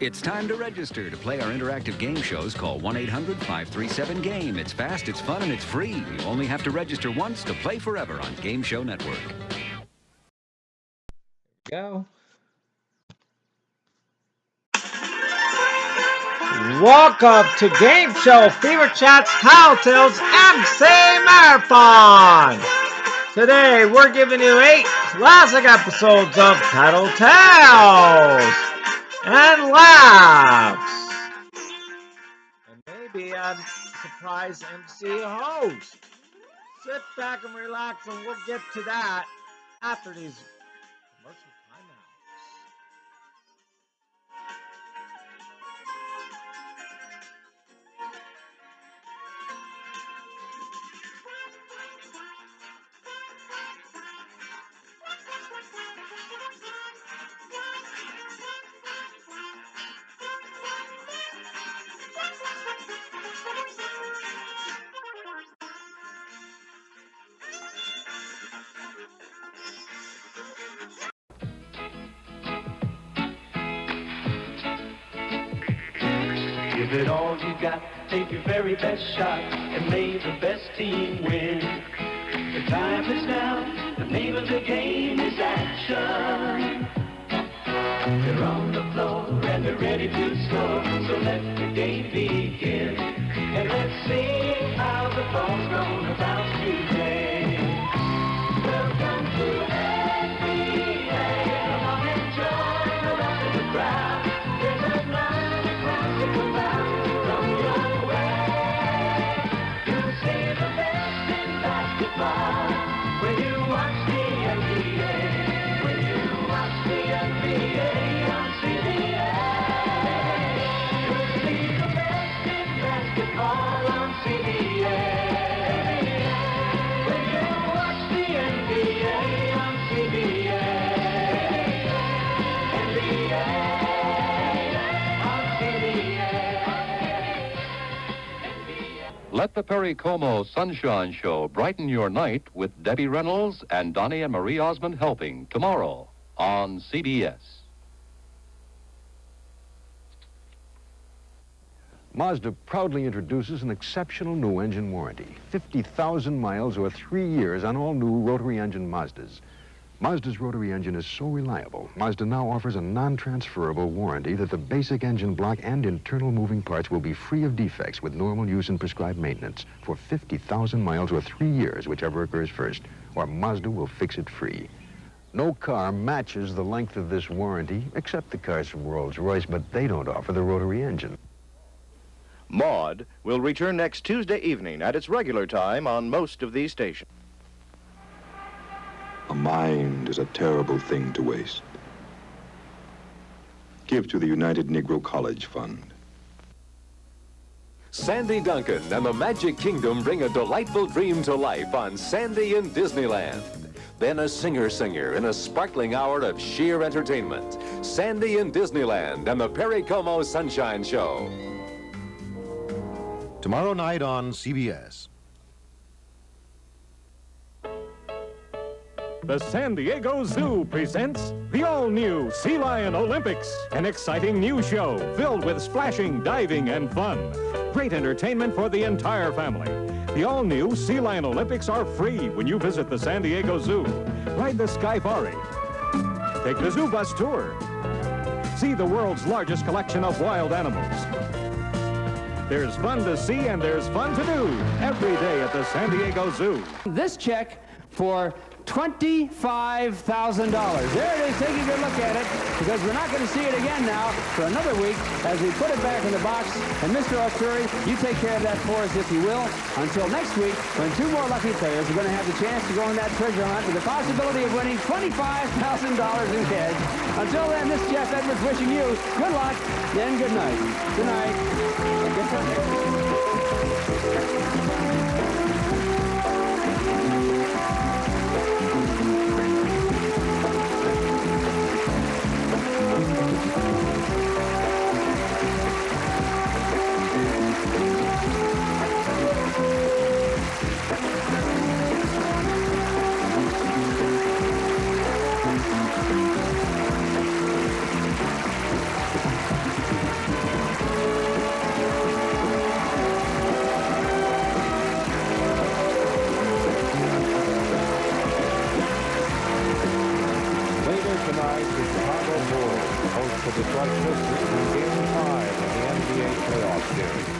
It's time to register to play our interactive game shows. Call 1-800-537-GAME. It's fast, it's fun, and it's free. You only have to register once to play forever on Game Show Network. Go. Welcome to Game Show Fever Chat's Tattletales Emcee Marathon. Today we're giving you 8 classic episodes of Tattletales and laughs, and maybe a surprise MC host. Sit back and relax, and we'll get to that after these commercial timeouts. Give it all you got, take your very best shot, and may the best team win. The time is now, the name of the game is action. They're on the floor and they're ready to score, so let the game begin. And let's see how the ball's gonna bounce today. Welcome to NBA, come on and join the rest of the crowd. There's a line across the bound from your way. You'll see the best in basketball when you watch the NBA. When you watch the NBA on CBS. You'll see the best in basketball on CBS. When you watch the NBA on CBS. NBA on CBS. Let the Perry Como Sunshine Show brighten your night with Debbie Reynolds and Donnie and Marie Osmond helping tomorrow on CBS. Mazda proudly introduces an exceptional new engine warranty. 50,000 miles or 3 years on all new rotary engine Mazdas. Mazda's rotary engine is so reliable, Mazda now offers a non-transferable warranty that the basic engine block and internal moving parts will be free of defects with normal use and prescribed maintenance for 50,000 miles or 3 years, whichever occurs first, or Mazda will fix it free. No car matches the length of this warranty, except the cars from Rolls-Royce, but they don't offer the rotary engine. Maude will return next Tuesday evening at its regular time on most of these stations. A mind is a terrible thing to waste. Give to the United Negro College Fund. Sandy Duncan and the Magic Kingdom bring a delightful dream to life on Sandy in Disneyland. Then a singer in a sparkling hour of sheer entertainment. Sandy in Disneyland and the Perry Como Sunshine Show. Tomorrow night on CBS. The San Diego Zoo presents the all-new Sea Lion Olympics, an exciting new show filled with splashing, diving, and fun. Great entertainment for the entire family. The all-new Sea Lion Olympics are free when you visit the San Diego Zoo. Ride the Skyfari. Take the Zoo Bus tour. See the world's largest collection of wild animals. There's fun to see and there's fun to do every day at the San Diego Zoo. This check for $25,000. There it is. Take a good look at it, because we're not going to see it again now for another week as we put it back in the box. And Mr. O'Curry, you take care of that for us, if you will, until next week, when 2 more lucky players are going to have the chance to go on that treasure hunt with the possibility of winning $25,000 in cash. Until then, this is Jeff Edwards wishing you good luck and good night. Good night. Good night. Detroit Pistons in Game 5 of the NBA playoff series.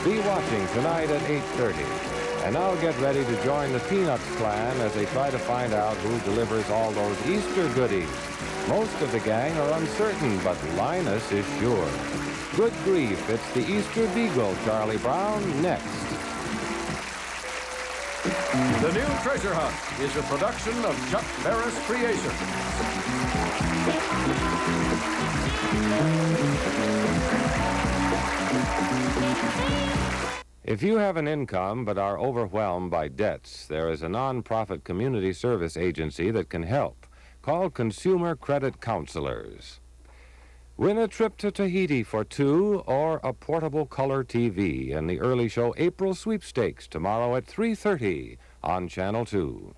Be watching tonight at 8:30. And now get ready to join the Peanuts clan as they try to find out who delivers all those Easter goodies. Most of the gang are uncertain, but Linus is sure. Good grief, it's the Easter Beagle, Charlie Brown, next. The New Treasure Hunt is a production of Chuck Barris Creations. If you have an income but are overwhelmed by debts, there is a nonprofit community service agency that can help. Call Consumer Credit Counselors. Win a trip to Tahiti for two or a portable color TV in the early show April Sweepstakes tomorrow at 3:30 on Channel 2.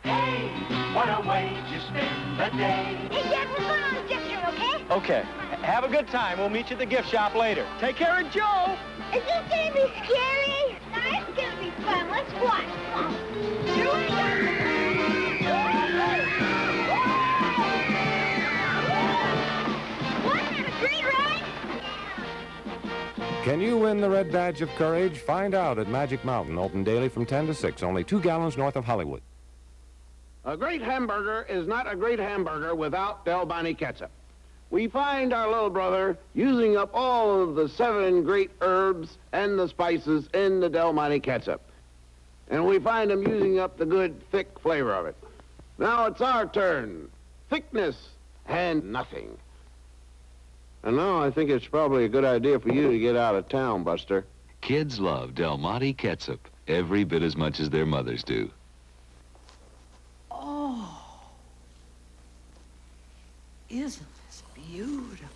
Hey, what a way to spend the day. Hey, Dad, we're going on a gift shop, okay? Okay. Have a good time. We'll meet you at the gift shop later. Take care of Joe. Is this going to be scary? No, it's going to be fun. Let's watch. Here we go. Wasn't it a great ride? Can you win the Red Badge of Courage? Find out at Magic Mountain, open daily from 10 to 6, only 2 gallons north of Hollywood. A great hamburger is not a great hamburger without Del Monte ketchup. We find our little brother using up all of the 7 great herbs and the spices in the Del Monte ketchup. And we find him using up the good, thick flavor of it. Now it's our turn. Thickness and nothing. And now I think it's probably a good idea for you to get out of town, Buster. Kids love Del Monte ketchup every bit as much as their mothers do. Oh, isn't this beautiful?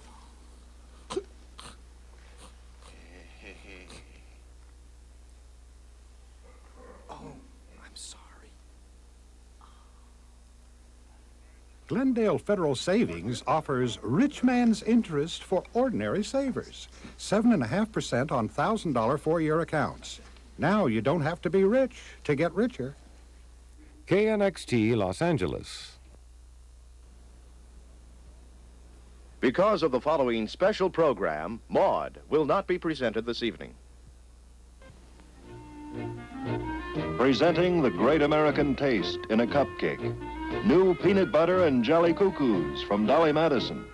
Oh, I'm sorry. Glendale Federal Savings offers rich man's interest for ordinary savers. 7.5% on $1,000 four-year accounts. Now you don't have to be rich to get richer. KNXT Los Angeles. Because of the following special program, Maude will not be presented this evening. Presenting the great American taste in a cupcake. New peanut butter and jelly cuckoos from Dolly Madison.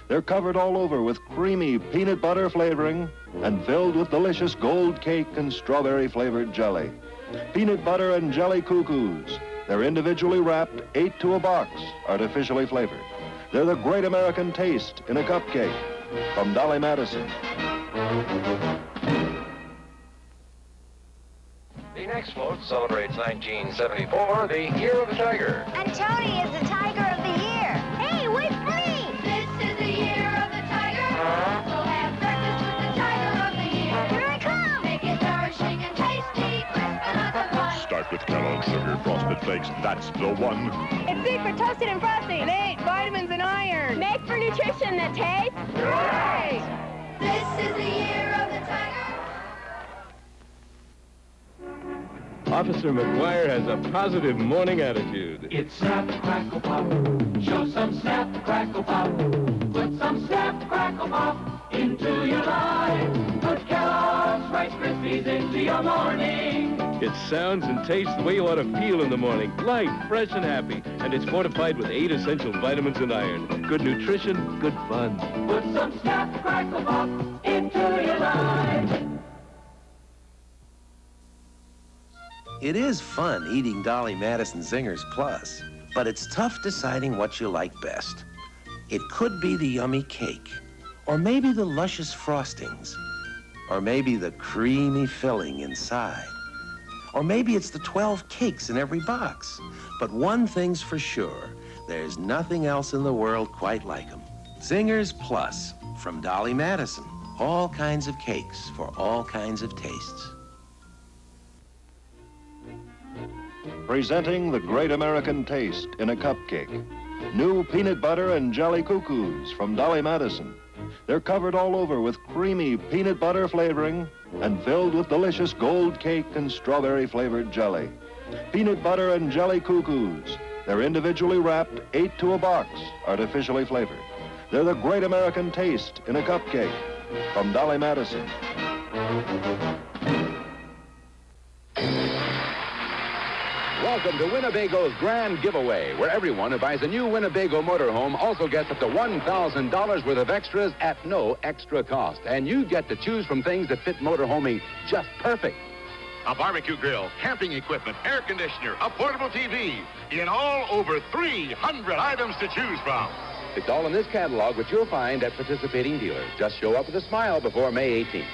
They're covered all over with creamy peanut butter flavoring and filled with delicious gold cake and strawberry flavored jelly. Peanut butter and jelly cuckoos. They're individually wrapped, 8 to a box, artificially flavored. They're the great American taste in a cupcake from Dolly Madison. The next float celebrates 1974, the Year of the Tiger. And Tony is the Tiger of the Year. Hey, wait for me! This is the Year of the Tiger. So have breakfast with the Tiger of the Year. Here I come! Make it nourishing and tasty. Crisp and lots of fun. Start with Kellogg's Sugar Frosted Flakes. That's the one. It's secret toasted and frosty. And 8 vitamins and iron. Made for nutrition that tastes great. This is the Year of the Tiger. Officer McGuire has a positive morning attitude. It's Snap, Crackle, Pop. Show some Snap, Crackle, Pop. Put some Snap, Crackle, Pop into your life. Put Kellogg's Rice Krispies into your morning. It sounds and tastes the way you ought to feel in the morning. Light, fresh, and happy. And it's fortified with 8 essential vitamins and iron. Good nutrition, good fun. Put some Snap, Crackle, Pop into your life. It is fun eating Dolly Madison Zingers Plus, but it's tough deciding what you like best. It could be the yummy cake, or maybe the luscious frostings, or maybe the creamy filling inside, or maybe it's the 12 cakes in every box. But one thing's for sure, there's nothing else in the world quite like them. Zingers Plus from Dolly Madison. All kinds of cakes for all kinds of tastes. Presenting the great American taste in a cupcake. New peanut butter and jelly cuckoos from Dolly Madison. They're covered all over with creamy peanut butter flavoring and filled with delicious gold cake and strawberry flavored jelly. Peanut butter and jelly cuckoos. They're individually wrapped, 8 to a box, artificially flavored. They're the great American taste in a cupcake. From Dolly Madison. Welcome to Winnebago's Grand Giveaway, where everyone who buys a new Winnebago motorhome also gets up to $1,000 worth of extras at no extra cost. And you get to choose from things that fit motorhoming just perfect. A barbecue grill, camping equipment, air conditioner, a portable TV. In all, over 300 items to choose from. It's all in this catalog, which you'll find at participating dealers. Just show up with a smile before May 18th.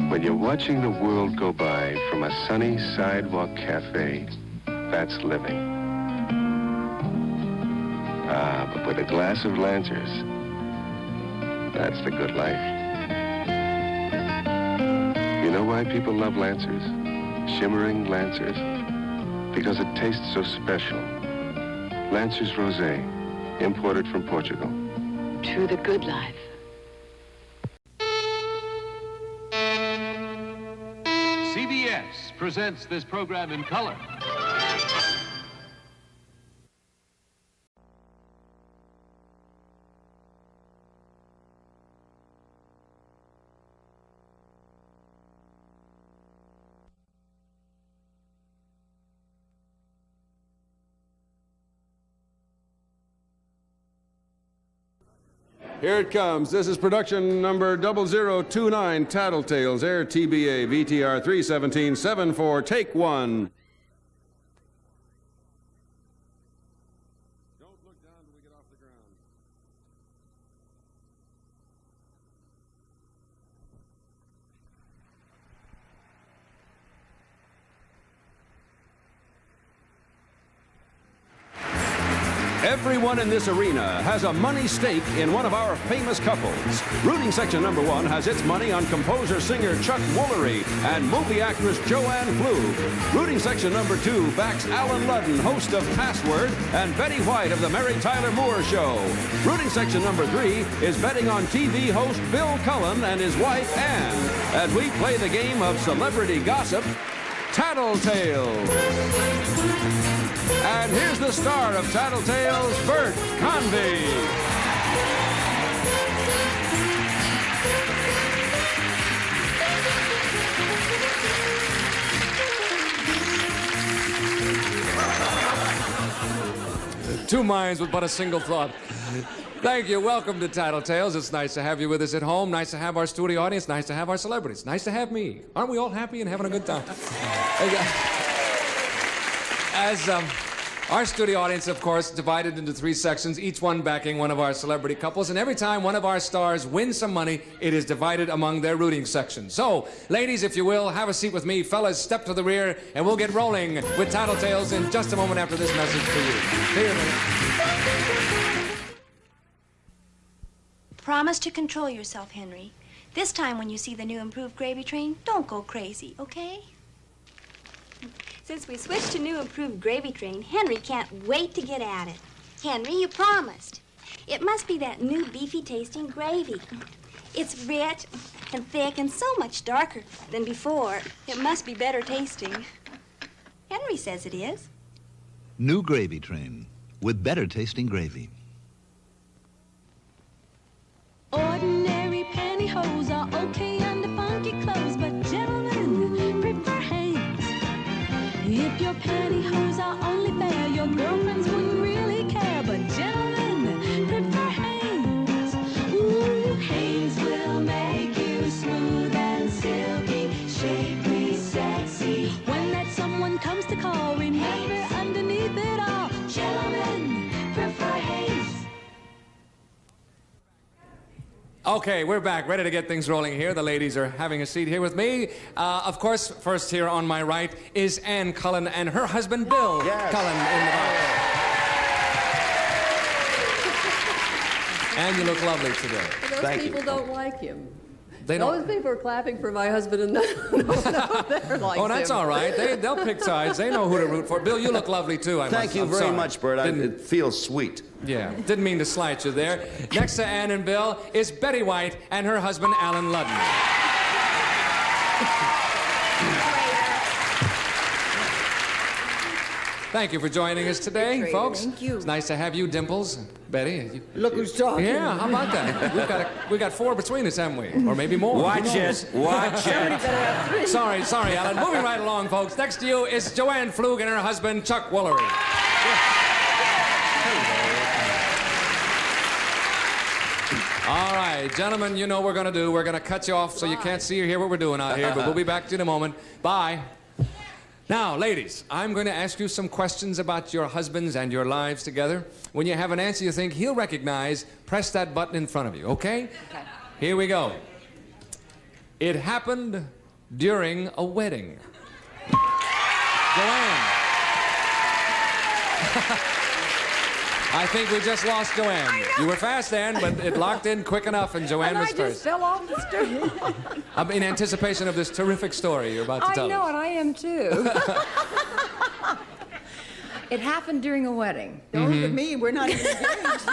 When you're watching the world go by from a sunny sidewalk cafe, that's living. Ah, but with a glass of Lancers, that's the good life. You know why people love Lancers? Shimmering Lancers? Because it tastes so special. Lancers Rosé, imported from Portugal. To the good life. CBS presents this program in color. Here it comes. This is production number 0029, Tattletales, Air TBA, VTR 31774, take one. Don't look down till we get off the ground. Everyone in this arena has a money stake in one of our famous couples. Rooting section number 1 has its money on composer-singer Chuck Woolery and movie actress Joanne Flug. Rooting section number 2 backs Alan Ludden, host of Password, and Betty White of The Mary Tyler Moore Show. Rooting section number 3 is betting on TV host Bill Cullen and his wife Ann as we play the game of celebrity gossip, Tattletales. And here's the star of Tattletales, Bert Convy. Two minds with but a single thought. Thank you. Welcome to Tattletales. It's nice to have you with us at home. Nice to have our studio audience. Nice to have our celebrities. Nice to have me. Aren't we all happy and having a good time? As our studio audience, of course, divided into 3 sections, each one backing one of our celebrity couples. And every time one of our stars wins some money, it is divided among their rooting sections. So, ladies, if you will, have a seat with me. Fellas, step to the rear, and we'll get rolling with Tattletales in just a moment after this message for you. Here it is. Promise to control yourself, Henry. This time when you see the new improved gravy train, don't go crazy, okay? Since we switched to new improved gravy train, Henry can't wait to get at it. Henry, you promised. It must be that new beefy tasting gravy. It's rich and thick and so much darker than before. It must be better tasting. Henry says it is. New gravy train with better tasting gravy. Ordinary pantyhose are okay under funky clothes, but gentlemen prefer Hanes. If your pantyhose are only fair, your girlfriends wouldn't really care, but gentlemen prefer Hanes. Ooh, Hanes will make you smooth and silky, shapely, sexy. When that someone comes to call, remember underneath it all, gentlemen prefer Hanes. Okay, we're back, ready to get things rolling here. The ladies are having a seat here with me. Of course, first here on my right is Ann Cullen and her husband, Bill Cullen, in the box. Ann, you look lovely today. Those people don't like him. They Those don't. people are clapping for my husband and no, they're like Oh, that's him. all right. They'll pick sides. They know who to root for. Bill, you look lovely, too. Thank you I'm very sorry. much, Bert. It feels sweet. Yeah, didn't mean to slight you there. Next to Ann and Bill is Betty White and her husband, Alan Ludden. Thank you for joining us today, folks. Thank you. It's nice to have you, Dimples. Betty. Look who's talking. Yeah, how about that? we got 4 between us, haven't we? Or maybe more. Watch it. Watch it. Sorry, Alan. Moving right along, folks. Next to you is Joanne Flug and her husband, Chuck Woolery. All right, gentlemen, you know what we're going to do. We're going to cut you off so you can't see or hear what we're doing out here, but we'll be back to you in a moment. Bye. Now, ladies, I'm going to ask you some questions about your husbands and your lives together. When you have an answer you think he'll recognize, press that button in front of you, okay? Okay. Here we go. It happened during a wedding. Joanne. I think we just lost Joanne. You were fast, Ann, but it locked in quick enough, and Joanne was I just first. fell off the stool. I'm in anticipation of this terrific story you're about to tell I know us. it. I am too. It happened during a wedding. Don't look at me. We're not even engaged.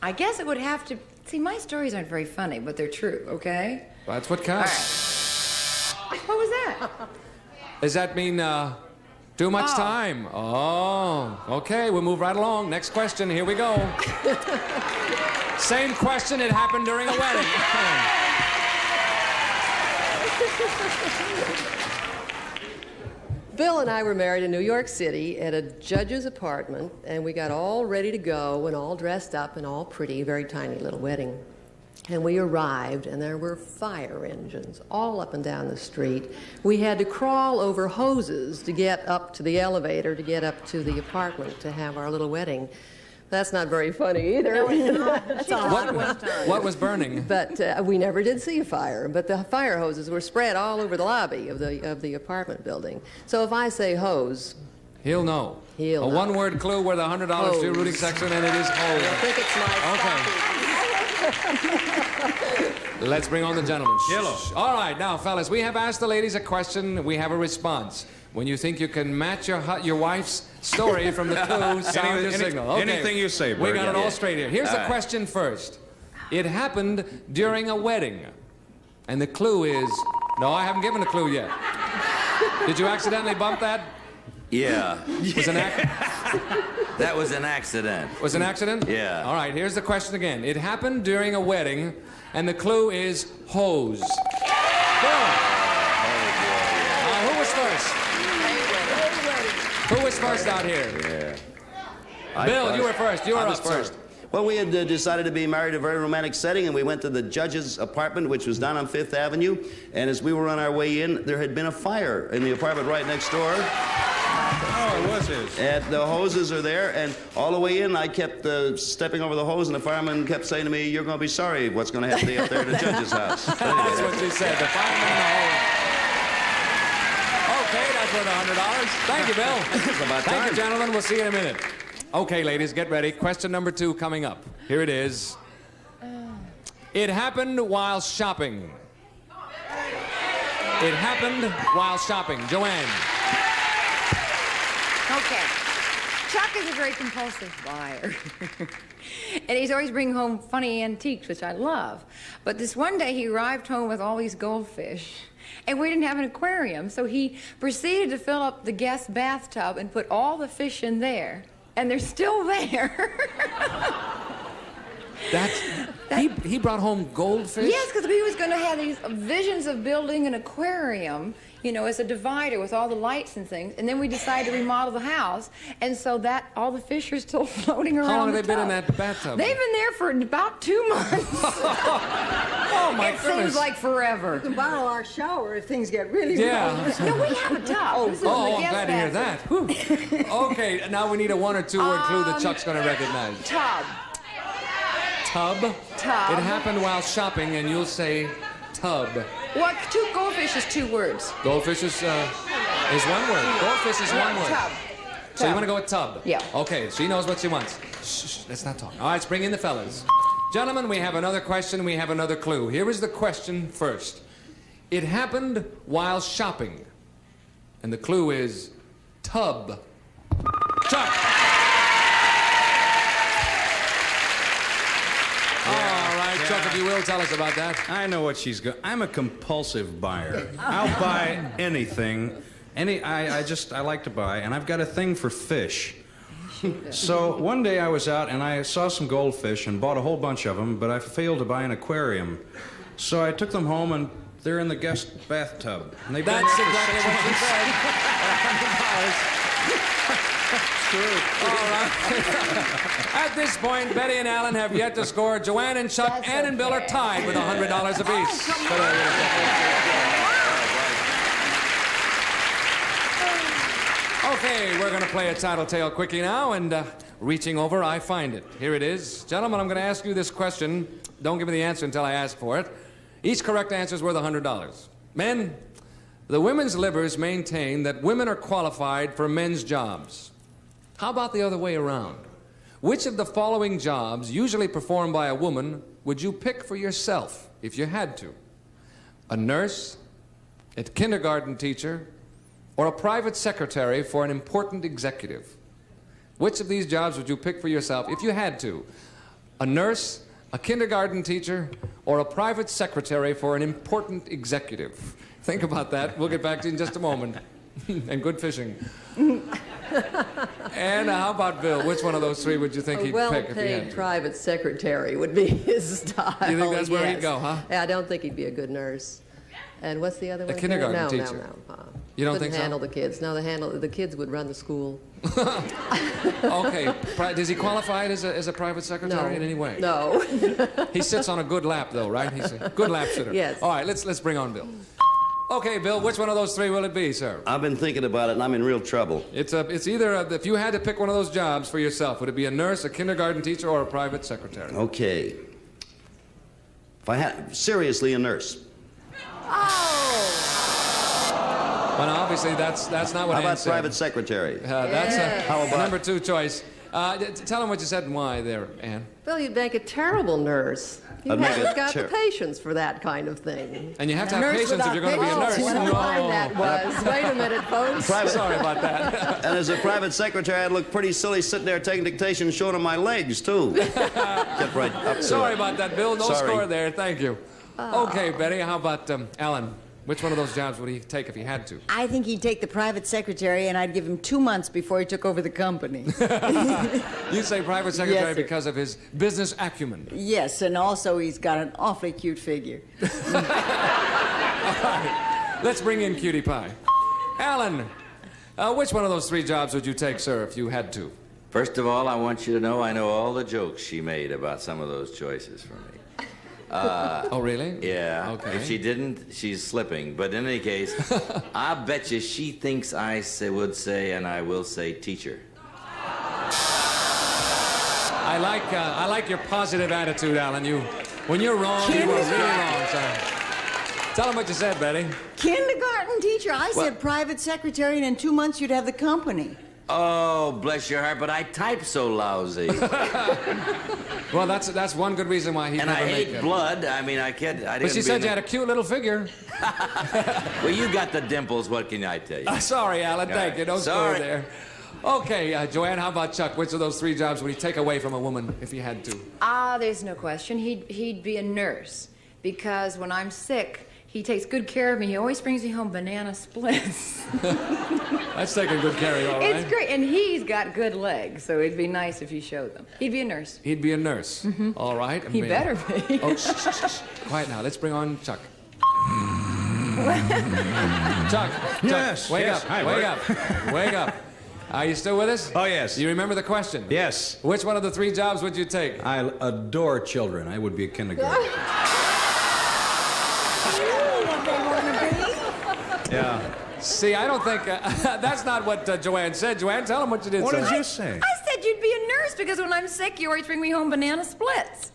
I guess it would have to... See, my stories aren't very funny, but they're true, okay? That's what counts. All right. What was that? Does that mean too much time? Oh, okay. We'll move right along. Next question. Here we go. Same question. It happened during a wedding. Bill and I were married in New York City at a judge's apartment, and we got all ready to go and all dressed up and all pretty, very tiny little wedding. And we arrived, and there were fire engines all up and down the street. We had to crawl over hoses to get up to the elevator, to get up to the apartment to have our little wedding. That's not very funny either. No, it's not. That's a hot one time. What was burning? But we never did see a fire. But the fire hoses were spread all over the lobby of the apartment building. So if I say hose, he'll know. He'll know. A one-word clue worth $100 to your rooting section, and it is hose. I think it's my Okay. Let's bring on the gentlemen. Yellow. All right, now, fellas, we have asked the ladies a question. We have a response. When you think you can match your wife's story from the clue, sound your signal. Okay. Anything you say, Bert. We got it all straight here. Here's the question first. It happened during a wedding. And the clue is... No, I haven't given a clue yet. Did you accidentally bump that? Yeah. Was an That was an accident. Was an accident? Yeah. All right, here's the question again. It happened during a wedding, and the clue is hose. Bill. Who was first? Who was first out here? Yeah. Bill, you were first. You were up first. Well, we had decided to be married in a very romantic setting, and we went to the judge's apartment, which was down on 5th Avenue. And as we were on our way in, there had been a fire in the apartment right next door. Oh, it was his. And the hoses are there, and all the way in, I kept stepping over the hose, and the fireman kept saying to me, "You're going to be sorry what's going to happen to you up there at the judge's house." That's what she said. The fireman in the hose. Okay, that's worth $100. Thank you, Bill. Thank you, gentlemen. We'll see you in a minute. Okay, ladies, get ready. Question number 2 coming up. Here it is. It happened while shopping. It happened while shopping. Joanne. Okay. Chuck is a very compulsive buyer. And he's always bringing home funny antiques, which I love. But this one day he arrived home with all these goldfish. And we didn't have an aquarium, so he proceeded to fill up the guest bathtub and put all the fish in there. And they're still there. He brought home goldfish? Yes, because we was going to have these visions of building an aquarium, you know, as a divider with all the lights and things. And then we decided to remodel the house, and so that all the fish are still floating around. How long the have they been in tub. that bathtub? They've been there for about 2 months. Oh my it goodness! seems like forever. You can borrow our shower if things get really Yeah. No, we have a tub. This is the I'm guest glad to hear that. Whew. Okay, now we need a 1 or 2 word clue that Chuck's going to recognize. Tub. Tub? Tub. It happened while shopping, and you'll say tub. What? 2 goldfish is 2 words. Goldfish is 1 word. Goldfish is 1 word. Tub. So you want to go with tub? Yeah. Okay, she knows what she wants. Shh, let's not talk. All right, let's bring in the fellas. Gentlemen, we have another question. We have another clue. Here is the question first. It happened while shopping, and the clue is tub. Chuck. All right, Chuck, if you will, tell us about that. I know what she's going. I'm a compulsive buyer. I'll buy anything. I like to buy, and I've got a thing for fish. So one day I was out and I saw some goldfish and bought a whole bunch of them, but I failed to buy an aquarium. So I took them home and they're in the guest bathtub. And they've been That's there for exactly what she said. True. All right. At this point, Betty and Alan have yet to score. Joanne and Chuck, Ann and Bill are tied with $100 apiece. Okay, we're going to play a Tattletale quickie now, and reaching over, I find it. Here it is. Gentlemen, I'm going to ask you this question. Don't give me the answer until I ask for it. Each correct answer is worth $100. Men, the women's livers maintain that women are qualified for men's jobs. How about the other way around? Which of the following jobs, usually performed by a woman, would you pick for yourself if you had to? A nurse, a kindergarten teacher, or a private secretary for an important executive? Which of these jobs would you pick for yourself if you had to? A nurse, a kindergarten teacher, or a private secretary for an important executive? Think about that. We'll get back to you in just a moment. And good fishing. And how about Bill? Which one of those three would you think he'd pick if he had well-paid to? private secretary would be his style. You think that's where he'd yes. go, huh? Yeah, I don't think he'd be a good nurse. And what's the other one? kindergarten teacher. No. You don't Couldn't think so? handle the kids. No, the kids would run the school. Okay. Does he qualify as a private secretary in any way? No. He sits on a good lap, though, right? He's a good lap sitter. Yes. All right, let's bring on Bill. Okay, Bill, which one of those three will it be, sir? I've been thinking about it, and I'm in real trouble. It's either, if you had to pick one of those jobs for yourself, would it be a nurse, a kindergarten teacher, or a private secretary? Okay. If I had... Seriously, a nurse. Well, obviously, that's not what How Ann about said. private secretary? That's How about... number two choice. Tell him what you said and why there, Ann. Well, you'd make a terrible nurse. You I'd make haven't a got the patience for that kind of thing. And you have to A have nurse patience if you're going to be a nurse. What a line that was. Wait a minute, folks. Sorry about that. And as a private secretary, I'd look pretty silly sitting there taking dictation and showing them my legs, too. Get right up to Sorry it. about that, Bill. No Sorry. score there. Thank you. Okay, Betty, how about Alan? Which one of those jobs would he take if he had to? I think he'd take the private secretary, and I'd give him 2 months before he took over the company. You say private secretary Yes, sir. because of his business acumen. Yes, and also he's got an awfully cute figure. All right. Let's bring in Cutie Pie. Alan, which one of those three jobs would you take, sir, if you had to? First of all, I want you to know I know all the jokes she made about some of those choices for me. Oh, really? Yeah. Okay. If she didn't, she's slipping. But in any case, I bet you she thinks I would say, and I will say, teacher. I like your positive attitude, Alan. When you're wrong, you are really wrong, son. Tell him what you said, Betty. Kindergarten teacher. I said private secretary, and in 2 months you'd have the company. Oh, bless your heart, but I type so lousy. Well, that's one good reason why he And never I make hate it. blood. I mean, I can't... But she said you had a cute little figure. Well, you got the dimples. What can I tell you? Sorry, Alan. Thank you. No score Sorry. there. Okay, Joanne, how about Chuck? Which of those three jobs would he take away from a woman if he had to? There's no question. He'd be a nurse, because when I'm sick, he takes good care of me. He always brings me home banana splits. That's taking good care of you, all right? It's great, and he's got good legs, so it'd be nice if he showed them. He'd be a nurse. He'd be a nurse. Mhm. All right. He better be. Oh, shh. Quiet now. Let's bring on Chuck. Chuck. Yes, Wake yes. up. Hi, Wake Bert. up. Wake up. Are you still with us? Oh, yes. Do you remember the question? Yes. Which one of the three jobs would you take? I adore children. I would be a kindergarten. Yeah. See, I don't think... that's not what Joanne said. Joanne, tell him what you did What say. did you say? I said you'd be a nurse, because when I'm sick, you always bring me home banana splits.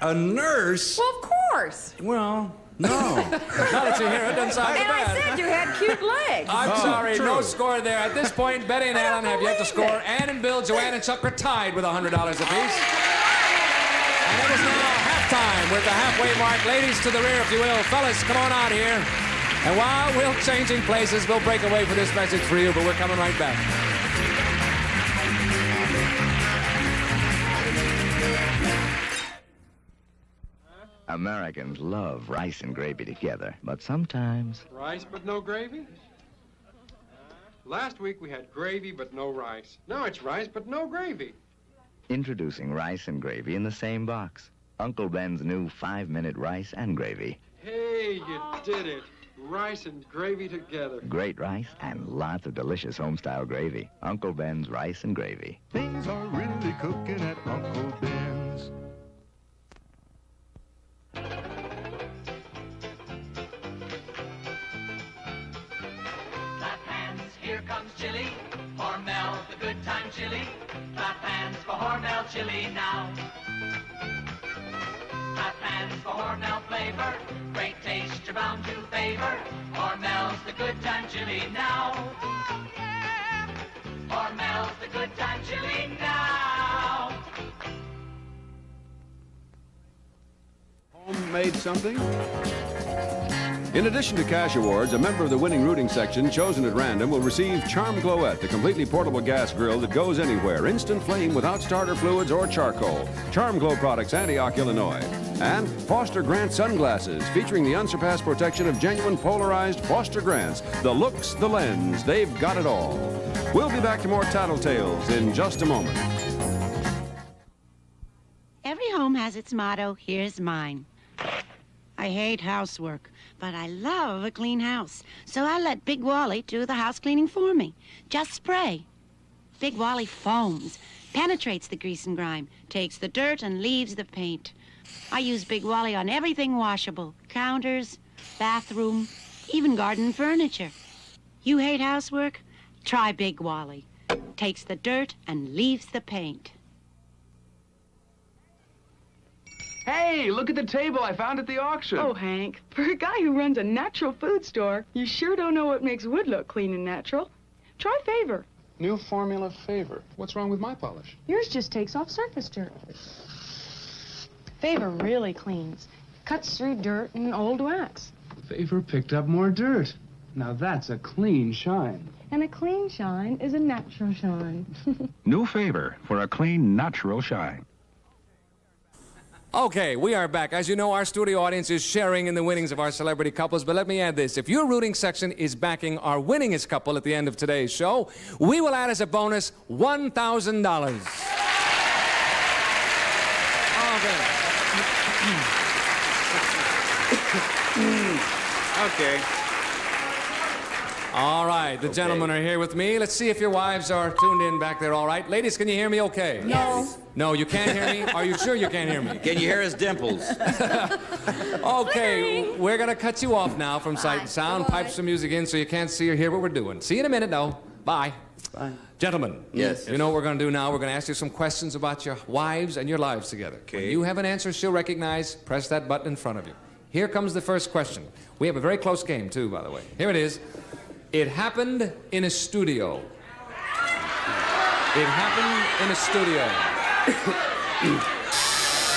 A nurse? Well, of course. Well, no. Now that you hear it, doesn't sound And bad. I said you had cute legs. I'm sorry, true. no score there. At this point, Betty and Alan have yet to score. Ann and Bill, Joanne and Chuck are tied with $100 apiece. And it is now halftime. We're at the halfway mark. Ladies to the rear, if you will. Fellas, come on out here. And while we're changing places, we'll break away for this message for you, but we're coming right back. Americans love rice and gravy together, but sometimes... Rice but no gravy? Last week we had gravy but no rice. Now it's rice but no gravy. Introducing rice and gravy in the same box. Uncle Ben's new 5-minute rice and gravy. Hey, you did it. Rice and gravy together. Great rice and lots of delicious home-style gravy. Uncle Ben's rice and gravy. Things are really cooking at Uncle Ben's. Clap hands, here comes chili. Hormel, the good time chili. Clap hands for Hormel chili now. Clap hands for Hormel flavor. Great taste you're bound to favor. Hormel's the good time chili now. Hormel's the good time chili now. Homemade something? In addition to cash awards, a member of the winning rooting section chosen at random will receive Charm Glowette, the completely portable gas grill that goes anywhere. Instant flame without starter fluids or charcoal. Charm Glow Products, Antioch, Illinois. And Foster Grant sunglasses, featuring the unsurpassed protection of genuine polarized Foster Grants. The looks, the lens, they've got it all. We'll be back to more Tattletales in just a moment. Every home has its motto. Here's mine. I hate housework, but I love a clean house. So I let Big Wally do the house cleaning for me. Just spray. Big Wally foams, penetrates the grease and grime, takes the dirt and leaves the paint. I use Big Wally on everything washable. Counters, bathroom, even garden furniture. You hate housework? Try Big Wally. Takes the dirt and leaves the paint. Hey, look at the table I found at the auction. Oh, Hank, for a guy who runs a natural food store, you sure don't know what makes wood look clean and natural. Try Favor. New formula Favor. What's wrong with my polish? Yours just takes off surface dirt. Favor really cleans. Cuts through dirt and old wax. Favor picked up more dirt. Now that's a clean shine. And a clean shine is a natural shine. New Favor for a clean, natural shine. Okay, we are back. As you know, our studio audience is sharing in the winnings of our celebrity couples, but let me add this. If your rooting section is backing our winningest couple at the end of today's show, we will add as a bonus $1,000. Okay. All right, the gentlemen are here with me. Let's see if your wives are tuned in back there all right. Ladies, can you hear me okay? No. No, you can't hear me? Are you sure you can't hear me? Can you hear his dimples? Okay, we're going to cut you off now from Sight and Sound. Pipe some music in so you can't see or hear what we're doing. See you in a minute, though. Bye. Bye. Gentlemen. Yes. You know what we're going to do now? We're going to ask you some questions about your wives and your lives together. Okay. When you have an answer she'll recognize, press that button in front of you. Here comes the first question. We have a very close game, too, by the way. Here it is. It happened in a studio. It happened in a studio.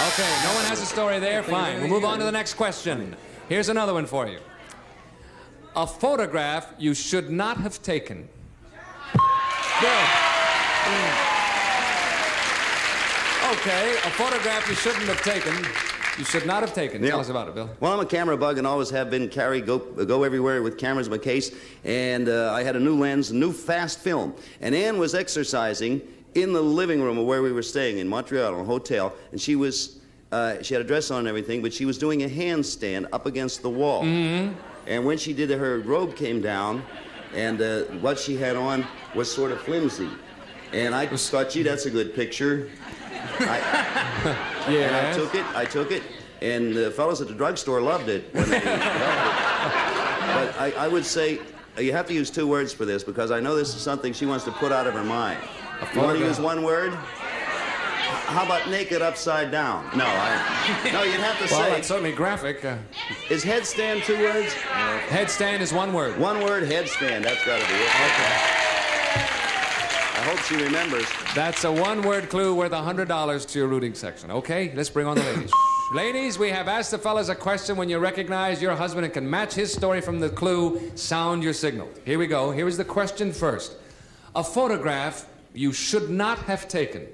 Okay, no one has a story there. Fine. We'll move on to the next question. Here's another one for you. A photograph you should not have taken. Bill. Okay, a photograph you shouldn't have taken. You should not have taken. Tell us about it, Bill. Well, I'm a camera bug and always have been. Go everywhere with cameras in my case. And I had a new lens, a new fast film. And Ann was exercising in the living room of where we were staying in Montreal, in a hotel. And she had a dress on and everything, but she was doing a handstand up against the wall. Mm-hmm. And when she did it, her robe came down, and what she had on was sort of flimsy. And I thought, gee, that's a good picture. Yeah. And I took it, and the fellows at the drugstore loved it when they loved it. But I would say you have to use two words for this because I know this is something she wants to put out of her mind. You want to use one word? How about naked upside down? No, you'd have to say. Well, that's certainly graphic. Is headstand two words? No. Headstand is one word. One word, headstand. That's got to be it. Okay. I hope she remembers. That's a one-word clue worth $100 to your rooting section. Okay, let's bring on the ladies. Ladies, we have asked the fellas a question. When you recognize your husband and can match his story from the clue, sound your signal. Here we go. Here is the question first. A photograph you should not have taken.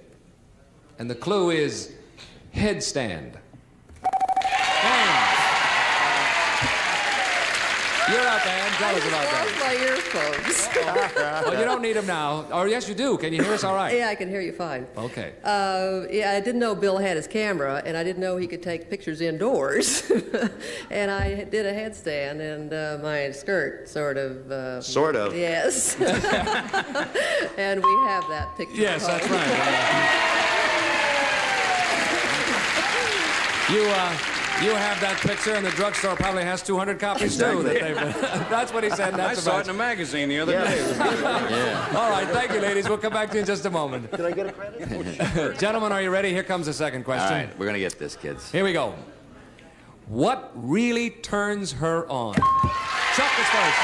And the clue is headstand. Yeah. You're up, Ann. Tell us about that. My earphones. Well, you don't need them now. Or yes, you do. Can you hear us all right? Yeah, I can hear you fine. Okay. Yeah, I didn't know Bill had his camera, and I didn't know he could take pictures indoors. And I did a headstand, and my skirt sort of... Sort of? Yes. And we have that picture. Yes, that's right. You have that picture, and the drugstore probably has 200 copies, too. That's what he said. I saw it in a magazine the other day. All right, thank you, ladies. We'll come back to you in just a moment. Can I get a credit? Gentlemen, are you ready? Here comes the second question. All right, we're going to get this, kids. Here we go. What really turns her on? Chuck is first.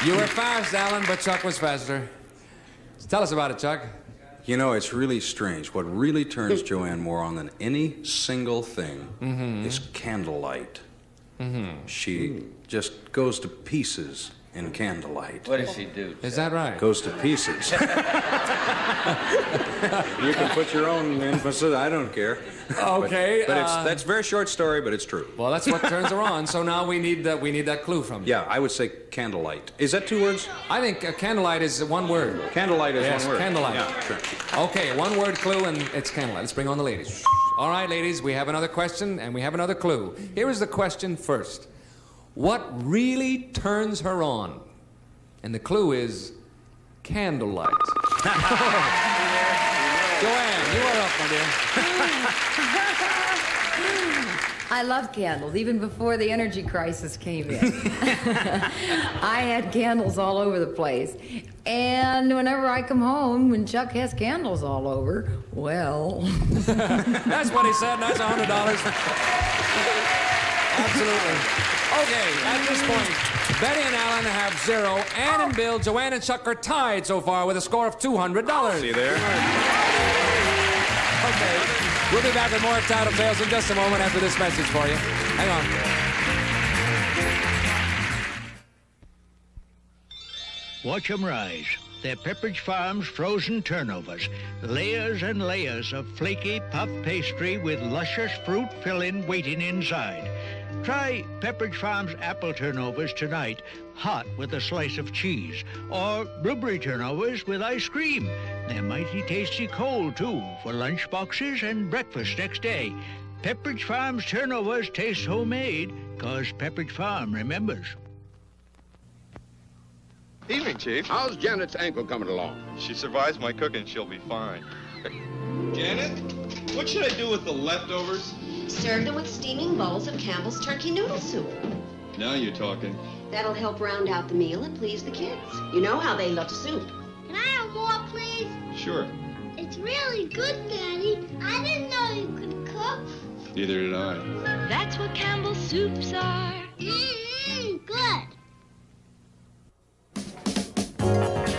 You were fast, Alan, but Chuck was faster. Tell us about it, Chuck. You know, it's really strange. What really turns Joanne more on than any single thing is candlelight. She just goes to pieces in candlelight. What does she do? Is that right? Goes to pieces. You can put your own emphasis. I don't care. Okay. But that's a very short story, but it's true. Well, that's what turns her on. So now we need that clue from you. Yeah, I would say candlelight. Is that 2 words? I think candlelight is one word. Candlelight is yes, one word. Candlelight. Yeah, sure. Okay, one word clue, and it's candlelight. Let's bring on the ladies. All right, ladies, we have another question, and we have another clue. Here is the question first. What really turns her on? And the clue is candlelight. Joanne, you are up, my dear. I love candles, even before the energy crisis came in. I had candles all over the place. And whenever I come home, when Chuck has candles all over, well... That's what he said, and that's $100. Absolutely. Okay, at this point, Betty and Alan have 0. Ann and Bill, Joanne and Chuck are tied so far with a score of $200. See you there? Okay, we'll be back with more Tattletales in just a moment after this message for you. Hang on. Watch 'em rise. They're Pepperidge Farm's frozen turnovers. Layers and layers of flaky puff pastry with luscious fruit filling waiting inside. Try Pepperidge Farm's apple turnovers tonight, hot with a slice of cheese, or blueberry turnovers with ice cream. They're mighty tasty cold, too, for lunch boxes and breakfast next day. Pepperidge Farm's turnovers taste homemade, 'cause Pepperidge Farm remembers. Evening, Chief. How's Janet's ankle coming along? She survives my cooking, she'll be fine. Janet, what should I do with the leftovers? Serve them with steaming bowls of Campbell's turkey noodle soup. Now you're talking. That'll help round out the meal and please the kids. You know how they love soup. Can I have more, please? Sure. It's really good, Daddy. I didn't know you could cook. Neither did I. That's what Campbell's soups are. Good.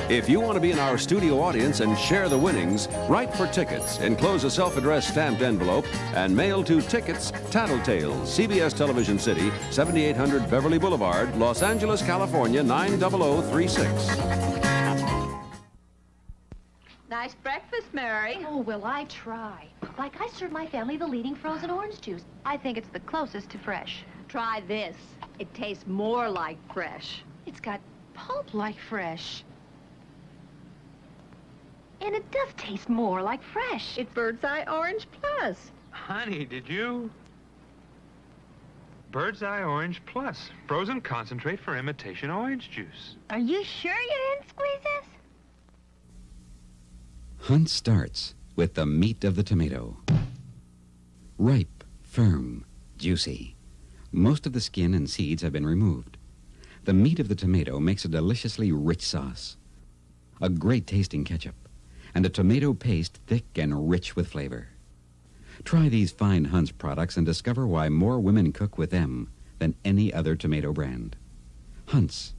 If you want to be in our studio audience and share the winnings, write for tickets, enclose a self-addressed stamped envelope, and mail to Tickets, Tattletales, CBS Television City, 7800 Beverly Boulevard, Los Angeles, California, 90036. Nice breakfast, Mary. Oh, will I try. Like I serve my family the leading frozen orange juice. I think it's the closest to fresh. Try this. It tastes more like fresh. It's got pulp like fresh. And it does taste more like fresh. It's Bird's Eye Orange Plus. Honey, did you? Bird's Eye Orange Plus. Frozen concentrate for imitation orange juice. Are you sure you didn't squeeze this? Hunt starts with the meat of the tomato. Ripe, firm, juicy. Most of the skin and seeds have been removed. The meat of the tomato makes a deliciously rich sauce, a great tasting ketchup, and a tomato paste thick and rich with flavor. Try these fine Hunt's products and discover why more women cook with them than any other tomato brand. Hunt's,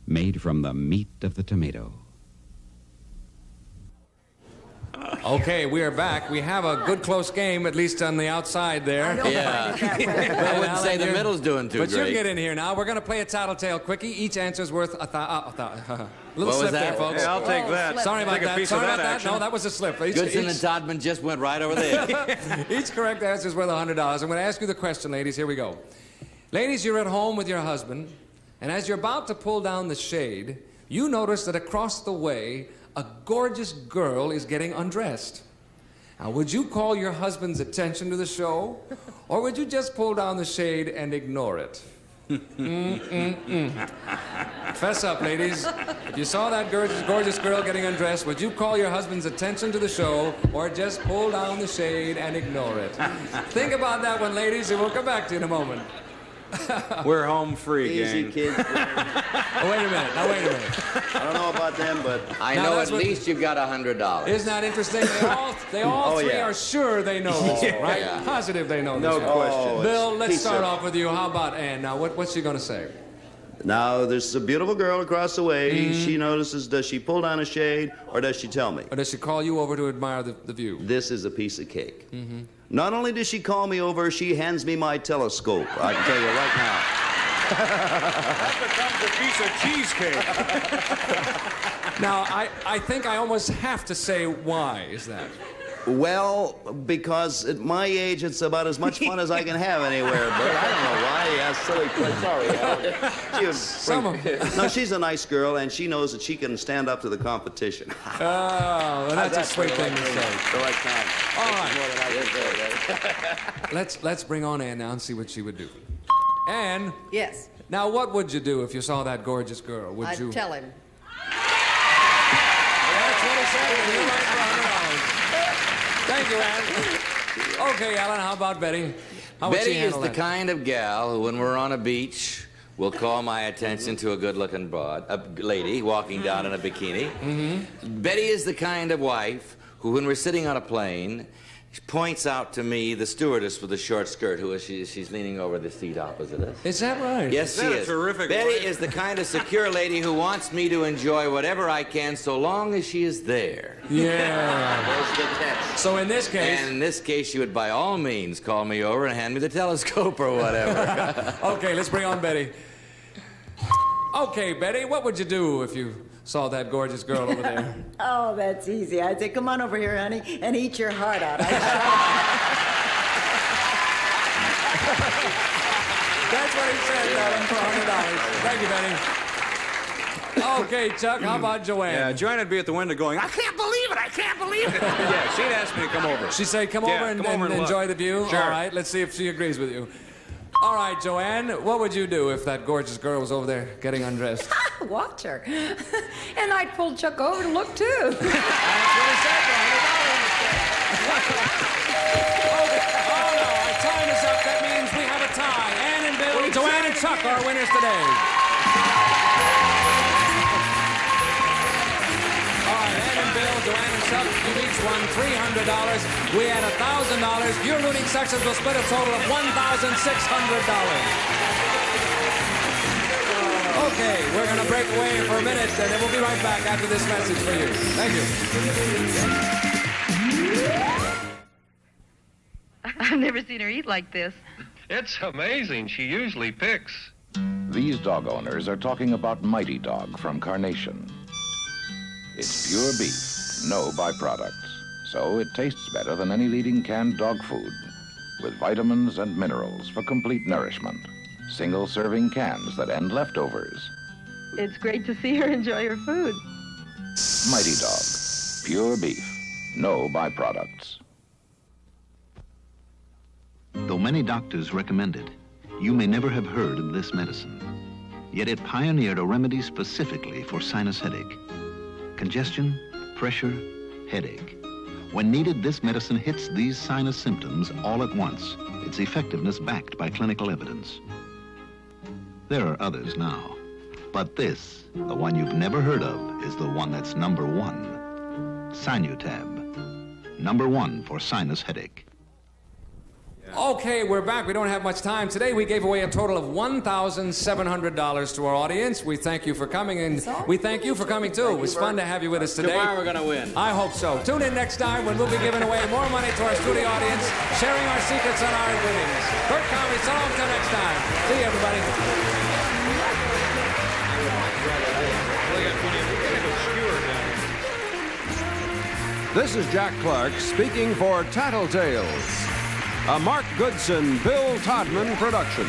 made from the meat of the tomato. Okay, we are back. We have a good close game, at least on the outside there. Yeah. I wouldn't say the middle's doing too but great. But you get in here now. We're going to play a tattletale quickie. Each answer's worth a little What slip was there, that? folks. Hey, I'll take that. Sorry about Take a that. piece Sorry of about that that. action. No, that was a slip. Goodson and Todman just went right over there. Each correct answer is worth $100. I'm going to ask you the question, ladies. Here we go. Ladies, you're at home with your husband, and as you're about to pull down the shade, you notice that across the way, a gorgeous girl is getting undressed. Now, would you call your husband's attention to the show, or would you just pull down the shade and ignore it? Fess up, ladies. If you saw that gorgeous girl getting undressed, would you call your husband's attention to the show, or just pull down the shade and ignore it? Think about that one, ladies, and we'll come back to you in a moment. We're home free, Easy, gang. kids. Oh, wait a minute. Now, wait a minute. I don't know about them, but I Now, know that's at what- least you've got $100. Isn't that interesting? They all Oh, three yeah. are sure they know this, Yeah. right? Yeah. Positive they know No this. question. Oh, Bill, it's let's piece start of- off with you. How about Ann? Now, what's she going to say? now there's a beautiful girl across the way. She notices, does she pull down a shade or does she tell me? Or does she call you over to admire the view? This is a piece of cake. Not only does she call me over, she hands me my telescope. I can tell you right now. That becomes a piece of cheesecake. Now, I think I almost have to say why is that? Well, because at my age, it's about as much fun as I can have anywhere. But I don't know why. Yeah, silly question. Sorry, Alan. No, she's a nice girl, and she knows that she can stand up to the competition. Oh, well, that's a sweet thing to say. So I can't. All right. More than I can say, right? Let's bring on Ann now and see what she would do. Ann, Yes, now what would you do if you saw that gorgeous girl? Would I'd you? tell him. That's what he said. He went for $100. Thank you, Ann. Okay, Alan, how about Betty? How would she Betty is handle the that? kind of gal who, when we're on a beach, will call my attention to a good-looking lady walking down in a bikini. Betty is the kind of wife who, when we're sitting on a plane, points out to me the stewardess with the short skirt who is she's leaning over the seat opposite us. Is that right? Yes, Is that she a is. terrific Betty wife? is the kind of secure lady who wants me to enjoy whatever I can so long as she is there. Yeah. Those are the tests. So in this case... And in this case, she would by all means call me over and hand me the telescope or whatever. Okay, let's bring on Betty. Okay, Betty, what would you do if you saw that gorgeous girl over there? Oh, that's easy. I'd say, come on over here, honey, and eat your heart out. That's what he said, darling, for $100. Thank you, Betty. Okay, Chuck, how about Joanne? Yeah, Joanne would be at the window going, I can't believe it, I can't believe it. Yeah, she'd ask me to come over. She say, come Yeah, over and, come over and enjoy look. the view? Sure. All right, let's see if she agrees with you. All right, Joanne, what would you do if that gorgeous girl was over there getting undressed? Watch her. And I'd pull Chuck over to look, too. That's what he said, for $100. Okay. Oh, no, our time is up. That means we have a tie. Ann and Bill, Joanne and Chuck are winners today. All right, Ann and Bill, Joanne and Chuck, you each won $300. We had $1,000. Your looting sections will split a total of $1,600. Okay, we're going to break away for a minute, and then we'll be right back after this message for you. Thank you. I've never seen her eat like this. It's amazing. She usually picks. These dog owners are talking about Mighty Dog from Carnation. It's pure beef, no byproducts, so it tastes better than any leading canned dog food, with vitamins and minerals for complete nourishment. Single-serving cans that end leftovers. It's great to see her enjoy her food. Mighty Dog, pure beef, no byproducts. Though many doctors recommend it, you may never have heard of this medicine. Yet it pioneered a remedy specifically for sinus headache. Congestion, pressure, headache. When needed, this medicine hits these sinus symptoms all at once, its effectiveness backed by clinical evidence. There are others now, but this, the one you've never heard of, is the one that's number one. Sinutab, number one for sinus headache. Okay, we're back. We don't have much time. Today we gave away a total of $1,700 to our audience. We thank you for coming, and we thank you for coming too. It was fun to have you with us today. Tomorrow we're going to win. I hope so. Tune in next time when we'll be giving away more money to our studio audience, sharing our secrets and our winnings. Kurt Conley, so long till next time. See you, everybody. This is Jack Clark speaking for Tattletales, a Mark Goodson, Bill Todman production.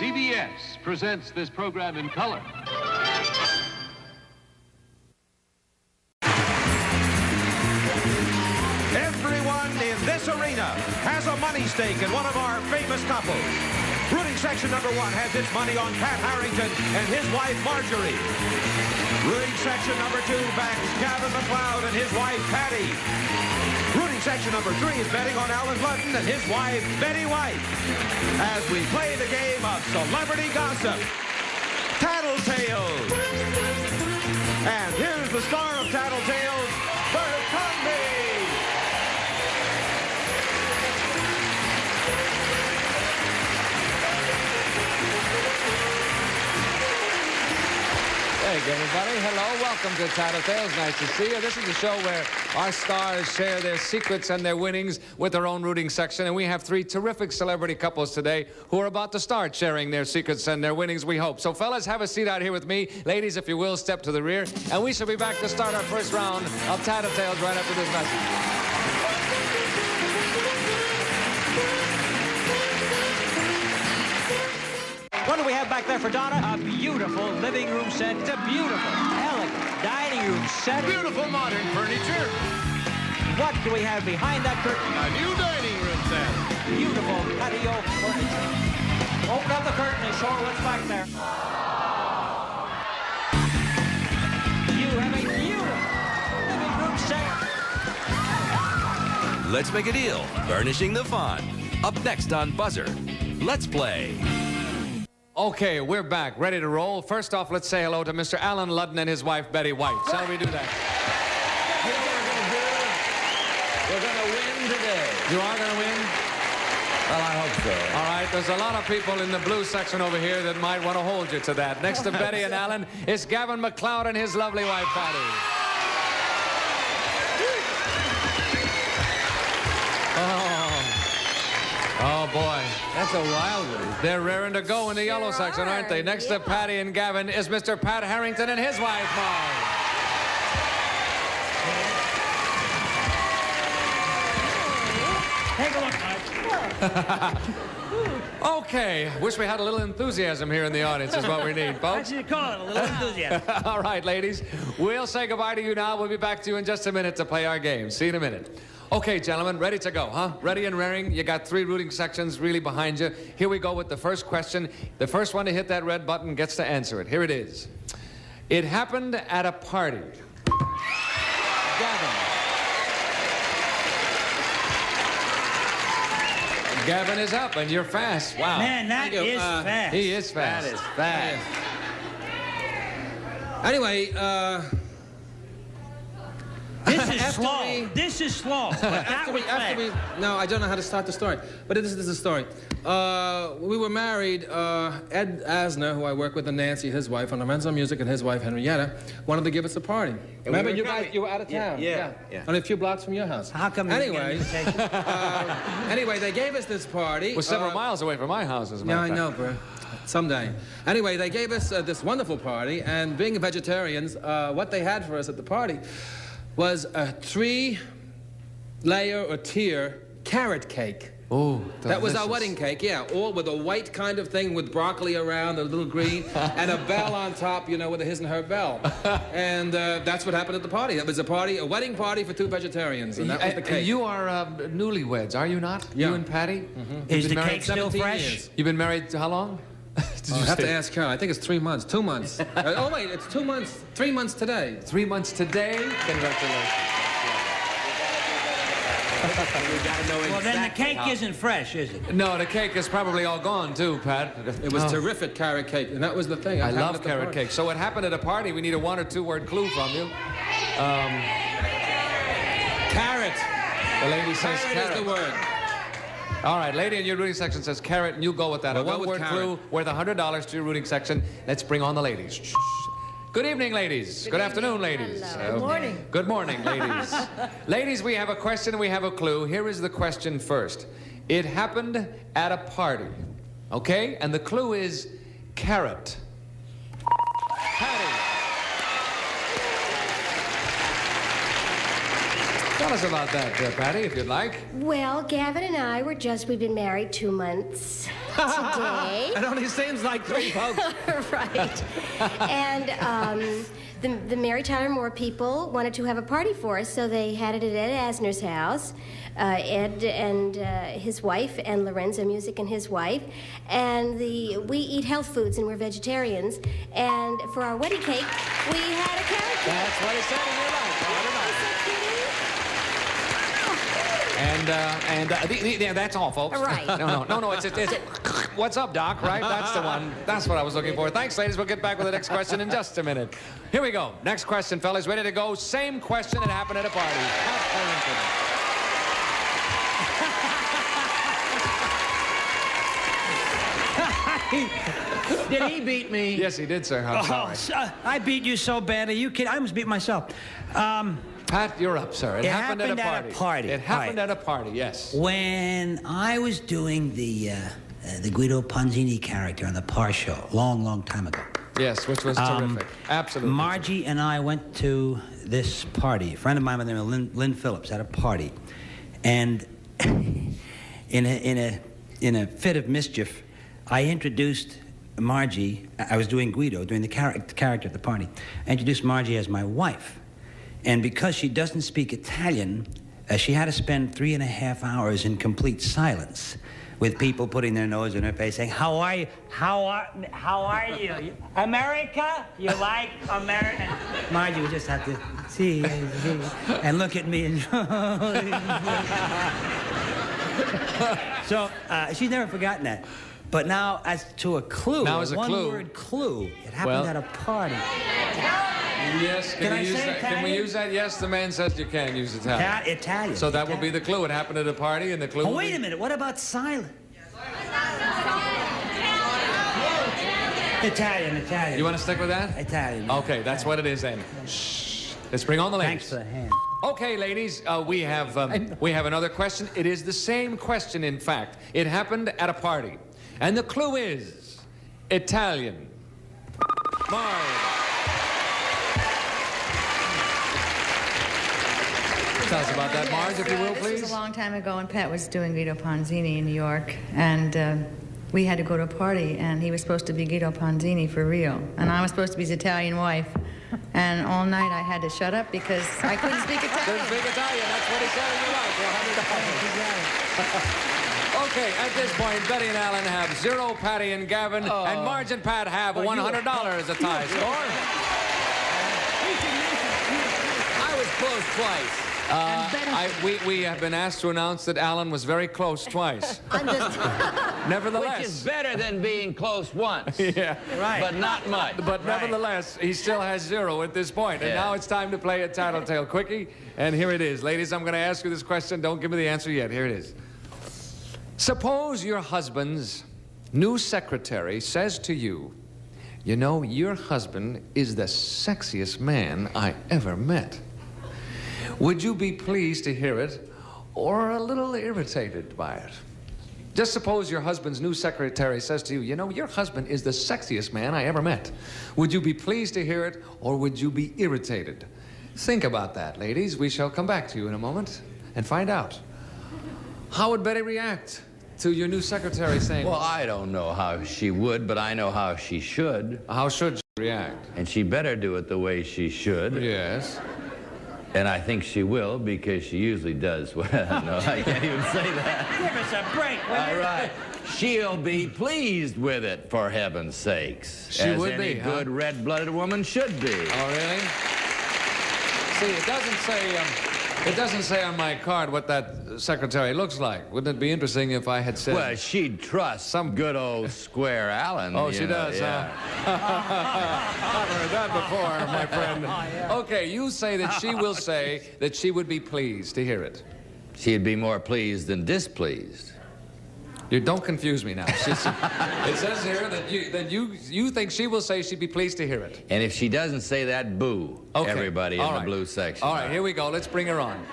CBS presents this program in color. Everyone in this arena has a money stake in one of our famous couples. Rooting section number 1 has its money on Pat Harrington and his wife Marjorie. Rooting section number 2 backs Gavin McLeod and his wife Patty. Rooting section number 3 is betting on Alan Ludden and his wife Betty White. As we play the game of celebrity gossip, Tattletales. And here's the star of Tattletales, Bert Convey. Hey, everybody. Hello. Welcome to Tattletales. Nice to see you. This is the show where our stars share their secrets and their winnings with their own rooting section. And we have 3 terrific celebrity couples today who are about to start sharing their secrets and their winnings, we hope. So, fellas, have a seat out here with me. Ladies, if you will, step to the rear. And we shall be back to start our first round of Tattletales right after this message. What do we have back there for Donna? A beautiful living room set. It's a beautiful, elegant dining room set. Beautiful modern furniture. What do we have behind that curtain? A new dining room set. Beautiful patio furniture. Open up the curtain and show her what's back there. You have a beautiful living room set. Let's make a deal. Furnishing the fun. Up next on Buzzer. Let's play. Okay, we're back, ready to roll. First off, let's say hello to Mr. Alan Ludden and his wife, Betty White. Shall we do that? We're going to win today. You are going to win? Well, I hope so. All right, there's a lot of people in the blue section over here that might want to hold you to that. Next to Betty and Alan is Gavin McLeod and his lovely wife, Patty. Oh, boy. That's a wild one. They're raring to go in the yellow section, aren't they? Next to Patty and Gavin is Mr. Pat Harrington and his wife, Marge. Take a look, Mike. Okay. Wish we had a little enthusiasm here in the audience is what we need, folks. Actually, call it a little enthusiasm. All right, ladies. We'll say goodbye to you now. We'll be back to you in just a minute to play our game. See you in a minute. Okay, gentlemen, ready to go, huh? Ready and raring. You got 3 rooting sections really behind you. Here we go with the first question. The first one to hit that red button gets to answer it. Here it is. It happened at a party. Gavin. Gavin is up, and you're fast. Wow. Man, that is fast. He is fast. That is fast. Anyway, this is slow. This is slow. But no, I don't know how to start the story. But this is the story. We were married. Ed Asner, who I work with, and Nancy, his wife, on Lorenzo Music, and his wife, Henrietta, wanted to give us a party. Remember, you guys, you were out of town. Yeah. Only a few blocks from your house. How come anyway, anyway, they gave us this party. We're several miles away from my house, as a matter of fact. Yeah, I know, bro. Someday. Anyway, they gave us this wonderful party, and being vegetarians, what they had for us at the party was a 3-layer or tier carrot cake. Oh, that was our wedding cake, yeah. All with a white kind of thing with broccoli around, a little green, and a bell on top, you know, with a his and her bell. And that's what happened at the party. It was a party, a wedding party for 2 vegetarians, and that was the cake. You are newlyweds, are you not? Yeah. You and Patty? Is the cake still fresh? Years. You've been married how long? I have to ask her. I think it's 3 months. 2 months. Oh, wait, it's 2 months. 3 months today. 3 months today? Congratulations. Well, then the cake isn't fresh, is it? No, the cake is probably all gone, too, Pat. It was terrific carrot cake, and that was the thing. I love carrot cake. So it happened at a party. We need a 1 or 2 word clue from you. Carrot. The lady says carrot. Carrot Is the word. All right, lady in your rooting section says carrot, and you go with that. Well, A 1 word clue worth $100 to your rooting section. Let's bring on the ladies. Shh. Good evening, ladies. Good afternoon, ladies. Hello. Good morning. Good morning, ladies. Ladies, we have a question and we have a clue. Here is the question first. It happened at a party, okay? And the clue is carrot. Patty. Tell us about that, Patty, if you'd like. Well, Gavin and I we've been married 2 months today. It only seems like 3 folks. Right. And the Mary Tyler Moore people wanted to have a party for us, so they had it at Ed Asner's house. Ed and his wife, and Lorenzo Music and his wife. And we eat health foods and we're vegetarians. And for our wedding cake, we had a carrot cake. That's what he said in your life. And that's all, folks. Right. No, it's what's up, Doc, right? That's the one. That's what I was looking for. Thanks, ladies. We'll get back with the next question in just a minute. Here we go. Next question, fellas. Ready to go? Same question that happened at a party. Did he beat me? Yes, he did, sir. I'm sorry. I beat you so bad. Are you kidding? I almost beat myself. Pat, you're up, sir. It happened at a party. It happened Right. at a party, yes. When I was doing the Guido Ponzini character on the Par Show, long time ago. Yes, which was terrific. Absolutely. Margie and I went to this party. A friend of mine by the name of Lynn Phillips had a party, and in a fit of mischief, I introduced Margie. I was doing Guido, doing the character at the party. I introduced Margie as my wife. And because she doesn't speak Italian, she had to spend 3.5 hours in complete silence with people putting their nose in her face saying, how are you? How are you? America? You like America? Margie would just have to see and look at me and so she's never forgotten that. But now as to a clue, now as a clue. one-word clue, it happened at a party. Yes, can we use that? Can we use that? Yes, the man says you can use Italian. Italian. So that will be the clue. It happened at a party, and the clue. Oh, wait a minute. What about silent? Italian. You want to stick with that? Italian. Okay, that's what it is then. Shh. Let's bring on the ladies. Thanks for the hand. Okay, ladies, we have another question. It is the same question, in fact. It happened at a party, and the clue is Italian. Marge. Tell us about that, Marge, if you will, please. This was a long time ago when Pat was doing Guido Ponzini in New York, and we had to go to a party, and he was supposed to be Guido Ponzini for real, and I was supposed to be his Italian wife, and all night I had to shut up because I couldn't speak Italian. Couldn't speak Italian, that's what he said in your life. Okay, at this point, Betty and Alan have 0, Patty and Gavin, and Marge and Pat have $100 a tie score. I was close twice. We have been asked to announce that Alan was very close twice. Nevertheless. Which is better than being close once. Yeah. Right. But not much. But nevertheless, he still has 0 at this point. And now it's time to play a Tattletale Quickie. And here it is. Ladies, I'm going to ask you this question. Don't give me the answer yet. Here it is. Suppose your husband's new secretary says to you, you know, your husband is the sexiest man I ever met. Would you be pleased to hear it or a little irritated by it? Just suppose your husband's new secretary says to you, you know, your husband is the sexiest man I ever met. Would you be pleased to hear it or would you be irritated? Think about that, ladies. We shall come back to you in a moment and find out. How would Betty react to your new secretary saying? Well, I don't know how she would, but I know how she should. How should she react? And she better do it the way she should. Yes. And I think she will, because she usually does. Well, no, I can't even say that. Give us a break, will you? All right. She'll be pleased with it, for heaven's sakes. She as would any be, good red-blooded woman should be. Oh, really? See, it doesn't say on my card what that secretary looks like. Wouldn't it be interesting if I had said... Well, she'd trust some good old Square Allen. Oh, she you know, does, yeah. huh? I've heard that before, my friend. Okay, you say that she will say that she would be pleased to hear it. She'd be more pleased than displeased. You don't confuse me now. It says here that you think she will say she'd be pleased to hear it. And if she doesn't say that, boo. Okay. Everybody in the blue section. All right, here we go. Let's bring her on.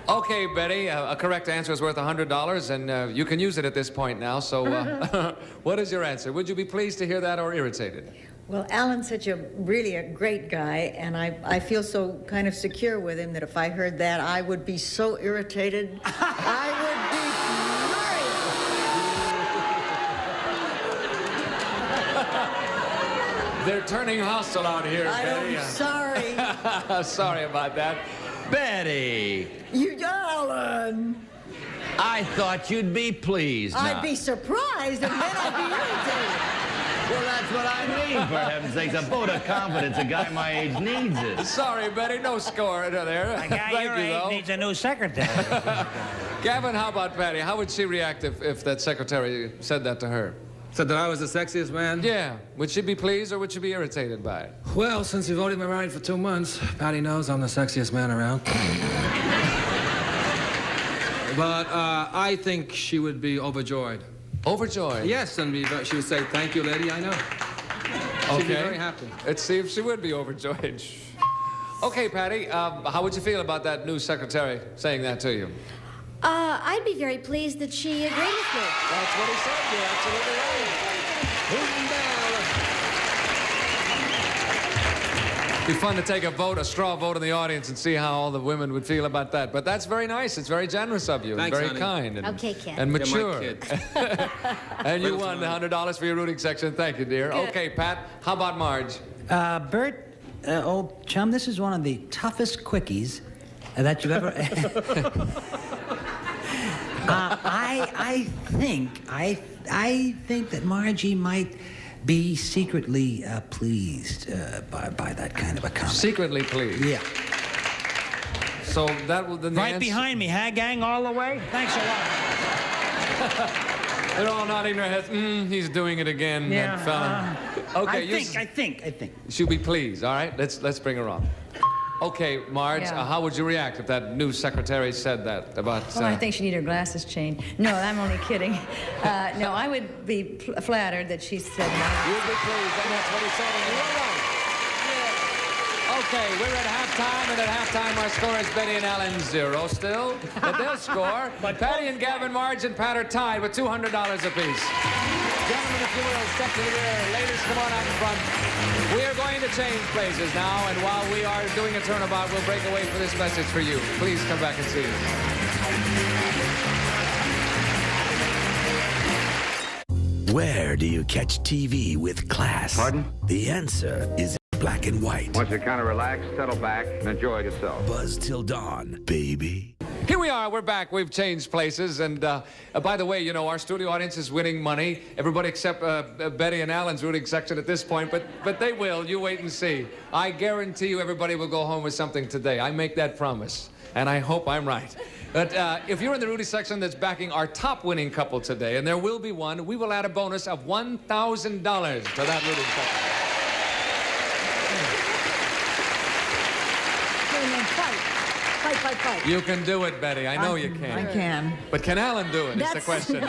Okay, Betty, a correct answer is worth $100, and you can use it at this point now, so what is your answer? Would you be pleased to hear that or irritated? Well, Alan's such a great guy, and I feel so kind of secure with him that if I heard that, I would be so irritated. I would be They're turning hostile out here, Betty. I'm sorry. Sorry about that. Betty! You, Alan! I thought you'd be pleased now. I'd be surprised, and then I'd be irritated. Well, that's what I mean, for heaven's sakes. A vote of confidence. A guy my age needs it. Sorry, Betty. No score there. A guy your age needs a new secretary. Gavin, how about Patty? How would she react if that secretary said that to her? Said that I was the sexiest man? Yeah. Would she be pleased or would she be irritated by it? Well, since we've only been married for 2 months, Patty knows I'm the sexiest man around. But I think she would be overjoyed. Overjoyed? Yes, and she would say, "Thank you, lady, I know." She'd be very happy. Let's see if she would be overjoyed. Okay, Patty, how would you feel about that new secretary saying that to you? I'd be very pleased that she agreed with me. That's what he said. You're absolutely right. It'd be fun to take a straw vote in the audience and see how all the women would feel about that. But that's very nice. It's very generous of you. Thanks, and very honey. kind. And, Okay, kid. and mature. You're my kid. And you won $100 for your rooting section. Thank you, dear. Good. Okay, Pat, how about Marge? Bert, old chum, this is one of the toughest quickies that you've ever... I think that Margie might be secretly pleased by that kind of a comment. Secretly pleased? Yeah. So that will... Right behind me, huh, gang, all the way? Thanks a lot. They're all nodding their heads. He's doing it again, that fella. Okay, I think. She'll be pleased, all right? Let's bring her on. Okay, Marge, Yeah. how would you react if that new secretary said that about... Oh, I think she needed her glasses changed. No, I'm only kidding. No, I would be flattered that she said no. You'd be pleased, and that's what he said, and you were right. Okay, we're at halftime, and at halftime our score is Betty and Alan 0 still, but they'll score. But Patty and Gavin, Marge, and Pat are tied with $200 apiece. Gentlemen, if you will, step to the rear. Ladies, come on out in front. We are going to change places now, and while we are doing a turnabout, we'll break away for this message for you. Please come back and see us. Where do you catch TV with class? Pardon? The answer is black and white. Once you kind of relax, settle back, and enjoy yourself. Buzz till dawn, baby. Here we are. We're back. We've changed places. And by the way, you know, our studio audience is winning money. Everybody except Betty and Alan's rooting section at this point. But they will. You wait and see. I guarantee you everybody will go home with something today. I make that promise. And I hope I'm right. But if you're in the rooting section that's backing our top winning couple today, and there will be one, we will add a bonus of $1,000 to that rooting section. Fight. You can do it, Betty. I know you can. I can. But can Alan do it? Is the That's- question.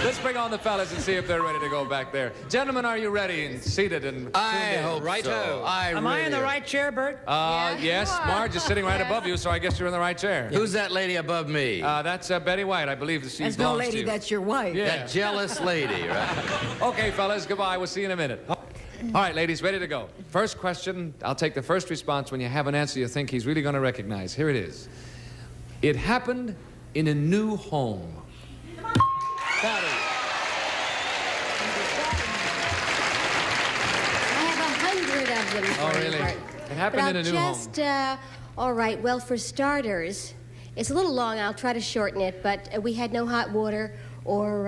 Let's bring on the fellas and see if they're ready to go back there. Gentlemen, are you ready and seated and I tuned in? hope so. Am I in the right chair, Bert? Yes, Marge is sitting right above you, so I guess you're in the right chair. Who's that lady above me? That's Betty White. I believe that she That's no belongs to lady, you. that's your wife. Yeah. That jealous lady, right? Okay, fellas, goodbye. We'll see you in a minute. All right, ladies, ready to go. First question. I'll take the first response when you have an answer you think he's really going to recognize. Here it is. It happened in a new home? Patty. I have 100 of them. Oh, for you, really? Bart. It happened in a new home. All right, well, for starters, it's a little long. I'll try to shorten it, but we had no hot water or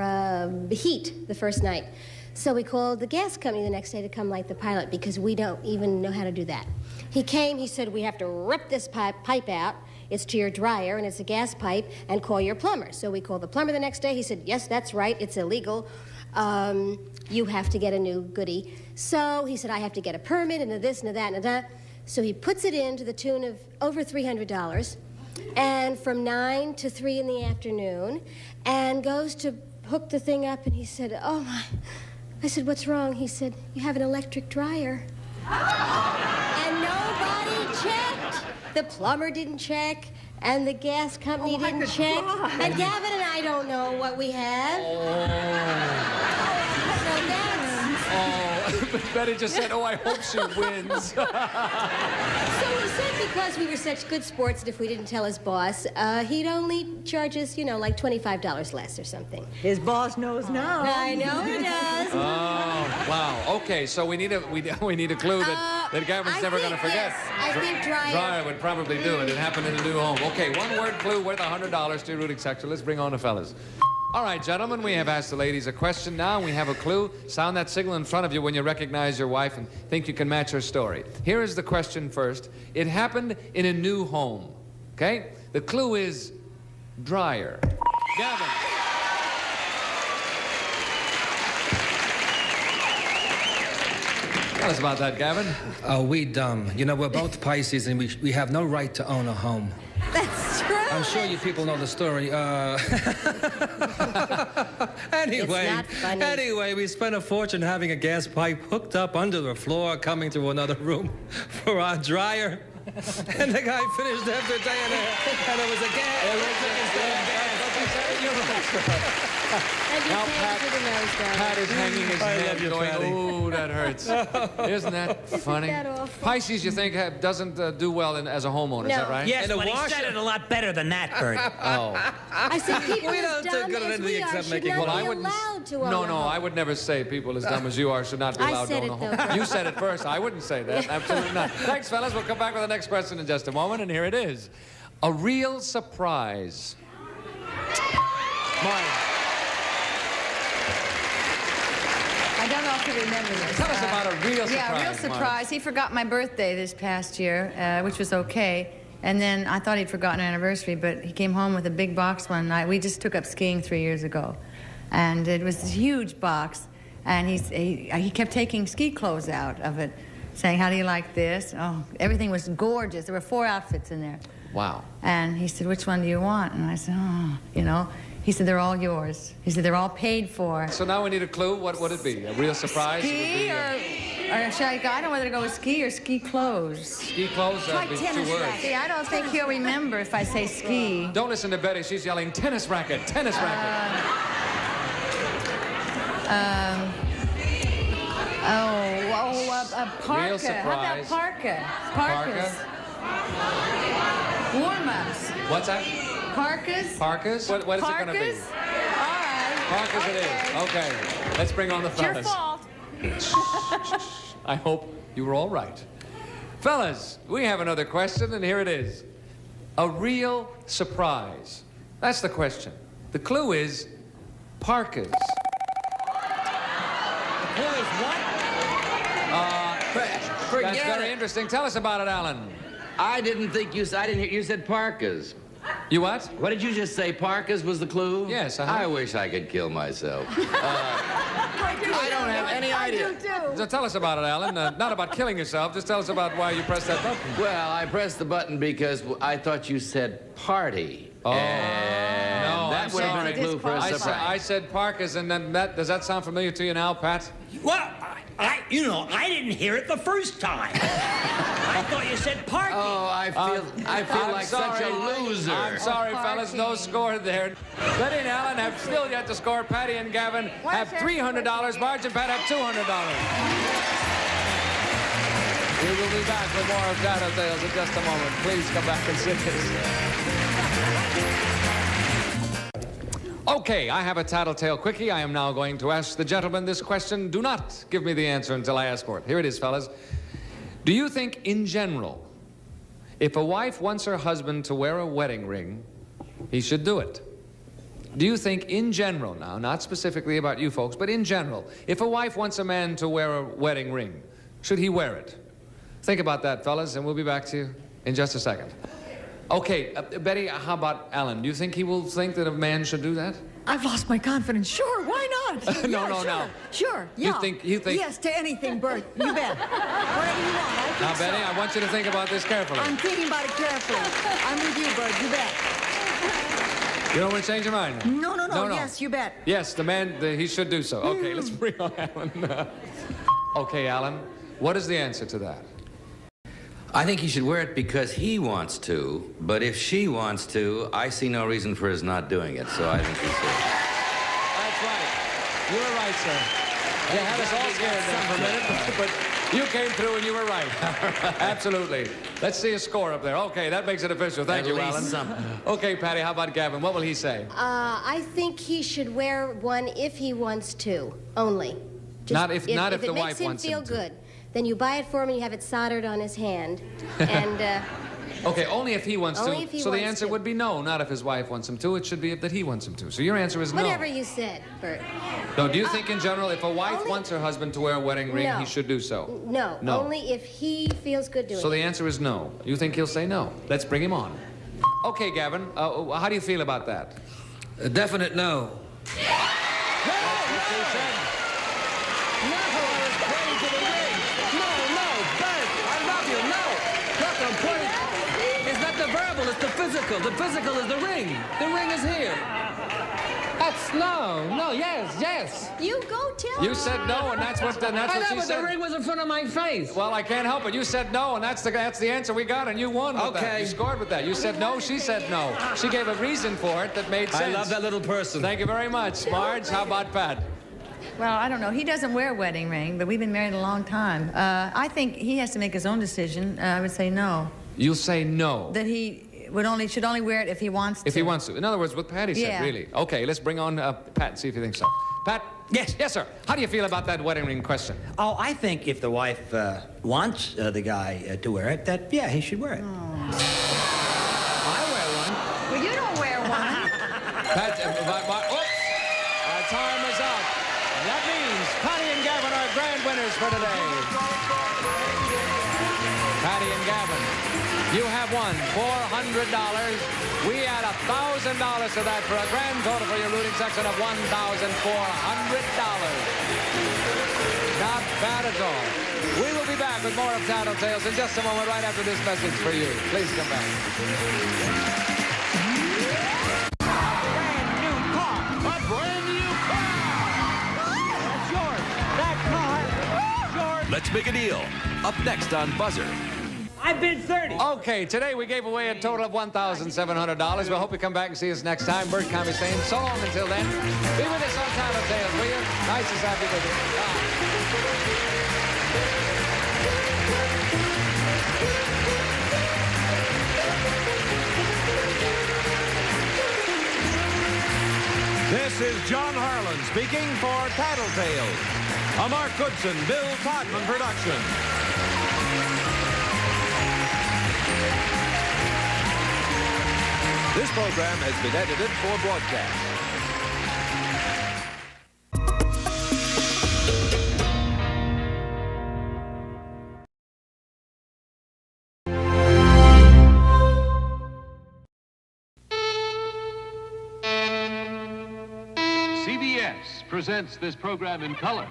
heat the first night. So we called the gas company the next day to come light the pilot because we don't even know how to do that. He came, he said, we have to rip this pipe out. It's to your dryer, and it's a gas pipe, and call your plumber. So we called the plumber the next day. He said, yes, that's right, it's illegal. You have to get a new goodie. So he said, I have to get a permit, and a this, and a that, and a that. So he puts it in to the tune of over $300, and from 9 to 3 in the afternoon, and goes to hook the thing up, and he said, oh, my. I said, what's wrong? He said, you have an electric dryer. And nobody checked. The plumber didn't check, and the gas company didn't check. And Gavin and I don't know what we have. So that's... Betty just said, oh, I hope she wins. So he said because we were such good sports, and if we didn't tell his boss, he'd only charge us, you know, like $25 less or something. His boss knows now. I know he does. Oh, wow. Okay, so we need a clue that Gavin's never going to forget. I think dryer. Dryer would probably do it. It happened in a new home. Okay, one-word clue worth $100 to your rooting section. Let's bring on the fellas. All right, gentlemen, we have asked the ladies a question now, and we have a clue. Sound that signal in front of you when you recognize your wife and think you can match her story. Here is the question first. It happened in a new home, okay? The clue is dryer. Gavin. Tell us about that, Gavin. Oh, we dumb. You know, we're both Pisces, and we have no right to own a home. That's true. I'm sure you people know the story. Anyway, we spent a fortune having a gas pipe hooked up under the floor, coming to another room for our dryer. And the guy finished after a day and it was a gas. Now Pat is hanging his head going, ooh, that hurts. Isn't that funny? Pisces, you think, doesn't do well as a homeowner, is that right? Yes, but he said it a lot better than that, Bert. Oh. I said people We as don't do dumb good at as anything we are except should making not money. be allowed to own No, a no, home. I would never say people as dumb as you are should not be I allowed to said own a it, home. though. You said it first. I wouldn't say that. Absolutely not. Thanks, fellas. We'll come back with the next question in just a moment, and here it is. A real surprise. Mine. I don't know if you remember this. Tell us about a real surprise. Yeah, real surprise. He forgot my birthday this past year, which was okay. And then I thought he'd forgotten an anniversary, but he came home with a big box one night. We just took up skiing 3 years ago. And it was this huge box. And he kept taking ski clothes out of it, saying, how do you like this? Oh, everything was gorgeous. There were 4 outfits in there. Wow. And he said, which one do you want? And I said, oh, you know. He said, they're all yours. He said, they're all paid for. So now we need a clue. What would it be? A real surprise? Ski or should I don't know whether to go with ski or ski clothes. Ski clothes? That'd be 2 words. See, I don't think he'll remember if I say ski. Don't listen to Betty. She's yelling, tennis racket, tennis racket. Parka. Real surprise. How about parka? Parkas. Warm-ups. What's that? Parkas. Parkas? What is it going to be? All right. Parkas it is. Okay. Let's bring on the It's your fellas. fault. I hope you were all right. Fellas, we have another question, and here it is. A real surprise. That's the question. The clue is parkas. The clue is what? That's very interesting. Tell us about it, Alan. I didn't think I didn't hear you said parkas. You what? What did you just say? Parkas was the clue? Yes. I wish I could kill myself. I don't have any idea. So tell us about it, Alan. Not about killing yourself. Just tell us about why you pressed that button. Well, I pressed the button because I thought you said party. Oh, and no, that would have been a clue for a surprise. I said parkas, and then does that sound familiar to you now, Pat? Well, I didn't hear it the first time. I thought you said parking. Oh, I feel like such a loser. I'm sorry, fellas. No score there. Betty and Alan have still yet to score. Patty and Gavin have $300. Marge and Pat have $200. We will be back with more of Tattletales in just a moment. Please come back and sit this. Okay, I have a tattletale quickie. I am now going to ask the gentleman this question. Do not give me the answer until I ask for it. Here it is, fellas. Do you think, in general, if a wife wants her husband to wear a wedding ring, he should do it? Do you think, in general now, not specifically about you folks, but in general, if a wife wants a man to wear a wedding ring, should he wear it? Think about that, fellas, and we'll be back to you in just a second. Okay, Betty, how about Alan? Do you think he will think that a man should do that? I've lost my confidence. Sure, why not? No. Sure, yeah. You think... Yes, to anything, Bert. You bet. Whatever you want. I think Now, so. Betty, I want you to think about this carefully. I'm thinking about it carefully. I'm with you, Bert. You bet. You don't want to change your mind? No. Yes, you bet. Yes, the man, he should do so. Okay, let's bring on Alan. Okay, Alan, what is the answer to that? I think he should wear it because he wants to, but if she wants to, I see no reason for his not doing it, so I think he should. That's right. You were right, sir. You had us all scared there for a minute, but you came through and you were right. Absolutely. Let's see a score up there. Okay, that makes it official. Thank you, Alan. Okay, Patty, how about Gavin? What will he say? I think he should wear one if he wants to, only. Not if the wife wants him to. If it makes him feel good, then you buy it for him and you have it soldered on his hand. And okay, only if he wants only to. if he so the wants answer to. would be no, not if his wife wants him to. It should be that he wants him to. So your answer is no. whatever you said, Bert. No, do you think in general if a wife wants her husband to wear a wedding ring, No. he should do so? No, only if he feels good doing So it. the answer is no. You think he'll say no? Let's bring him on. Okay, Gavin, how do you feel about that? A definite no. It's the physical. The physical is the ring. The ring is here. That's no, yes. You go tell You said no, and that's what she but said. the ring was in front of my face. Well, I can't help it. You said no, and that's the answer we got, and you won with that. Okay. You scored with that. You said no, she said no. She gave a reason for it that made sense. I love that little person. Thank you very much. Marge, how about Pat? Well, I don't know. He doesn't wear a wedding ring, but we've been married a long time. I think he has to make his own decision. I would say no. You'll say no. That he should only wear it if he wants to. If he wants to. In other words, what Patty said, Yeah. really. Okay, let's bring on Pat and see if he thinks so. Pat? Yes, sir. How do you feel about that wedding ring question? Oh, I think if the wife wants the guy to wear it, yeah, he should wear it. I wear one. Well, you don't wear one. Pat, oops! Our time is up. That means Patty and Gavin are grand winners for today. Patty and Gavin, you have won $400. We add $1,000 to that for a grand total for your rooting section of $1,400. Not bad at all. We will be back with more of Tattletales in just a moment, right after this message for you. Please come back. Let's make a deal. Up next on Buzzer. I've been 30. Okay, today we gave away a total of $1,700. We hope you come back and see us next time. Bert Convey saying so long until then. Be with us on Tattletales, will you? Nice to have you with us. This is John Harlan speaking for Tattletales, a Mark Goodson, Bill Todman production. This program has been edited for broadcast. CBS presents this program in color.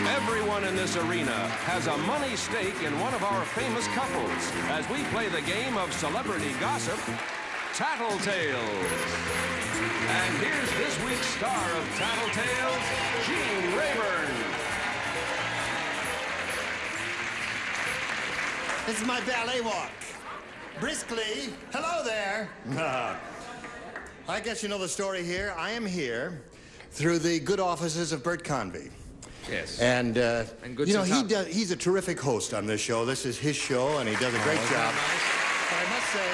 Everyone in this arena has a money stake in one of our famous couples as we play the game of celebrity gossip, Tattletales. And here's this week's star of Tattletales, Gene Rayburn. This is my ballet walk. Briskly. Hello there. I guess you know the story here. I am here through the good offices of Bert Convey. Yes. And good you know, sense he's a terrific host on this show. This is his show, and he does a great job. must say,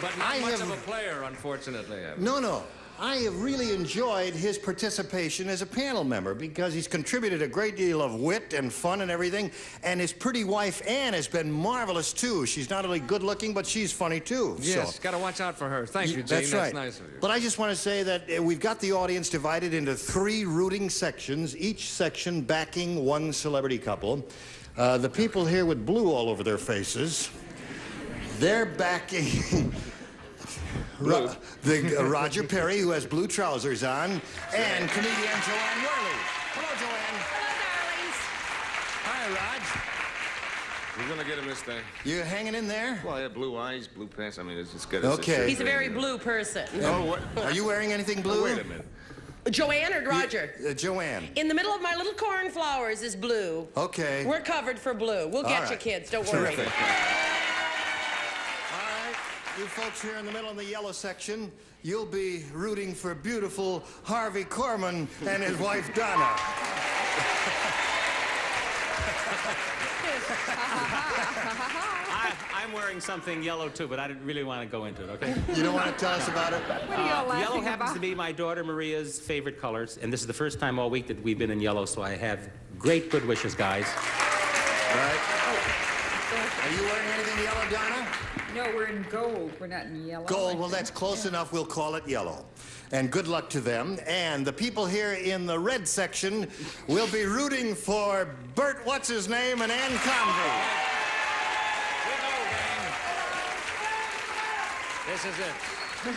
But not much of a player, unfortunately. no. I have really enjoyed his participation as a panel member because he's contributed a great deal of wit and fun and everything. And his pretty wife, Ann, has been marvelous, too. She's not only good-looking, but she's funny, too. Yes, so. got to watch out for her. Thank you, Gene. That's right. That's nice of you. But I just want to say that we've got the audience divided into 3 rooting sections, each section backing one celebrity couple. The people here with blue all over their faces, they're backing... Roger Perry, who has blue trousers on, and comedian Joanne Worley. Hello, Joanne. Hello, darlings. Hi, Raj. We're gonna get him this time. You hanging in there? Well, I have blue eyes, blue pants. I mean, it's as good as Okay. it He's a very blue person. Oh, what? Are you wearing anything blue? Oh, wait a minute. Joanne or Roger? Joanne. In the middle of my little cornflowers is blue. Okay. We're covered for blue. We'll All get right. you, kids. Don't Terrific. worry. You folks here in the middle in the yellow section, you'll be rooting for beautiful Harvey Korman and his wife, Donna. I'm wearing something yellow, too, but I didn't really want to go into it, okay? You don't want to tell us about it? What are you all laughing yellow happens about? to be my daughter Maria's favorite colors, and this is the first time all week that we've been in yellow, so I have great good wishes, guys. All right. Are you wearing anything yellow, Donna? No, we're in gold. We're not in yellow. Gold, well, that's close enough. We'll call it yellow. And good luck to them. And the people here in the red section will be rooting for Bert What's-His-Name and Ann Convery. This is it.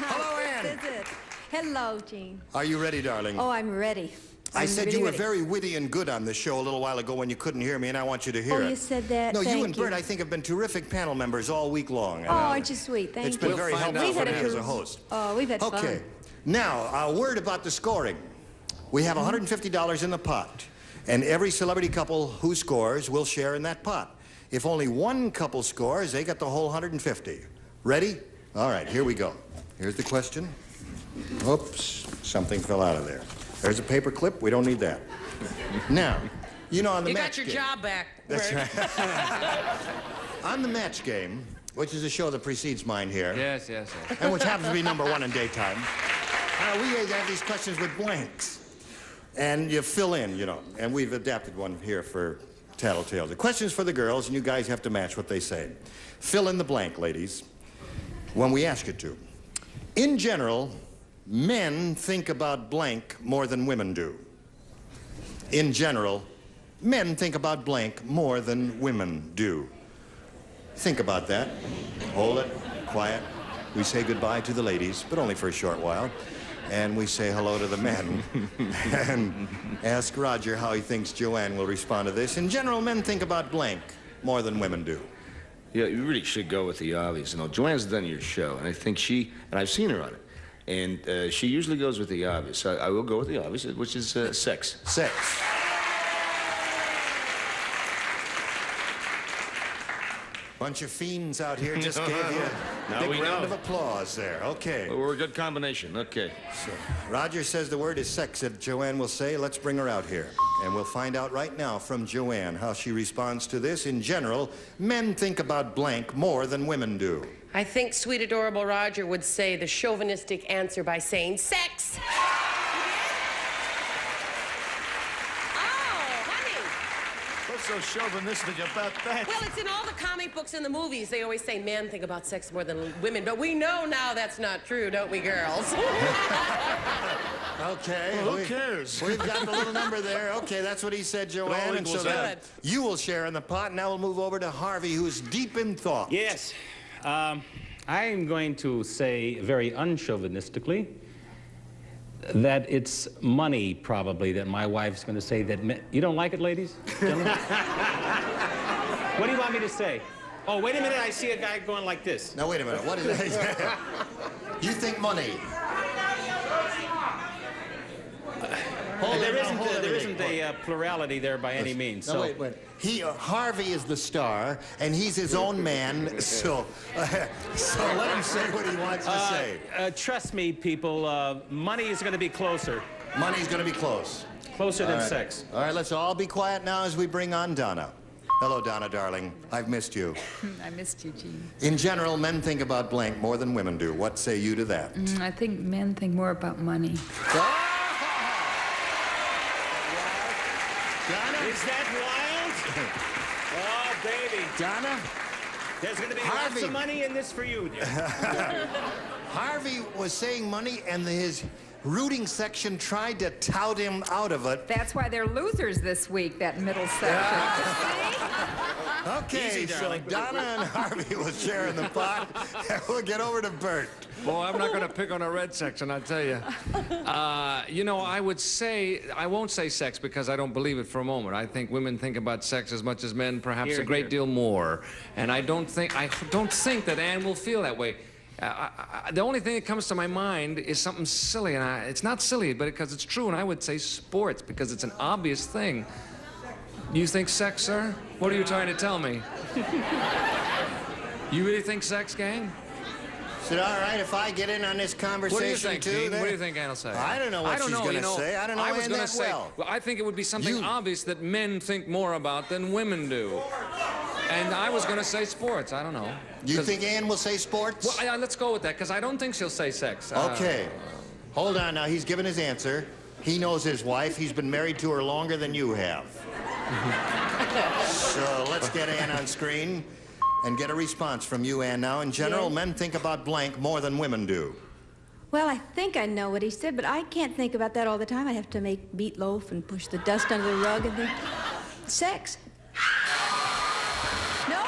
Hello, Ann. This is it. Hello, Gene. Are you ready, darling? Oh, I'm ready. I said really you were ready. very witty and good on the show a little while ago when you couldn't hear me, and I want you to hear it. Oh, you said that? No, you Thank and Bert, I think, have been terrific panel members all week long. Oh, aren't you sweet? Thank you. It's been very helpful for me as a good- host. Oh, we've had fun. Okay. Now, a word about the scoring. We have $150 in the pot, and every celebrity couple who scores will share in that pot. If only one couple scores, they get the whole 150. Ready? All right, here we go. Here's the question. Oops, something fell out of there. There's a paper clip. We don't need that. Now, you know, on the You match got your game- job back. That's Bert. right. On the match game, which is a show that precedes mine here. Yes. And which happens to be #1 in daytime. We have these questions with blanks. And you fill in, you know. And we've adapted one here for Tattletales. The question's for the girls, and you guys have to match what they say. Fill in the blank, ladies, when we ask you to. In general, men think about blank more than women do. In general, men think about blank more than women do. Think about that. Hold it. Quiet. We say goodbye to the ladies, but only for a short while. And we say hello to the men. And ask Roger how he thinks Joanne will respond to this. In general, men think about blank more than women do. Yeah, you really should go with the obvious. You know, Joanne's done your show, and I think and I've seen her on it, and she usually goes with the obvious. So I will go with the obvious, which is sex. Sex. Bunch of fiends out here just gave you Now a we big round know. of applause there. Okay. Well, we're a good combination. Okay. So, Roger says the word is sex, that Joanne will say. Let's bring her out here. And we'll find out right now from Joanne how she responds to this. In general, men think about blank more than women do. I think sweet, adorable Roger would say the chauvinistic answer by saying sex. What's so chauvinistic about that? Well, it's in all the comic books and the movies. They always say men think about sex more than women. But we know now that's not true, don't we, girls? Okay. Well, who cares? We've got the little number there. Okay, that's what he said, Joanne. And so equals that you will share in the pot. Now we'll move over to Harvey, who's deep in thought. Yes. I'm going to say very unchauvinistically that it's money, probably, that my wife's going to say that... You don't like it, ladies? Gentlemen? What do you want me to say? Oh, wait a minute. I see a guy going like this. Now, wait a minute. What is that? You think money. There isn't a plurality there by any means. No, So wait. Harvey is the star, and he's his own man, so let him say what he wants to say. Trust me, people, money is going to be closer. Money's going to be close. Closer than All right. sex. All right, let's all be quiet now as we bring on Donna. Hello, Donna, darling. I've missed you. I missed you, Gene. In general, men think about blank more than women do. What say you to that? I think men think more about money. Donna? Is that wild? Oh, baby. Donna? There's going to be Harvey. lots of money in this for you. Harvey was saying money, and his rooting section tried to tout him out of it. That's why they're losers this week, that middle section. Okay, Easy, so darling. Donna and Harvey will share in the pot, and we'll get over to Bert. Boy, I'm not going to pick on a red section, I tell you. You know, I would say, I won't say sex because I don't believe it for a moment. I think women think about sex as much as men, perhaps a great deal more. And I don't think that Anne will feel that way. The only thing that comes to my mind is something silly, and it's not silly, but because it's true, and I would say sports, because it's an obvious thing. You think sex, sir? What are you trying to tell me? You really think sex, gang? Is it all right if I get in on this conversation, What do you think, too? Gene? What do you think Anne will say? I don't know what she's going to say. I don't know Anne that well. I think it would be something obvious that men think more about than women do. And I was going to say sports. I don't know. You think Anne will say sports? Well, let's go with that, because I don't think she'll say sex. Okay. Hold on now. He's given his answer. He knows his wife. He's been married to her longer than you have. So let's get Anne on screen and get a response from you, Anne. Now, in general, men think about blank more than women do. Well, I think I know what he said, but I can't think about that all the time. I have to make meatloaf and push the dust under the rug and think, sex. No?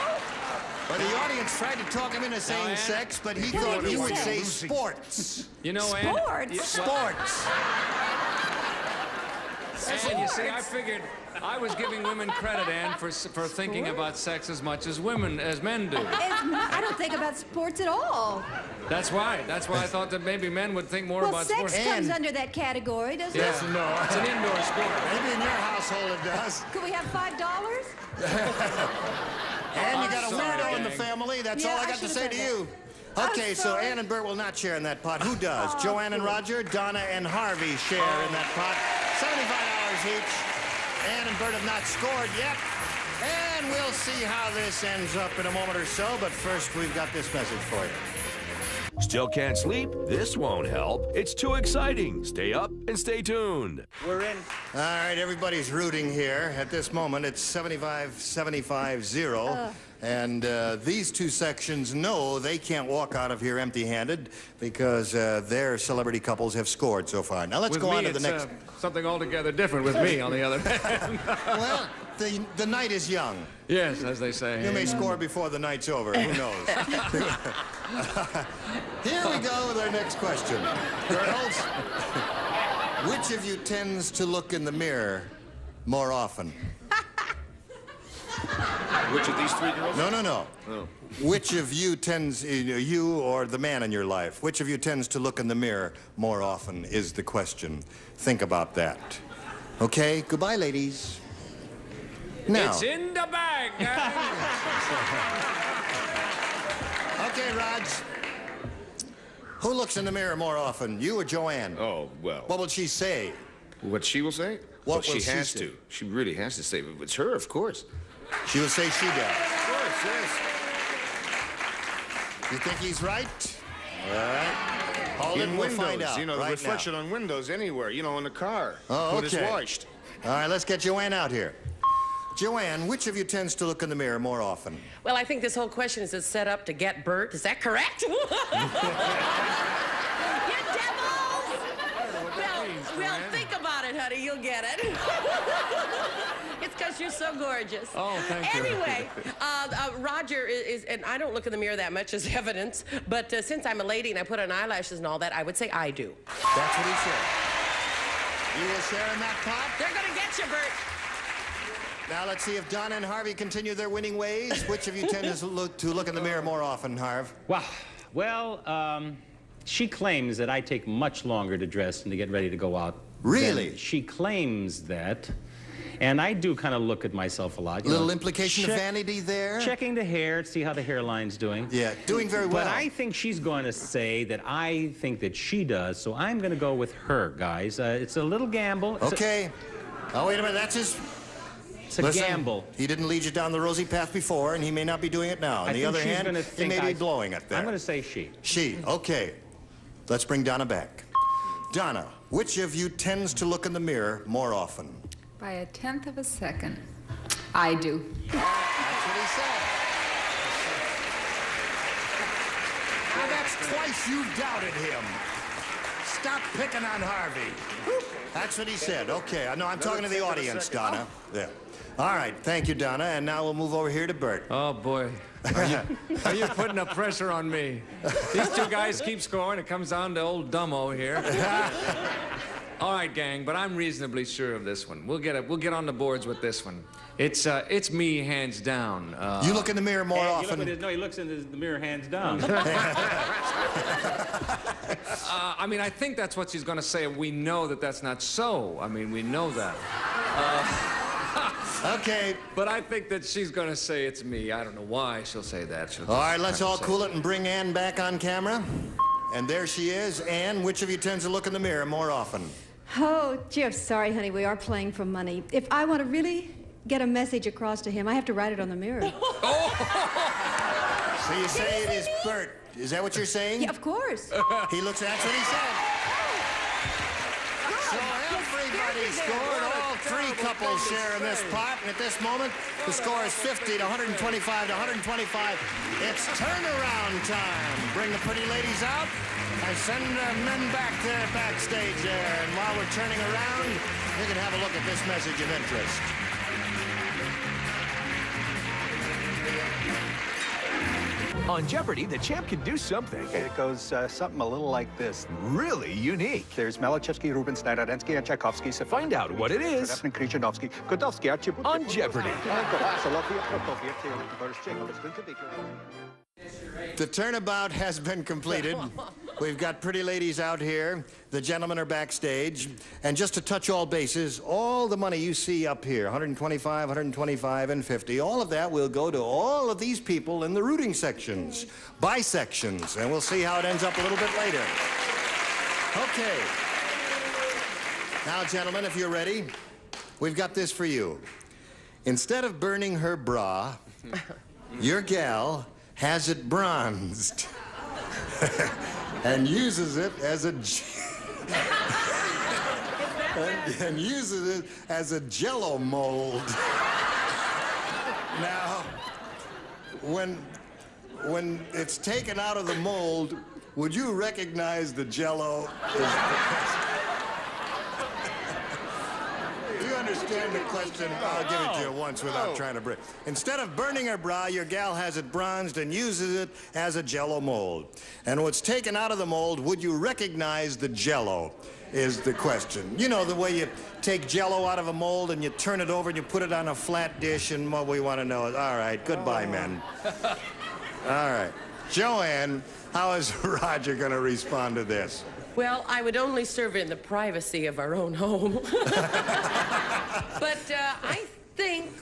Well, the audience tried to talk him into saying sex, but he thought you would say sports. You know, Anne? Sports? Sports. Anne, you see, I figured I was giving women credit, Anne, for thinking about sex as much as men do. I don't think about sports at all. That's why I thought that maybe men would think more about sex sports. comes under that category, doesn't Yes it? and no. It's an indoor sport. Maybe in your household it does. Could we have $5? And you got a sorry, weirdo in the gang. family. That's all I got to say to you. Okay, so Ann and Bert will not share in that pot. Who does? Joanne and Roger, Donna and Harvey share in that pot. $75 each. Ann and Bert have not scored yet. And we'll see how this ends up in a moment or so. But first, we've got this message for you. Still can't sleep? This won't help. It's too exciting. Stay up and stay tuned. We're in. All right, everybody's rooting here. At this moment, it's 75-0. And these two sections know they can't walk out of here empty-handed because their celebrity couples have scored so far. Now let's go on to the next. Something altogether different with me, on the other hand. Well, the night is young. Yes, as they say. You may score before the night's over. Who knows? Here we go with our next question. Girls, which of you tends to look in the mirror more often? Which of these three girls? No. Oh. Which of you tends, you or the man in your life, which of you tends to look in the mirror more often is the question. Think about that. Okay, goodbye, ladies. Now. It's in the bag, guys. Okay, Raj. Who looks in the mirror more often, you or Joanne? Oh, well. What will she say? What she will say? What well, will she has say? to. She really has to say it. It's her, of course. She will say she does. Of course, yes. You think he's right? All right. Hold it and we'll find out. You know, the right reflection now. on windows anywhere, you know, in the car. Oh, When okay. it's washed. All right, let's get Joanne out here. Joanne, which of you tends to look in the mirror more often? Well, I think this whole question is set up to get Bert. Is that correct? You devils! Well, think about it, honey. You'll get it. It's because you're so gorgeous. Oh, thank you. Anyway, Roger is, and I don't look in the mirror that much as evidence, but since I'm a lady and I put on eyelashes and all that, I would say I do. That's what he said. You will share in that pot? They're going to get you, Bert. Now let's see if Donna and Harvey continue their winning ways. Which of you tend to look in the mirror more often, Harv? Well, she claims that I take much longer to dress and to get ready to go out. Really? She claims that. And I do kind of look at myself a lot. A little implication of vanity there? Checking the hair, see how the hairline's doing. Yeah, doing very well. But I think she's going to say that I think that she does, so I'm going to go with her, guys. It's a little gamble. Okay. Oh, wait a minute. That's his It's a Listen, gamble. He didn't lead you down the rosy path before, and he may not be doing it now. On the other hand, he may be blowing it there. I'm going to say she. She, okay. Let's bring Donna back. Donna, which of you tends to look in the mirror more often? By a tenth of a second. I do. That's what he said. Now that's twice you've doubted him. Stop picking on Harvey. That's what he said. Okay, I know I'm talking to the audience, Donna. Yeah. All right, thank you, Donna. And now we'll move over here to Bert. Oh, boy. Are you putting up pressure on me? These two guys keep scoring. It comes down to old Dumbo here. All right, gang, but I'm reasonably sure of this one. We'll get on the boards with this one. It's me, hands down. You look in the mirror more often. No, he looks in the mirror hands down. I mean, I think that's what she's going to say. We know that that's not so. I mean, we know that. Okay. But I think that she's going to say it's me. I don't know why she'll say that. All right, let's all cool it and bring Ann back on camera. And there she is. Ann, which of you tends to look in the mirror more often? Oh, gee, I'm sorry, honey. We are playing for money. If I want to really get a message across to him, I have to write it on the mirror. So you say it is Bert. Is that what you're saying? Yeah, of course. He looks, that's what he said. So everybody scored. All three couples share in this part. And at this moment, the score is 50 to 125 to 125. It's turnaround time. Bring the pretty ladies out and send men back there backstage there. And while we're turning around, you can have a look at this message of interest. On Jeopardy, the champ can do something. It goes something a little like this. Really unique. There's Malachevsky, Rubinstein, Adensky, and Tchaikovsky. Find out what it is on Jeopardy. The turnabout has been completed. We've got pretty ladies out here. The gentlemen are backstage. And just to touch all bases, all the money you see up here, 125, 125, and 50, all of that will go to all of these people in the rooting sections, by sections, and we'll see how it ends up a little bit later. Okay. Now, gentlemen, if you're ready, we've got this for you. Instead of burning her bra, your gal has it bronzed and uses it as a and uses it as a Jell-O mold. Now, when it's taken out of the mold, would you recognize the Jell-O? Do you understand the question? I'll give it to you once without trying to break. Instead of burning her bra, your gal has it bronzed and uses it as a Jell-O mold. And what's taken out of the mold, would you recognize the Jell-O? Is the question. You know, the way you take Jell-O out of a mold and you turn it over and you put it on a flat dish, and what we want to know is, all right, goodbye, men. All right. Joanne, how is Roger going to respond to this? Well, I would only serve in the privacy of our own home. But I think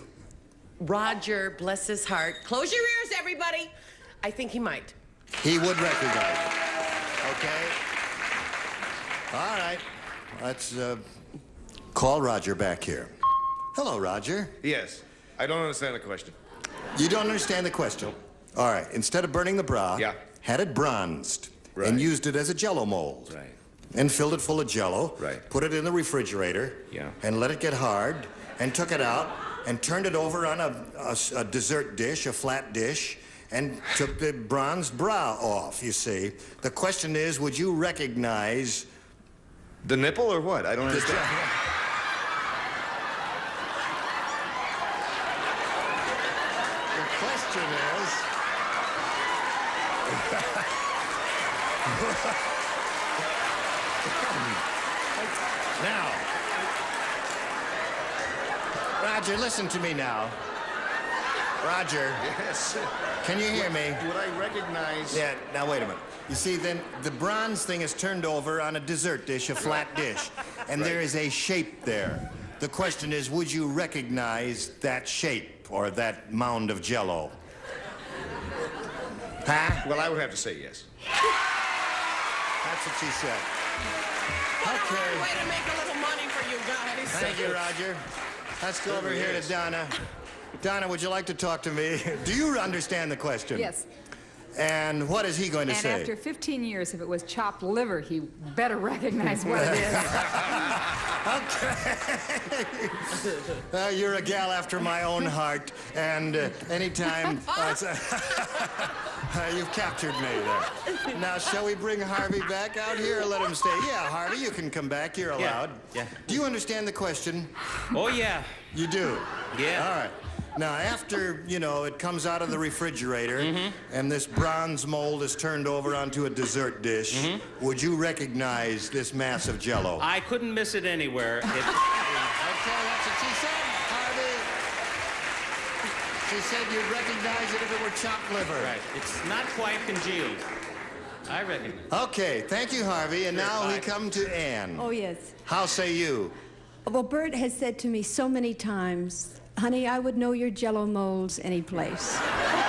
Roger, bless his heart, close your ears, everybody. I think he might. He would recognize it. Okay. All right. Let's call Roger back here. Hello, Roger. Yes. I don't understand the question. You don't understand the question? All right. Instead of burning the bra, had it bronzed and used it as a Jell-O mold. Right. And filled it full of Jell-O. Right. Put it in the refrigerator. Yeah. And let it get hard. And took it out and turned it over on a dessert dish, a flat dish, and took the bronzed bra off, you see. The question is, would you recognize... The nipple or what? I don't understand. The question is... Now, Roger, listen to me now. Roger. Yes. Can you hear me? Would I recognize... Yeah, now wait a minute. You see, then the bronze thing is turned over on a dessert dish, a flat dish, and there is a shape there. The question is, would you recognize that shape or that mound of Jell-O? Huh? Well, I would have to say yes. That's what she said. What a hard way to make a little money for you guys. Thank you, Roger. Let's go over here to Donna. Donna, would you like to talk to me? Do you understand the question? Yes. And what is he going to say? And after 15 years, if it was chopped liver, he better recognize what it is. Okay. You're a gal after my own heart, and anytime... you've captured me there. Now, shall we bring Harvey back out here or let him stay? Yeah, Harvey, you can come back. You're allowed. Yeah. Do you understand the question? Oh, yeah. You do? Yeah. All right. Now, after, you know, it comes out of the refrigerator and this bronze mold is turned over onto a dessert dish, would you recognize this mass of Jell-O? I couldn't miss it anywhere. Okay, that's what she said, Harvey. She said you'd recognize it if it were chopped liver. Right. It's not quite congealed. I recognize it. Okay, thank you, Harvey. And now we come to Ann. Oh, yes. How say you? Well, Bert has said to me so many times, honey, I would know your Jell-O molds any place.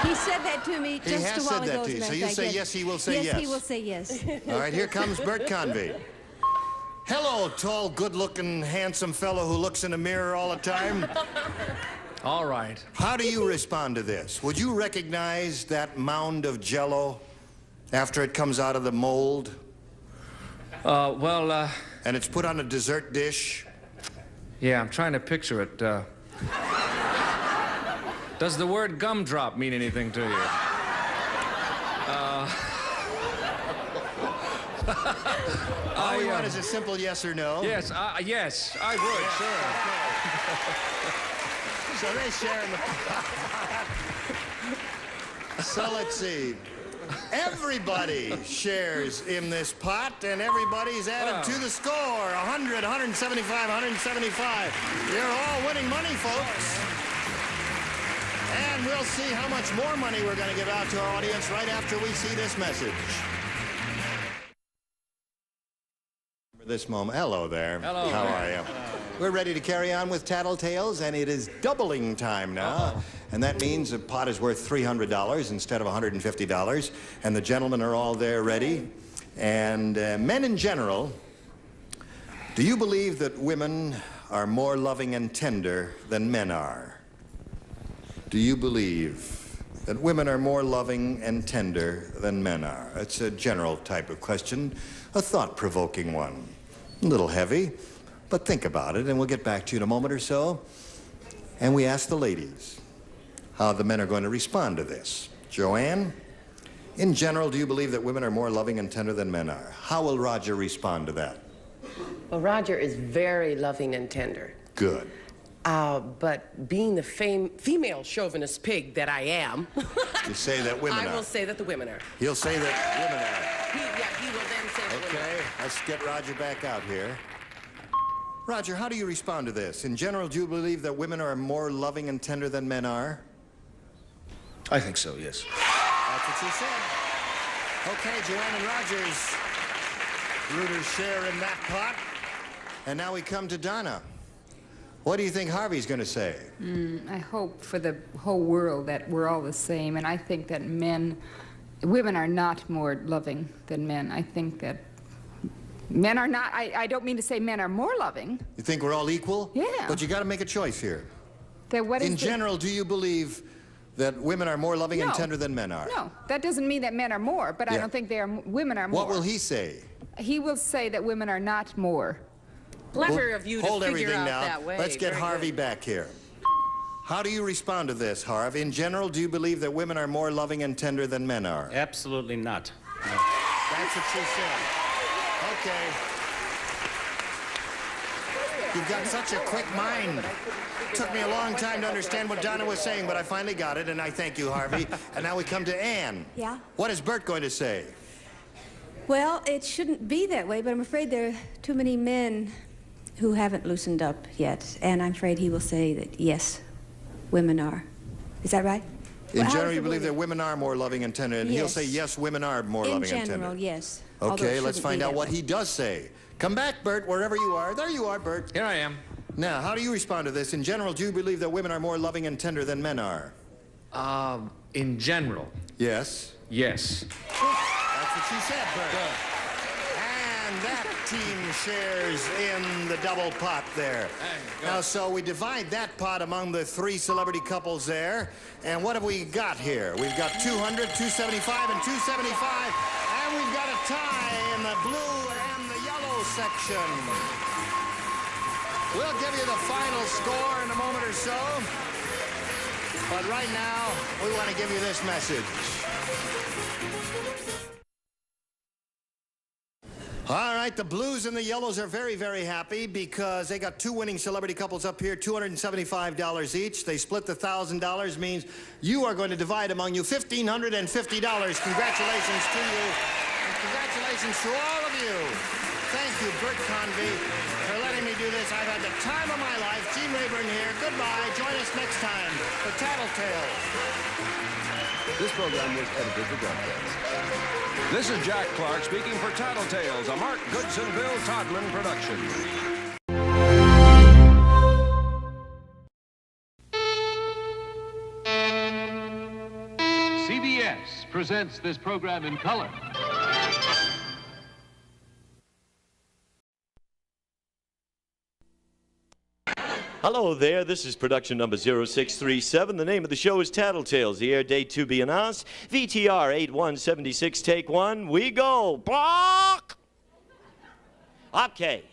He said that to me just a while ago. So you say yes, he will say yes. Yes, he will say yes. All right, here comes Bert Convey. Hello, tall, good-looking, handsome fellow who looks in a mirror all the time. All right. How do you respond to this? Would you recognize that mound of Jell-O after it comes out of the mold? And it's put on a dessert dish? Yeah, I'm trying to picture it. Does the word gumdrop mean anything to you? All we want is a simple yes or no. Yes, yes, I would, sure. So they share in the... So let's see. Everybody shares in this pot, and everybody's added to the score. 100, 175, 175. You're all winning money, folks. And we'll see how much more money we're going to give out to our audience right after we see this message. This moment. Hello there. Hello. How are you? We're ready to carry on with Tattletales, and it is doubling time now. And that means the pot is worth $300 instead of $150. And the gentlemen are all there ready. And men in general, do you believe that women are more loving and tender than men are? Do you believe that women are more loving and tender than men are? It's a general type of question, a thought-provoking one. A little heavy, but think about it, and we'll get back to you in a moment or so. And we ask the ladies how the men are going to respond to this. Joanne, in general, do you believe that women are more loving and tender than men are? How will Roger respond to that? Well, Roger is very loving and tender. Good. But being the female chauvinist pig that I am... You say that women are. I will say that the women are. He'll say that women are. He will then say that women are. Okay, let's get Roger back out here. Roger, how do you respond to this? In general, do you believe that women are more loving and tender than men are? I think so, yes. That's what she said. Okay, Joanne and Roger's rooters share in that pot. And now we come to Donna. What do you think Harvey's going to say? I hope for the whole world that we're all the same, and I think that women are not more loving than men. I think that men are not, I don't mean to say men are more loving. You think we're all equal? Yeah. But you got to make a choice here. That what is In general, do you believe that women are more loving and tender than men are? No, that doesn't mean that men are more, but I don't think women are more. What will he say? He will say that women are not more. Clever of you to Hold figure everything out now. that way. Let's get Very Harvey good. back here. How do you respond to this, Harv? In general, do you believe that women are more loving and tender than men are? Absolutely not. No. That's what she said. Okay. You've got such a quick mind. It took me a long time to understand what Donna was saying, but I finally got it, and I thank you, Harvey. And now we come to Ann. Yeah? What is Bert going to say? Well, it shouldn't be that way, but I'm afraid there are too many men who haven't loosened up yet, and I'm afraid he will say that, yes, women are. Is that right? In general, you believe that women are more loving and tender, and he'll Yes. say, yes, women are more loving and In general, tender. yes. Although Okay, it let's shouldn't find be out that what way. he does say. Come back, Bert, wherever you are. There you are, Bert. Here I am. Now, how do you respond to this? In general, do you believe that women are more loving and tender than men are? In general. Yes. Yes. That's what she said, Bert. And And that team shares in the double pot there. Now, so we divide that pot among the 3 celebrity couples there. And what have we got here? We've got 200, 275, and 275. And we've got a tie in the blue and the yellow section. We'll give you the final score in a moment or so. But right now, we want to give you this message. All right, the blues and the yellows are very, very happy because they got 2 winning celebrity couples up here, $275 each. They split the $1,000, means you are going to divide among you $1,550. Congratulations to you. And congratulations to all of you. Thank you, Bert Convey, for letting me do this. I've had the time of my life. Gene Rayburn here. Goodbye. Join us next time for Tattletales. This program was edited for broadcast. This is Jack Clark speaking for Tattletales, a Mark Goodson, Bill Todman production. CBS presents this program in color. Hello there, this is production number 0637. The name of the show is Tattletales. The air date to be announced. VTR 8176, take 1. We go. Block! Okay.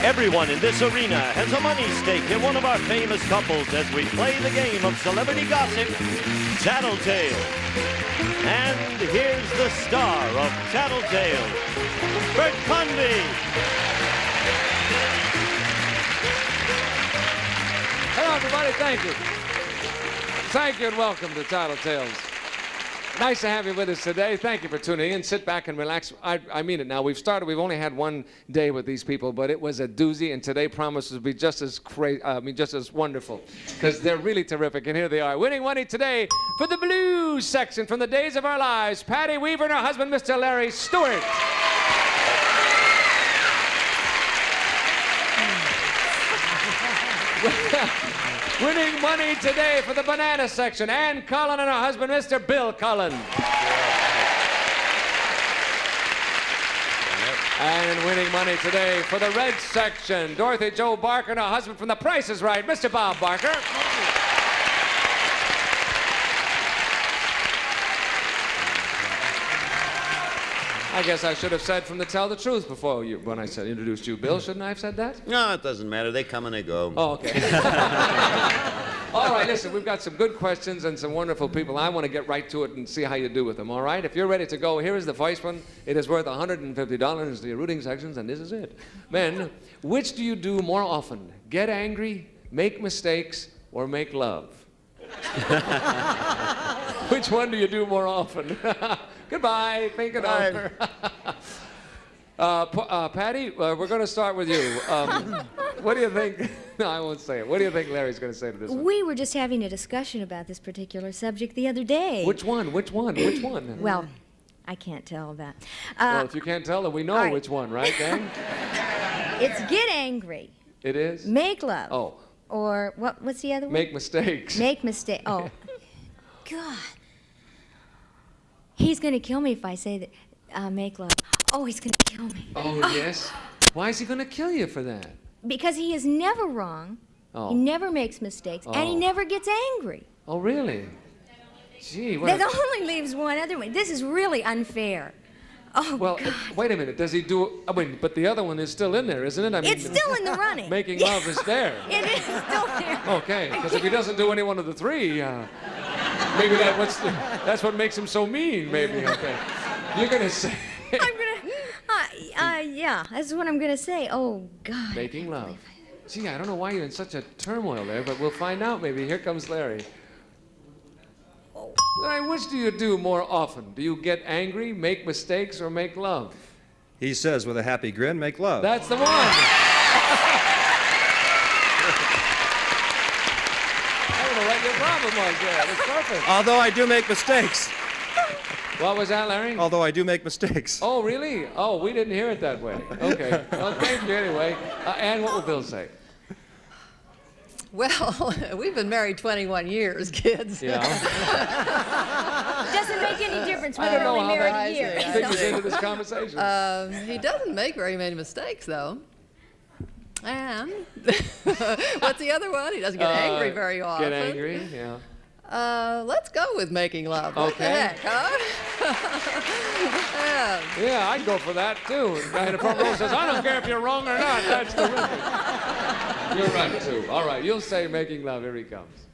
Everyone in this arena has a money stake in one of our famous couples as we play the game of celebrity gossip, Tattletales. And here's the star of Tattletales, Bert Convey. Hello, everybody. Thank you. Thank you and welcome to Tattletales. Nice to have you with us today. Thank you for tuning in. Sit back and relax. I mean it now. We've only had one day with these people, but it was a doozy, and today promises to be just as just as wonderful, because they're really terrific, and here they are. Winning money today for the blues section from the days of our lives, Patty Weaver and her husband, Mr. Larry Stewart. Winning money today for the banana section, Ann Cullen and her husband, Mr. Bill Cullen. And winning money today for the red section, Dorothy Jo Barker and her husband from The Price is Right, Mr. Bob Barker. I guess I should have said from the Tell the Truth before when I introduced you, Bill. Shouldn't I have said that? No, it doesn't matter. They come and they go. Oh, okay. All right, listen, we've got some good questions and some wonderful people. I want to get right to it and see how you do with them, all right? If you're ready to go, here is the first one. It is worth $150 to your rooting sections, and this is it. Men, which do you do more often? Get angry, make mistakes, or make love? Which one do you do more often? Goodbye. Think it over. Patty, we're going to start with you. What do you think? No, I won't say it. What do you think Larry's going to say to this one? We were just having a discussion about this particular subject the other day. Which one? Which one? Which one? Well, I can't tell that. Well, if you can't tell, then we know right. which one, right, gang? It's get angry. It is? Make love. Oh. Or what's the other one? Make mistakes. Make mistakes. Oh. God. He's going to kill me if I say that. Make love. Oh, he's going to kill me. Oh, yes? Why is he going to kill you for that? Because he is never wrong. Oh. He never makes mistakes. And he never gets angry. Oh, really? Gee, what That only leaves one other one. This is really unfair. Oh, well, God. Wait a minute. Does he do... I mean, but the other one is still in there, isn't it? I mean, It's still in the running. Making love is there. It is still there. Okay, because if he doesn't do any one of the three, maybe that's what makes him so mean, maybe. Okay. You're going to say... Yeah, that's what I'm going to say. Oh, God. Making love. Gee, I don't know why you're in such a turmoil there, but we'll find out maybe. Here comes Larry. Larry, which do you do more often? Do you get angry, make mistakes, or make love? He says with a happy grin, make love. That's the one. I don't know what your problem was there. It's perfect. Although I do make mistakes. What was that, Larry? Although I do make mistakes. Oh, really? Oh, we didn't hear it that way. Okay. Well, thank you anyway. Ann, what will Bill say? Well, we've been married 21 years, kids. Yeah. Doesn't make any difference I whether don't we're know only how married a that year. Figures into this conversation. He doesn't make very many mistakes, though. And what's the other one? He doesn't get angry very often. Get angry, yeah. Let's go with making love. What the Okay. heck, huh? Yeah, I'd go for that, too. The guy in the front row says, I don't care if you're wrong or not. That's terrific. You're right, too. All right, you'll say making love. Here he comes.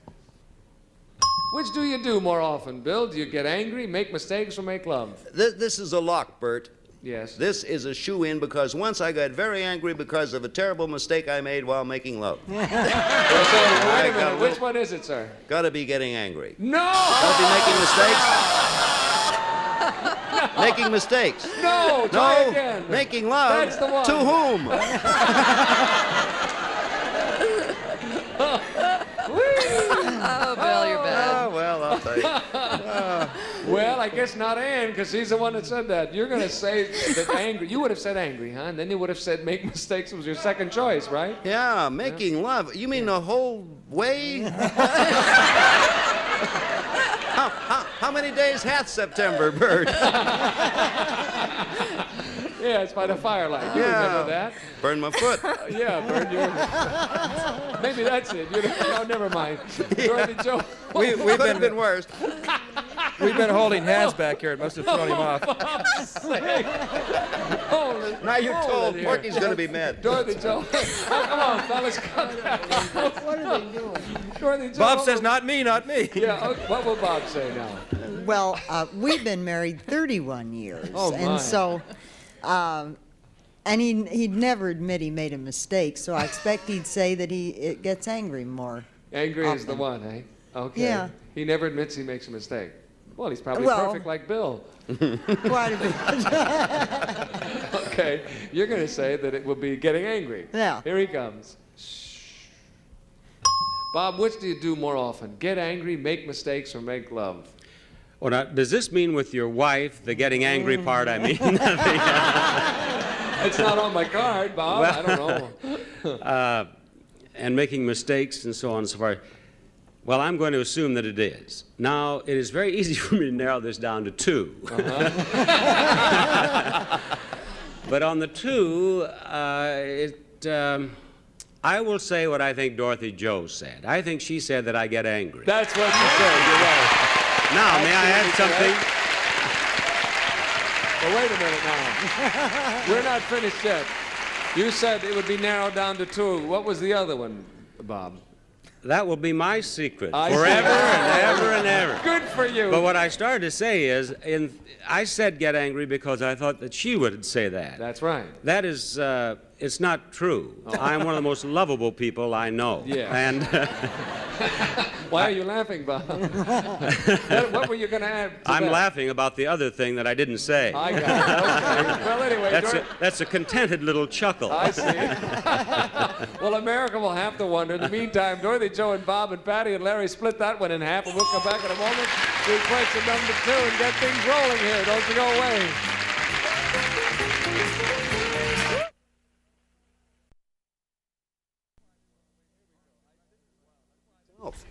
Which do you do more often, Bill? Do you get angry, make mistakes, or make love? This is a lock, Bert. Yes. This is a shoe-in because once I got very angry because of a terrible mistake I made while making love. Wait a minute. Which one is it, sir? Gotta be getting angry. No! Gotta be making mistakes. Making mistakes. No, try again. Making love. That's the one. To whom? Oh, Bill, you're bad. Oh, well, I'll tell you. Well, I guess not Ann, because he's the one that said that. You're going to say that angry. You would have said angry, huh? And then you would have said make mistakes was your second choice, right? Yeah, making love. You mean the whole way? How many days hath September, Bert? Yeah, it's by the firelight. You remember that? Burn my foot. Yeah, burn your... Maybe that's it. Oh, never mind. Dorothy Joe. We've been worse. We've been holding hands back here. It must have thrown him off. Now you're told Porky's going to be mad. Dorothy Joe. Come on, fellas. What are they doing? Dorothy Joe. Bob says, not me, not me. Yeah, what will Bob say now? Well, we've been married 31 years. Oh, my. And so, and he'd never admit he made a mistake, so I expect he'd say that he gets angry more. Angry often. is the one, eh? Okay. Yeah. He never admits he makes a mistake. Well, he's probably Well- perfect like Bill. Quite a bit. Okay, you're going to say that it will be getting angry. Yeah. Here he comes. Shh. Bob, which do you do more often? Get angry, make mistakes, or make love? Well, now, does this mean with your wife, the getting angry part, I mean? It's not on my card, Bob. Well, I don't know. And making mistakes and so on and so forth. Well, I'm going to assume that it is. Now, it is very easy for me to narrow this down to two. But on the two, I will say what I think Dorothy Joe said. I think she said that I get angry. That's what she said. You're right. Now, may I add something? Well, wait a minute now. We're not finished yet. You said it would be narrowed down to two. What was the other one, Bob? That will be my secret I forever see. and ever and ever. Good for you. But what I started to say is, I said get angry because I thought that she would say that. That's right. That is, it's not true. I'm one of the most lovable people I know. Yeah. And why are you laughing, Bob? What were you going to add to I'm that? laughing about the other thing that I didn't say. I got it. Okay. Well, anyway, That's a contented little chuckle. I see. Well, America will have to wonder. In the meantime, Dorothy, Joe, and Bob, and Patty, and Larry split that one in half, and we'll come back in a moment with question number 2 and get things rolling here. Don't you go away.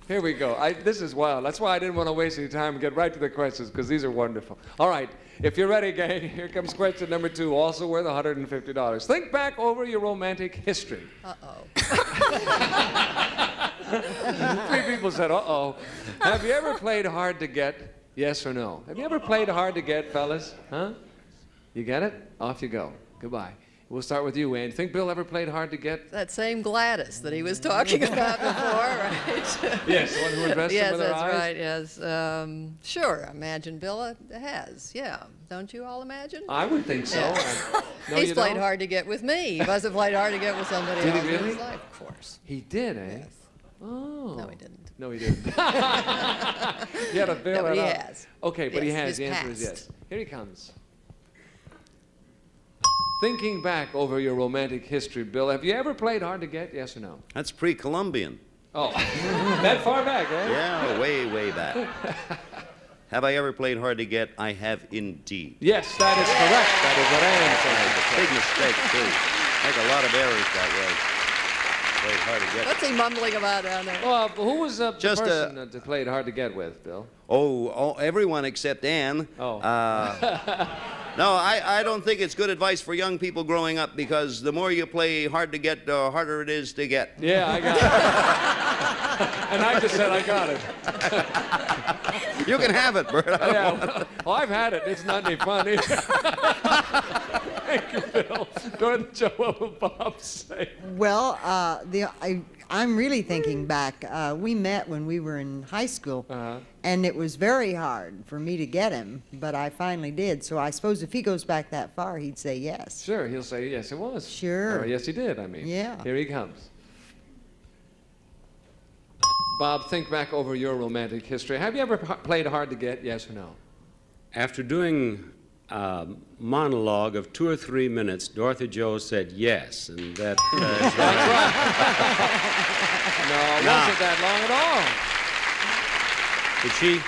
Here we go. This is wild. That's why I didn't want to waste any time and get right to the questions, because these are wonderful. All right. If you're ready, gang, here comes question number 2, also worth $150. Think back over your romantic history. Uh-oh. 3 people said, uh-oh. Have you ever played hard to get? Yes or no? Have you ever played hard to get, fellas? Huh? You get it? Off you go. Goodbye. We'll start with you, Ann. Think Bill ever played hard to get? That same Gladys that he was talking about before, right? Yes, the one who invested yes, with her that's eyes? right, yes. Sure, I imagine Bill has, yeah. Don't you all imagine? I would think so. Yeah. No, He's you played don't? hard to get with me. He must have played hard to get with somebody Did he else in really? his life, of course. He did, eh? Yes. Oh. No, he didn't. No, he didn't. He had a bill. No, but he has. Okay, but he Yes, has. his The answer is past. yes. Here he comes. Thinking back over your romantic history, Bill, have you ever played hard to get? Yes or no? That's pre-Columbian. Oh, that far back, eh? Yeah, way, way back. Have I ever played hard to get? I have indeed. Yes, that is correct. That is what Ann said. Big mistake, too. Make a lot of errors that way. Played hard to get. What's he mumbling about down there? Well, who was the Just, person that played hard to get with, Bill? Oh, everyone except Ann. Oh. No, I don't think it's good advice for young people growing up because the more you play hard to get, the harder it is to get. Yeah, I got it. And I just said I got it. You can have it, Bert. Yeah, well, I've had it. It's not any fun either. Thank you, Bill. Dorothy Joe, what will Bob say? Well, I'm really thinking back. We met when we were in high school, and it was very hard for me to get him, but I finally did. So I suppose if he goes back that far, he'd say yes. Sure, he'll say yes, it was. Sure. Or yes, he did, I mean. Yeah. Here he comes. Bob, think back over your romantic history. Have you ever played hard to get, yes or no? After doing a monologue of 2 or 3 minutes, Dorothy Joe said yes, and that is right. No, it wasn't that long at all. Did she?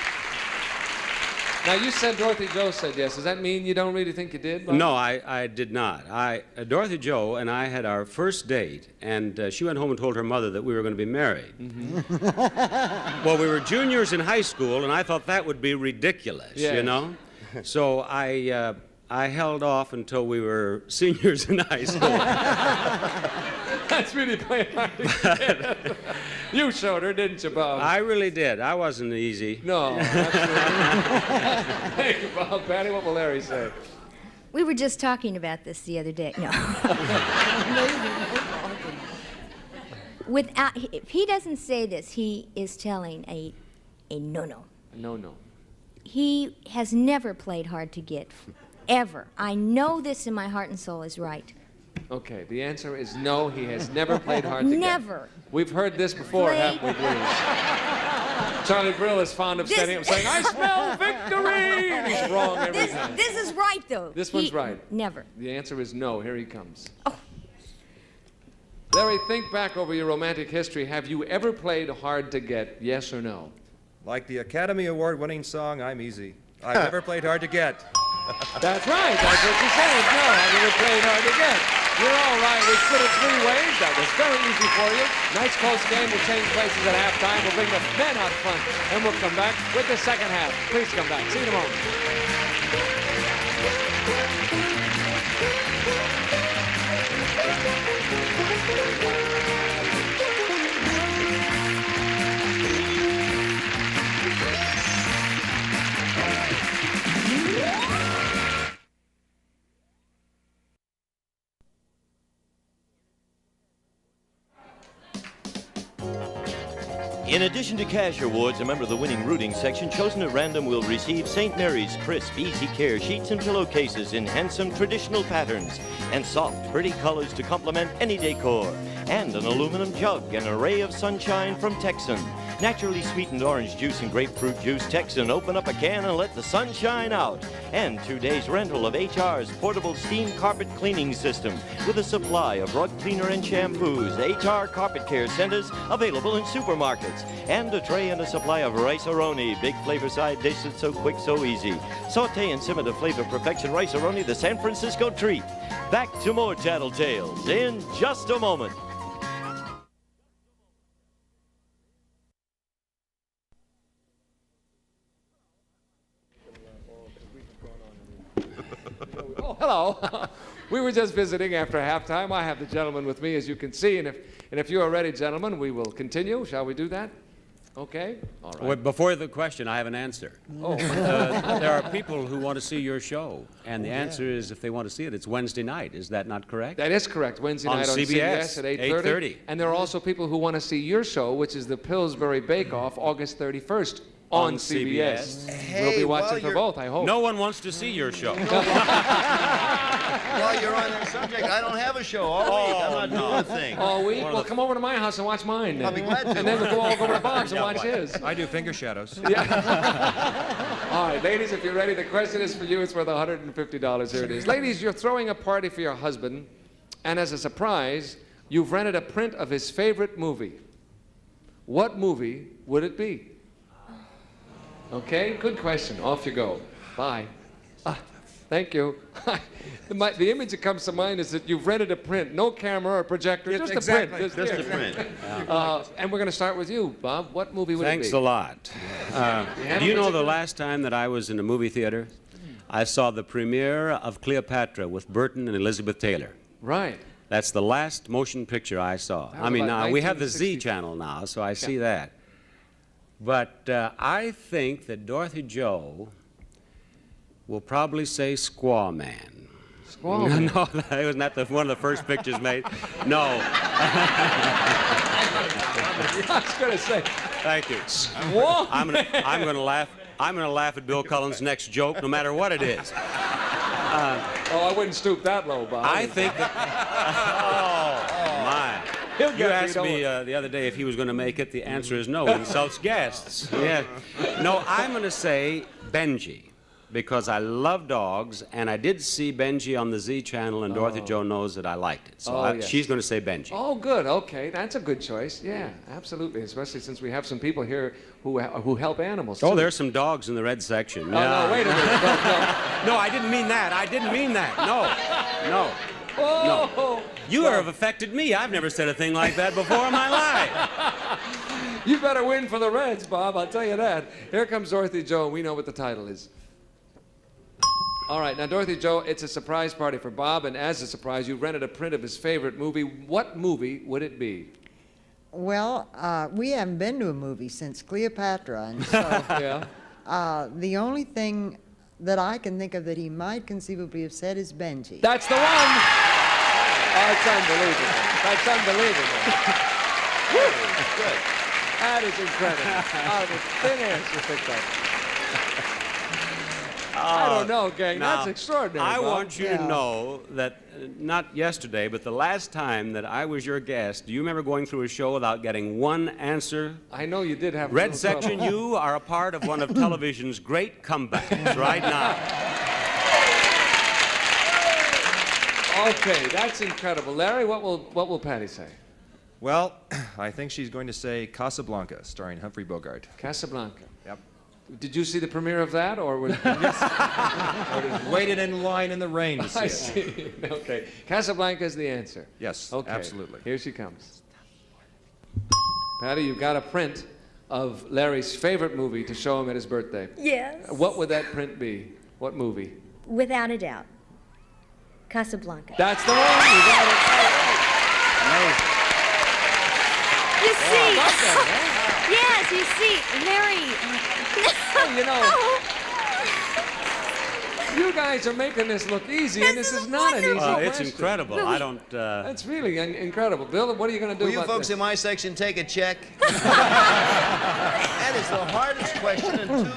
Now, you said Dorothy Joe said yes. Does that mean you don't really think you did, Bob? No, I did not. Dorothy Joe and I had our first date, and she went home and told her mother that we were going to be married. Well, we were juniors in high school, and I thought that would be ridiculous, you know? So I held off until we were seniors in high school. That's really playing hard to get. You showed her, didn't you, Bob? I really did. I wasn't easy. No, absolutely. Thank you, Bob. Patty, what will Larry say? We were just talking about this the other day. No. If he doesn't say this, he is telling a no-no. A no-no. He has never played hard to get, ever. I know this in my heart and soul is right. Okay, the answer is no, he has never played hard to get. Never. We've heard this before, haven't we, Bruce? Charlie Brill is fond of standing up saying, I smell victory! And he's wrong every time. This is right, though. This one's right. Never. The answer is no. Here he comes. Oh. Larry, think back over your romantic history. Have you ever played hard to get, yes or no? Like the Academy Award-winning song, I'm Easy. I've never played hard to get. That's right. That's what you said. No, I've never played hard to get. You're all right. We split it 3 ways. That was very easy for you. Nice close game. We'll change places at halftime. We'll bring the men out front, and we'll come back with the second half. Please come back. See you in a moment. In addition to cash awards, a member of the winning rooting section chosen at random will receive St. Mary's crisp, easy care sheets and pillowcases in handsome traditional patterns and soft, pretty colors to complement any decor, and an aluminum jug and array of sunshine from Texan. Naturally sweetened orange juice and grapefruit juice. Texan, open up a can and let the sun shine out. And 2 days rental of HR's portable steam carpet cleaning system with a supply of rug cleaner and shampoos. HR Carpet Care Centers available in supermarkets. And a tray and a supply of rice-a-roni. Big flavor side dish that's so quick, so easy. Saute and simmer to flavor perfection rice-a-roni, the San Francisco treat. Back to more Tattletales in just a moment. Oh, hello. We were just visiting after halftime. I have the gentleman with me, as you can see, and if you are ready, gentlemen, we will continue. Shall we do that? Okay. All right. Well, before the question, I have an answer. Oh. There are people who want to see your show, and the answer is if they want to see it, it's Wednesday night. Is that not correct? That is correct. Wednesday night on CBS at 8:30. And there are also people who want to see your show, which is the Pillsbury Bake Off, August 31st. On CBS. Hey, we'll be watching for both, I hope. No one wants to see your show. While you're on that subject, I don't have a show all week. I'm not doing a thing. All week? Well, come over to my house and watch mine then. I'll be glad to. And then we'll go all over to Bob's and watch his. I do finger shadows. Yeah. All right, ladies, if you're ready, the question is for you. It's worth $150. Here it is. Ladies, you're throwing a party for your husband, and as a surprise, you've rented a print of his favorite movie. What movie would it be? Okay, good question. Off you go. Bye. Thank you. The image that comes to mind is that you've rented a print. No camera or projector, just exactly. a print. Just a print. And we're going to start with you, Bob. What movie would it be? Thanks a lot. Do you know the last time that I was in a movie theater? I saw the premiere of Cleopatra with Burton and Elizabeth Taylor. Right. That's the last motion picture I saw. That was I mean, about now we have the 1960. Z channel now, so I see that. But I think that Dorothy Jo will probably say Squaw Man. Squaw Man? No, that was not one of the first pictures made. No. I was going to say. Thank you. Squaw I'm going to laugh. I'm going to laugh at Bill Cullen's next joke, no matter what it is. I wouldn't stoop that low, Bob. I think that. Oh my! You asked me the other day if he was going to make it. The answer is no. He insults guests. Yeah. No, I'm going to say Benji, because I love dogs, and I did see Benji on the Z channel, and Dorothy Jo knows that I liked it. So Yes. she's going to say Benji. Oh, good. Okay, that's a good choice. Yeah, absolutely. Especially since we have some people here who help animals. Oh, too. there's some dogs in the red section. Oh, no, wait a minute. No, I didn't mean that. I didn't mean that. No. Oh. No. You have affected me. I've never said a thing like that before in my life. You better win for the Reds, Bob. I'll tell you that. Here comes Dorothy Jo, and we know what the title is. All right, now, Dorothy Jo, it's a surprise party for Bob, and as a surprise, you rented a print of his favorite movie. What movie would it be? Well, we haven't been to a movie since Cleopatra, and so Yeah. the only thing that I can think of that he might conceivably have said is Benji. That's the one! Oh, it's unbelievable. That's unbelievable. Good. That is incredible. Out of the thin air, she picked up. I don't know, gang. Now, That's extraordinary. I Bob. want you to know that not yesterday, but the last time that I was your guest, do you remember going through a show without getting one answer? I know you did have a Red little section, trouble. you are a part of one of television's great comebacks right now. Okay, that's incredible. Larry, what will Patty say? Well, I think she's going to say Casablanca, starring Humphrey Bogart. Casablanca. Yep. Did you see the premiere of that, or was Waited in line in the rain to see I it. see. Okay, Casablanca is the answer. Yes, Okay. absolutely. Here she comes. Patty, you've got a print of Larry's favorite movie to show him at his birthday. Yes. What would that print be? What movie? Without a doubt. Casablanca. That's the one. You got it. Amazing. You see, about that, yes, you see, Larry. You know, you guys are making this look easy, and this is not an easy question. It's incredible. I don't. That's really incredible. Bill, what are you going to do Will you about folks this? in my section take a check? That is the hardest question, and two,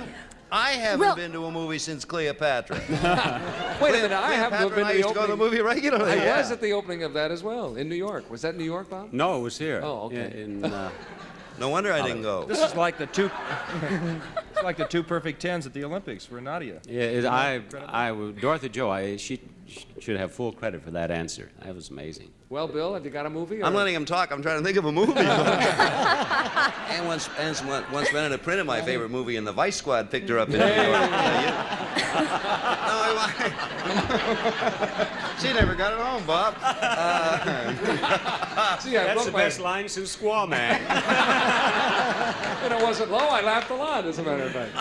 I haven't been to a movie since Cleopatra. Wait a minute, I happen to have been I to the used to go to the opening. movie regularly. I yeah. was at the opening of that as well, in New York. Was that New York, Bob? No, it was here. Oh, okay. Yeah, No wonder I didn't go. This is like the two. It's like the two perfect tens at the Olympics for Nadia. Yeah, Dorothy Jo, she should have full credit for that answer. That was amazing. Well, Bill, have you got a movie? I'm letting him talk. I'm trying to think of a movie. And once rented a print of my favorite movie, and the Vice Squad picked her up in New York. She never got it home, Bob. See, I That's broke the my... best line since Squaw Man. And it wasn't low. I laughed a lot, as a matter of fact.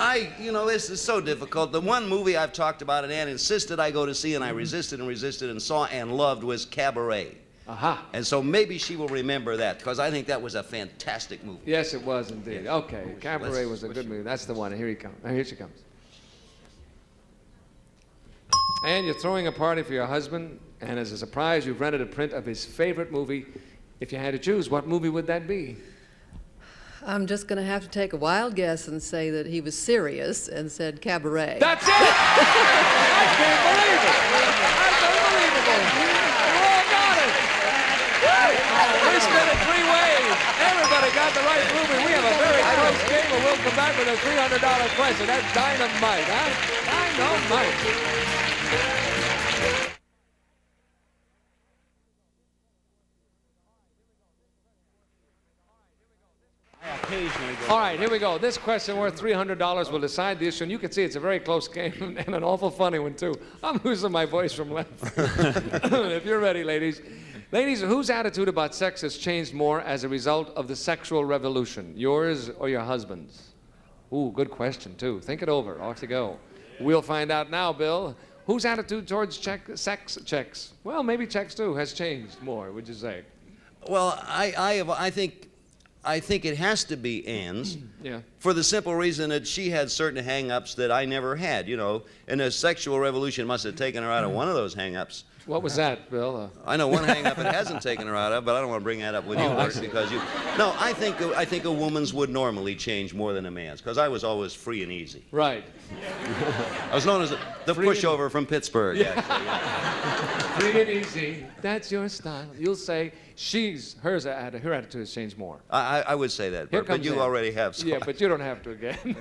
This is so difficult. The one movie I've talked about and Ann insisted I go to see, and I resisted and saw and loved, was Cabaret. Aha. And so maybe she will remember that, because I think that was a fantastic movie. Yes, it was indeed. Yes. Okay, Cabaret was a good movie. That's the one. Here he comes. Here she comes. And you're throwing a party for your husband, and as a surprise, you've rented a print of his favorite movie. If you had to choose, what movie would that be? I'm just going to have to take a wild guess and say that he was serious and said Cabaret. That's it! I can't believe it! That's unbelievable! You all got it! We spent it three ways. Everybody got the right movie. We have a very close game, and we'll come back with a $300 question. That's dynamite, huh? Dynamite. occasionally go. All right, here we go. This question worth $300 will decide the issue, and you can see it's a very close game and an awful funny one, too. I'm losing my voice from laughing. If you're ready, ladies. Ladies, whose attitude about sex has changed more as a result of the sexual revolution? Yours or your husband's? Ooh, good question, too. Think it over. Off you go. We'll find out now, Bill. Whose attitude towards sex checks? Well, maybe checks, too, has changed more, would you say? Well, I think it has to be Ann's. Yeah. For the simple reason that she had certain hang-ups that I never had, you know. And the sexual revolution must have taken her out of one of those hang-ups. What was that, Bill? I know one hang-up it hasn't taken her out of, but I don't want to bring that up with you, Bert, because you... No, I think a woman's would normally change more than a man's, because I was always free and easy. Right. I was known as the pushover from Pittsburgh, actually. Yeah. Free and easy. That's your style. You'll say her attitude has changed more. I would say that, Bert, but you already have. So yeah, but you don't have to again.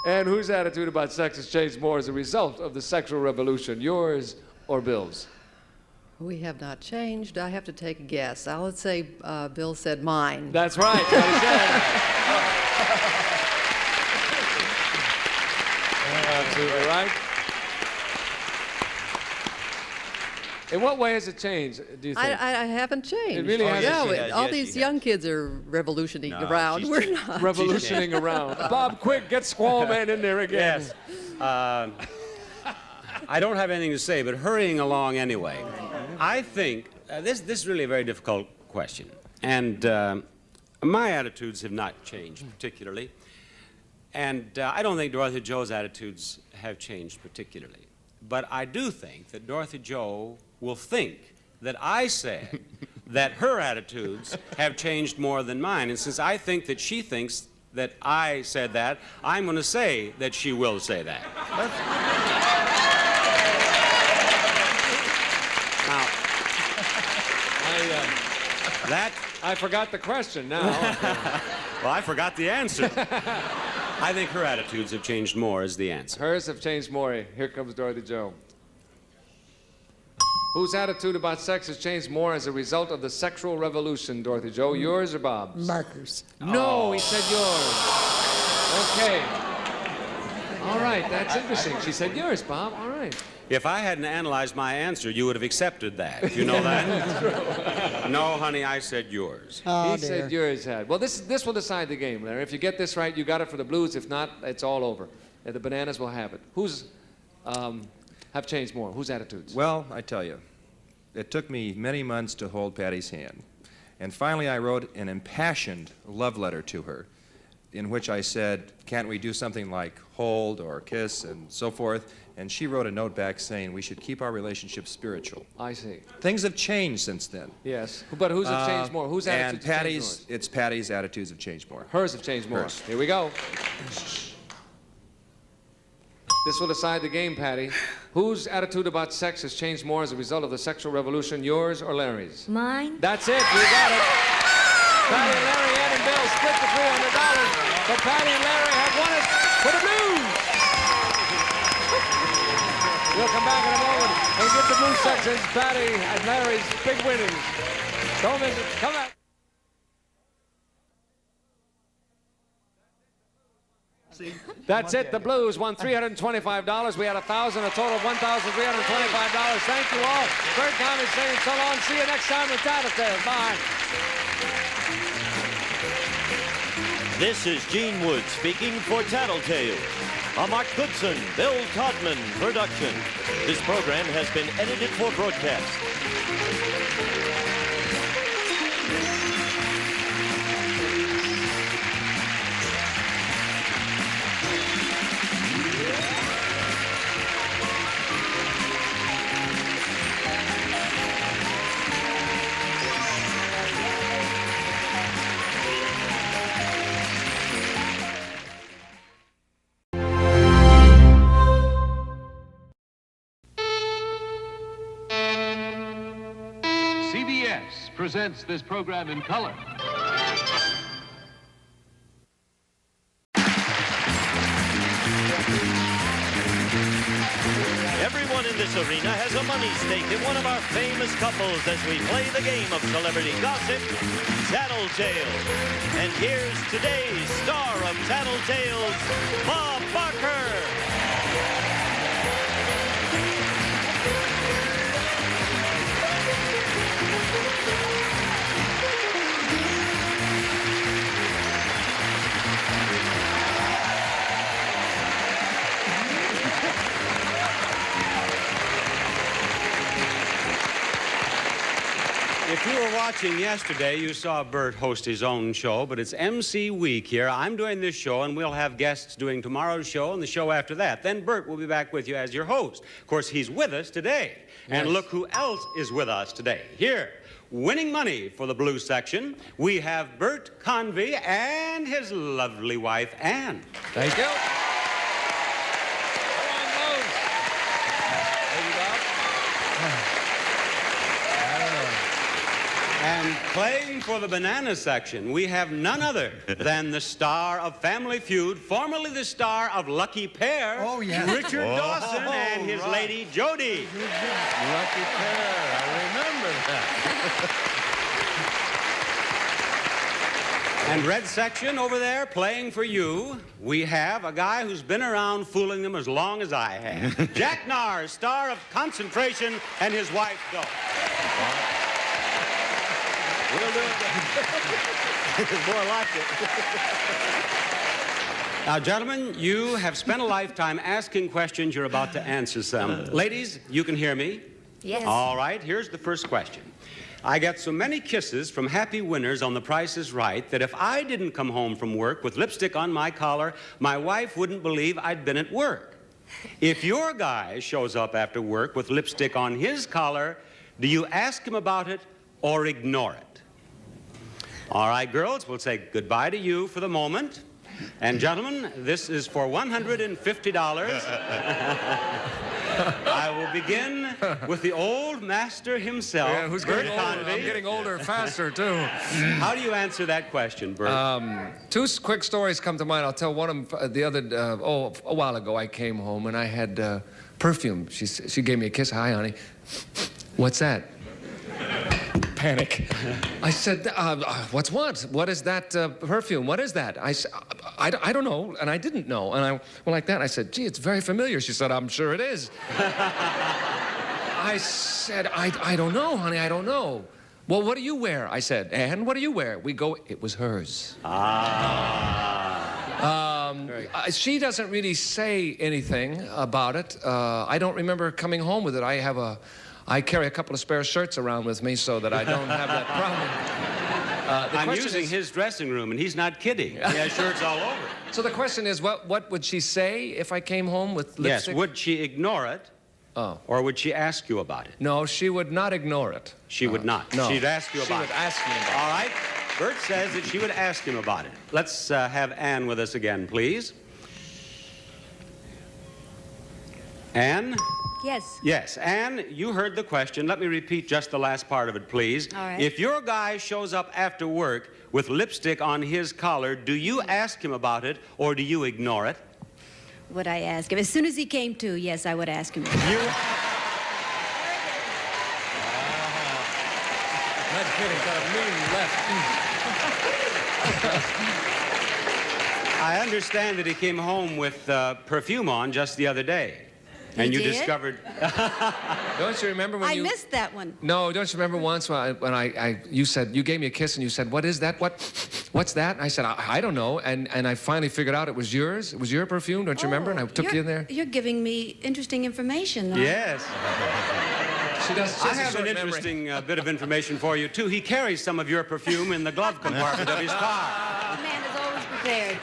And whose attitude about sex has changed more as a result of the sexual revolution? Yours or Bill's? We have not changed. I have to take a guess. I would say Bill said mine. That's right. Absolutely right. In what way has it changed, do you think? I haven't changed. It really hasn't. Yeah, all these young kids are revolutioning around. We're not. Revolutioning around. Bob, quick, get Squall Man in there again. Yes. I don't have anything to say, but hurrying along anyway. I think this is really a very difficult question. And my attitudes have not changed particularly. And I don't think Dorothy Joe's attitudes have changed particularly. But I do think that Dorothy Joe will think that I said that her attitudes have changed more than mine. And since I think that she thinks that I said that, I'm going to say that she will say that. Now, I forgot the question now. Well, I forgot the answer. I think her attitudes have changed more is the answer. Hers have changed more. Here comes Dorothy Joe. Whose attitude about sex has changed more as a result of the sexual revolution, Dorothy Joe? Yours or Bob's? Marcus. No, he said yours. Okay. All right, that's interesting. She said yours, Bob. All right. If I hadn't analyzed my answer, you would have accepted that. You know that? No, honey, I said yours. Oh, he said yours had. Well, this will decide the game, Larry. If you get this right, you got it for the Blues. If not, it's all over. The Bananas will have it. Whose have changed more? Whose attitudes? Well, I tell you, it took me many months to hold Patty's hand. And finally, I wrote an impassioned love letter to her in which I said, can't we do something like hold or kiss and so forth? And she wrote a note back saying we should keep our relationship spiritual. I see. Things have changed since then. Yes, but whose have changed more? Whose attitudes have changed more? It's Patty's attitudes have changed more. Hers have changed more. Hers. Here we go. This will decide the game, Patty. Whose attitude about sex has changed more as a result of the sexual revolution, yours or Larry's? Mine. That's it. You got it. Patty, Larry, Ed, and Bill split the $300. But Patty and Larry have won it for the Blues. We'll come back in a moment and get the Blues sections, Patty and Larry's big winnings. Don't miss it. Come back. That's it. The Blues won $325. We had 1,000, a total of $1,325. Thank you all. Bert Conley saying so long. See you next time with Tattletales. Bye. This is Gene Wood speaking for Tattletales, a Mark Goodson, Bill Todman production. This program has been edited for broadcast. CBS presents this program in color. Everyone everyone in this arena has a money stake in one of our famous couples as we play the game of celebrity gossip, Tattletales. And here's today's star of Tattletales, Bob Barker. If you were watching yesterday, you saw Bert host his own show, but it's MC week here. I'm doing this show, and we'll have guests doing tomorrow's show and the show after that. Then Bert will be back with you as your host. Of course, he's with us today. And look who else is with us today. Here, winning money for the blue section, we have Bert Convey and his lovely wife, Ann. Thank you. And playing for the banana section, we have none other than the star of Family Feud, formerly the star of Lucky Pair, Richard Dawson, and his lady, Jody. Lucky Pair, I remember that. And red section over there, playing for you, we have a guy who's been around fooling them as long as I have. Jack Nars, star of Concentration, and his wife, Doe. We'll do it. More like it. Now, gentlemen, you have spent a lifetime asking questions. You're about to answer some. Ladies, you can hear me? Yes. All right, here's the first question. I get so many kisses from happy winners on The Price is Right that if I didn't come home from work with lipstick on my collar, my wife wouldn't believe I'd been at work. If your guy shows up after work with lipstick on his collar, do you ask him about it or ignore it? All right, girls, we'll say goodbye to you for the moment. And gentlemen, this is for $150. I will begin with the old master himself, Yeah, who's Bert getting older? Convey. I'm getting older faster, too. How do you answer that question, Bert? Two quick stories come to mind. I'll tell one of them. The other, a while ago, I came home and I had perfume. She gave me a kiss. Hi, honey. What's that? Panic. I said, what's what? What is that perfume? What is that? I don't know, and I didn't know. And I went like that. I said, gee, it's very familiar. She said, I'm sure it is. I said, I don't know, honey, I don't know. Well, what do you wear? I said, and what do you wear? We go, it was hers. She doesn't really say anything about it. I don't remember coming home with it. I carry a couple of spare shirts around with me so that I don't have that problem. I'm using his dressing room, and he's not kidding. He has shirts all over. So the question is, what would she say if I came home with lipstick? Yes, would she ignore it? Oh. Or would she ask you about it? No, she would not ignore it. She would not. No. She'd ask you about it. She would ask me about it. All right. Bert says that she would ask him about it. Let's have Ann with us again, please. Ann? Yes. Yes. Ann, you heard the question. Let me repeat just the last part of it, please. All right. If your guy shows up after work with lipstick on his collar, do you ask him about it or do you ignore it? Would I ask him? As soon as he came to, yes, I would ask him. You... That kid has got a mean left. I understand that he came home with perfume on just the other day. And you did? discovered... Don't you remember when I missed that one. No, don't you remember once when you said, you gave me a kiss and you said, what is that? What's that? And I said, I don't know. And I finally figured out it was yours. It was your perfume, don't you remember? And I took you in there. You're giving me interesting information. Yes. She I have an interesting bit of information for you, too. He carries some of your perfume in the glove compartment of his car. The man is always prepared.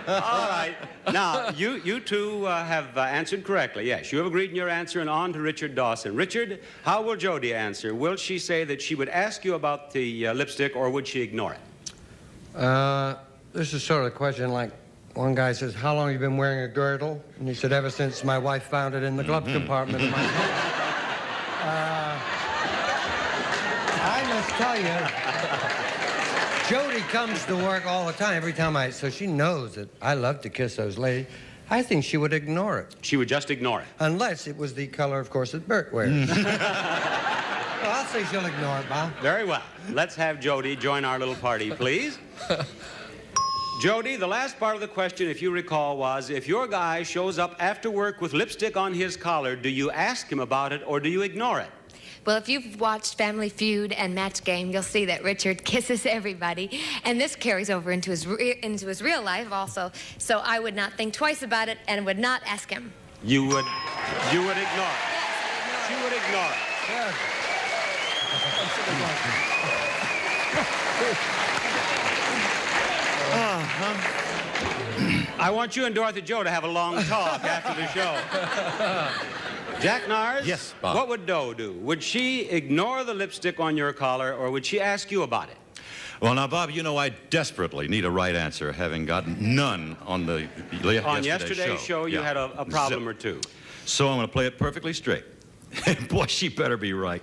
All right. Now, you two have answered correctly. Yes, you have agreed in your answer, and on to Richard Dawson. Richard, how will Jody answer? Will she say that she would ask you about the lipstick, or would she ignore it? This is sort of a question like one guy says, how long have you been wearing a girdle? And he said, ever since my wife found it in the glove compartment of my car. I must tell you, Jody comes to work all the time, every time so she knows that I love to kiss those ladies. I think she would ignore it. She would just ignore it. Unless it was the color, of course, that Bert wears. Well, I'll say she'll ignore it, Bob. Very well. Let's have Jody join our little party, please. Jody, the last part of the question, if you recall, was if your guy shows up after work with lipstick on his collar, do you ask him about it or do you ignore it? Well, if you've watched Family Feud and Match Game, you'll see that Richard kisses everybody, and this carries over into his real life also. So I would not think twice about it and would not ask him. You would ignore it. Yes, she would ignore it. Yes. I want you and Dorothy Joe to have a long talk after the show. Jack Nars? Yes, Bob. What would Doe do? Would she ignore the lipstick on your collar, or would she ask you about it? Well, now, Bob, you know I desperately need a right answer, having gotten none on the yesterday's show. You had a problem or two. So I'm going to play it perfectly straight. Boy, she better be right.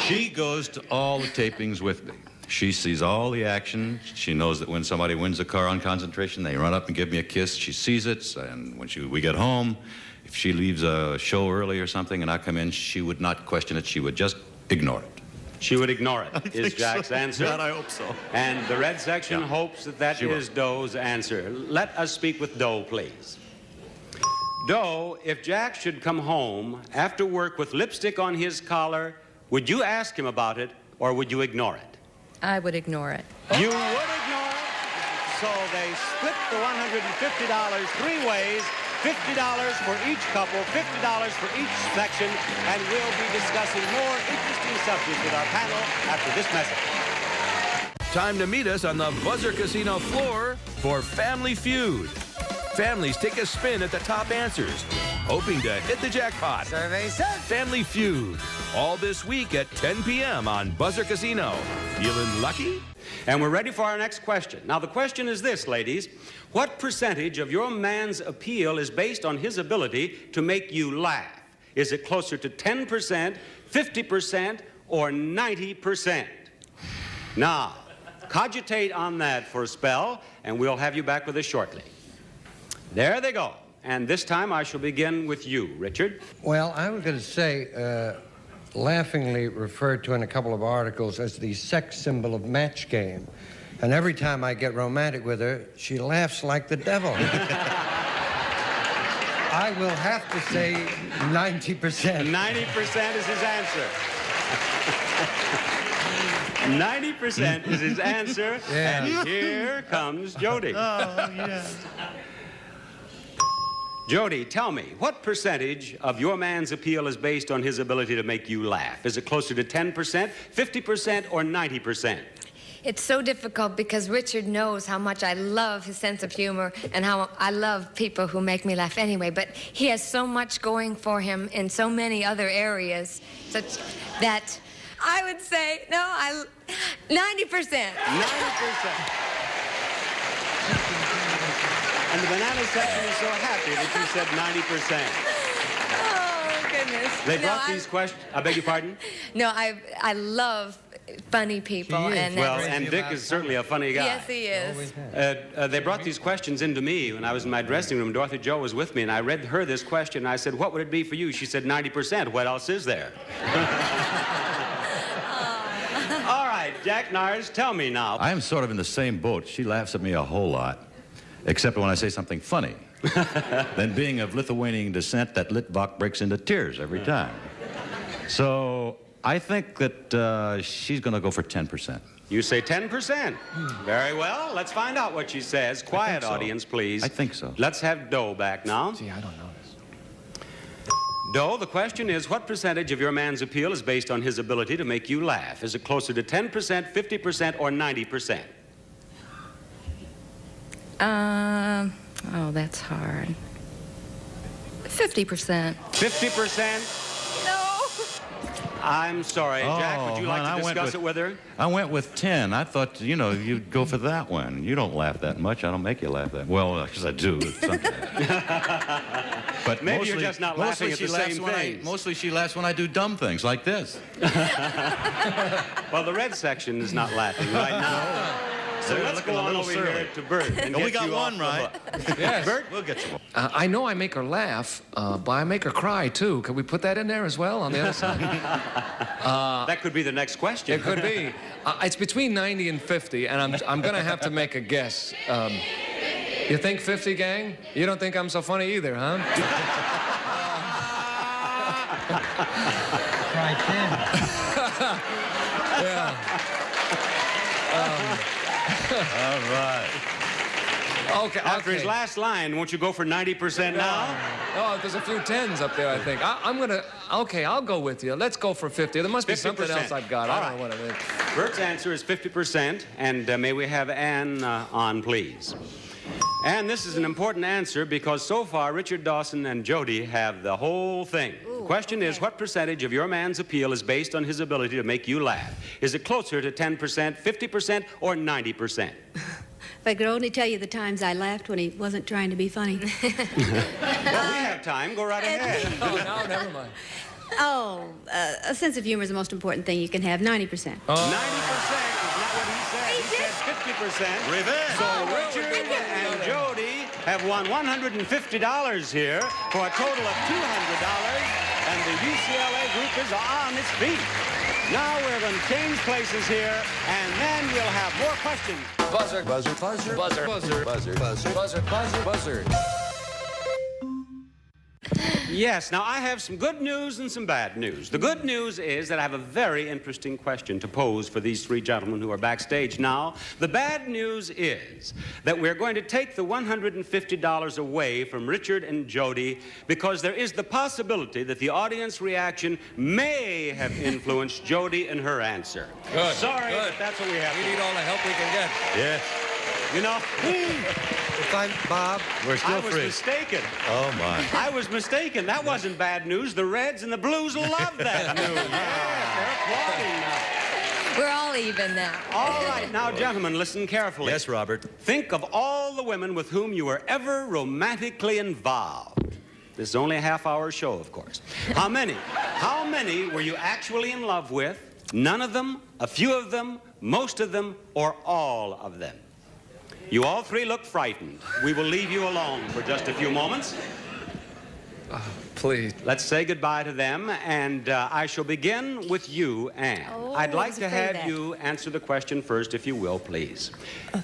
She goes to all the tapings with me. She sees all the action. She knows that when somebody wins a car on concentration, they run up and give me a kiss. She sees it, and when we get home, if she leaves a show early or something and I come in, she would not question it. She would just ignore it. She would ignore it, is Jack's answer. God, I hope so. And the red section hopes that is Doe's answer. Let us speak with Doe, please. Doe, if Jack should come home after work with lipstick on his collar, would you ask him about it or would you ignore it? I would ignore it. You would ignore it? So they split the $150 three ways, $50 for each couple, $50 for each section, and we'll be discussing more interesting subjects with our panel after this message. Time to meet us on the Buzzer Casino floor for Family Feud. Families take a spin at the top answers, hoping to hit the jackpot. Survey said. Family Feud, all this week at 10 p.m. on Buzzer Casino. Feeling lucky? And we're ready for our next question. Now, the question is this, ladies. What percentage of your man's appeal is based on his ability to make you laugh? Is it closer to 10%, 50%, or 90%? Now, cogitate on that for a spell, and we'll have you back with us shortly. There they go. And this time I shall begin with you, Richard. Well, I was going to say, laughingly referred to in a couple of articles as the sex symbol of Match Game. And every time I get romantic with her, she laughs like the devil. I will have to say 90%. 90% is his answer. 90% is his answer. Yeah. And here comes Jody. Oh, yes. Jody, tell me, what percentage of your man's appeal is based on his ability to make you laugh? Is it closer to 10%, 50%, or 90%? It's so difficult because Richard knows how much I love his sense of humor and how I love people who make me laugh anyway, but he has so much going for him in so many other areas, such that I would say, 90%. 90%. And the banana section is so happy that you said 90%. Oh, goodness. They brought these questions. I beg your pardon? No, I love funny people. And well, and Dick is certainly a funny guy. Yes, he is. They brought these questions into me when I was in my dressing room. Dorothy Joe was with me, and I read her this question, and I said, what would it be for you? She said, 90%. What else is there? All right, Jack Nars, tell me now. I'm sort of in the same boat. She laughs at me a whole lot, except when I say something funny. Then being of Lithuanian descent, that Litvak breaks into tears every time. So I think that she's going to go for 10%. You say 10%. Very well. Let's find out what she says. Quiet, audience, please. I think so. Let's have Doe back now. Gee, I don't know this. Doe, the question is, what percentage of your man's appeal is based on his ability to make you laugh? Is it closer to 10%, 50%, or 90%? Oh, that's hard. 50%. 50%? No. I'm sorry, Jack. Would you like to discuss it with her? I went with 10. I thought, you know, you'd go for that one. You don't laugh that much. I don't make you laugh that well. Because I do sometimes. But maybe mostly, you're just not laughing at the same thing. Mostly she laughs when I do dumb things like this. Well, the red section is not laughing right now. So let's go on over here to Bert. And we get got you one off the right. hook. Yes. Bert? We'll get you one. I know I make her laugh, but I make her cry, too. Could we put that in there as well on the other side? That could be the next question. It could be. It's between 90 and 50, and I'm going to have to make a guess. You think 50, gang? You don't think I'm so funny either, huh? Try 10. Yeah. All right. Okay, After his last line, won't you go for 90% now? Oh, there's a few tens up there, I think. I'm going to... Okay, I'll go with you. Let's go for 50. There must be 50%. something else I've got. All I don't know what it is. Bert's answer is 50%, and may we have Ann on, please? And this is an important answer because so far Richard Dawson and Jody have the whole thing. The question is, what percentage of your man's appeal is based on his ability to make you laugh? Is it closer to 10%, 50%, or 90%? If I could only tell you the times I laughed when he wasn't trying to be funny. Well, we have time. Go right ahead. Oh, no, never mind. Oh, a sense of humor is the most important thing you can have, 90%. 90% is not what he said. He said 50%. Revenge. So Richard and Jody have won $150 here for a total of $200, and the UCLA group is on its feet. Now we're going to change places here, and then we'll have more questions. Buzzer, buzzer, buzzer, buzzer, buzzer, buzzer, buzzer, buzzer, buzzer, buzzer. Yes, now I have some good news and some bad news. The good news is that I have a very interesting question to pose for these three gentlemen who are backstage now. The bad news is that we're going to take the $150 away from Richard and Jody because there is the possibility that the audience reaction may have influenced Jody in her answer. Good. Sorry, Good. but that's what we have. We need all the help we can get. Yes. You know, If I'm Bob, We're still I was free. mistaken. Oh, my. I was mistaken. That wasn't bad news. The Reds and the Blues love that news. Yes, they're applauding now. We're all even now. All right, now, gentlemen, listen carefully. Yes, Robert. Think of all the women with whom you were ever romantically involved. This is only a half-hour show, of course. How many? How many were you actually in love with? None of them, a few of them, most of them, or all of them? You all three look frightened. We will leave you alone for just a few moments. Please. Let's say goodbye to them, and I shall begin with you, Anne. Oh, I'd I like was to afraid of have that. you answer the question first, if you will, please.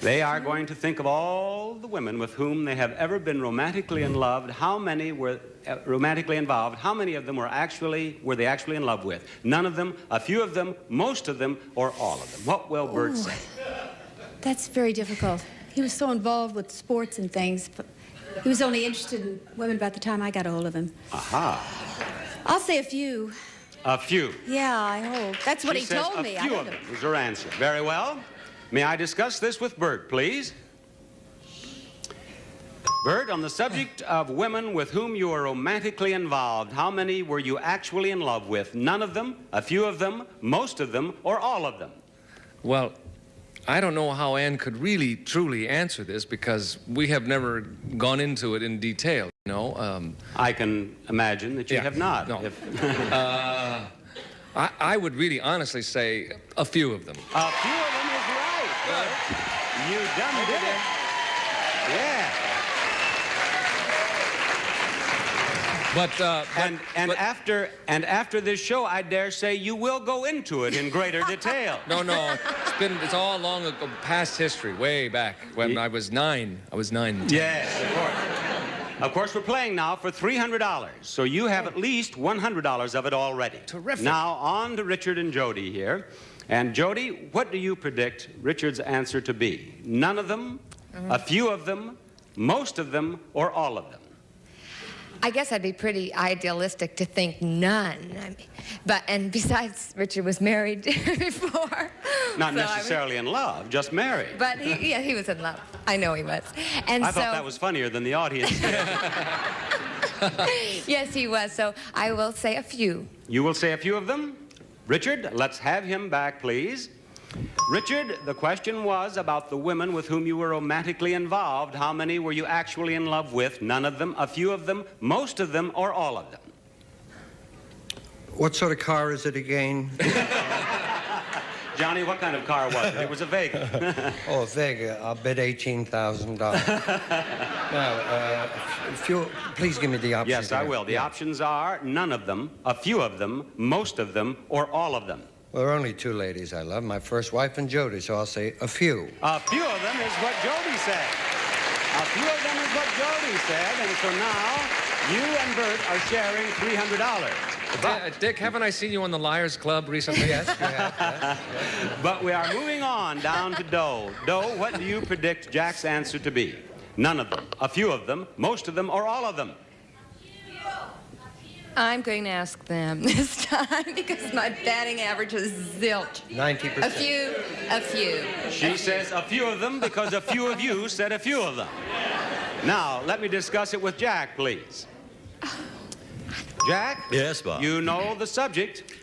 They are going to think of all the women with whom they have ever been romantically in love. How many were romantically involved? How many of them were they actually in love with? None of them, a few of them, most of them, or all of them? What will Bert say? That's very difficult. He was so involved with sports and things, but he was only interested in women about the time I got a hold of him. Aha. I'll say a few. A few. Yeah, I hope. That's what She he says told me. A I few don't of know. them is her answer. Very well. May I discuss this with Bert, please? Bert, on the subject of women with whom you are romantically involved, how many were you actually in love with? None of them, a few of them, most of them, or all of them? Well, I don't know how Ann could really, truly answer this because we have never gone into it in detail, you know. I can imagine that you have not. No. If I would really honestly say a few of them. a few of them is right. Bert. You done did it. Yeah. But after this show, I dare say you will go into it in greater detail. No, it's all long ago, past history, way back when I was 9. I was 9. Yes, of course. Of course, we're playing now for $300, so you have at least $100 of it already. Terrific. Now on to Richard and Jody here. And Jody, what do you predict Richard's answer to be? None of them, a few of them, most of them, or all of them? I guess I'd be pretty idealistic to think none. And besides, Richard was married before. Not so necessarily in love, just married. But he was in love. I know he was. And I thought that was funnier than the audience did. Yes, he was. So I will say a few. You will say a few of them? Richard, let's have him back, please. Richard, the question was about the women with whom you were romantically involved. How many were you actually in love with? None of them, a few of them, most of them, or all of them? what sort of car is it again? Johnny, what kind of car was it? It was a Vega. Oh, Vega. I'll bet $18,000. Now, if you please give me the options. Yes, I here. will. The options are none of them, a few of them, most of them, or all of them. Well, there are only two ladies I love, my first wife and Jody, so I'll say a few. A few of them is what Jody said. A few of them is what Jody said, and so now you and Bert are sharing $300. Dick, haven't I seen you on the Liars Club recently? Yes, you have. Yes. But we are moving on down to Doe. Doe, what do you predict Jack's answer to be? None of them, a few of them, most of them, or all of them? I'm going to ask them this time because my batting average is zilch. 90%. A few. She says a few of them because a few of you said a few of them. Now, let me discuss it with Jack, please. Jack? Yes, Bob. You know the subject.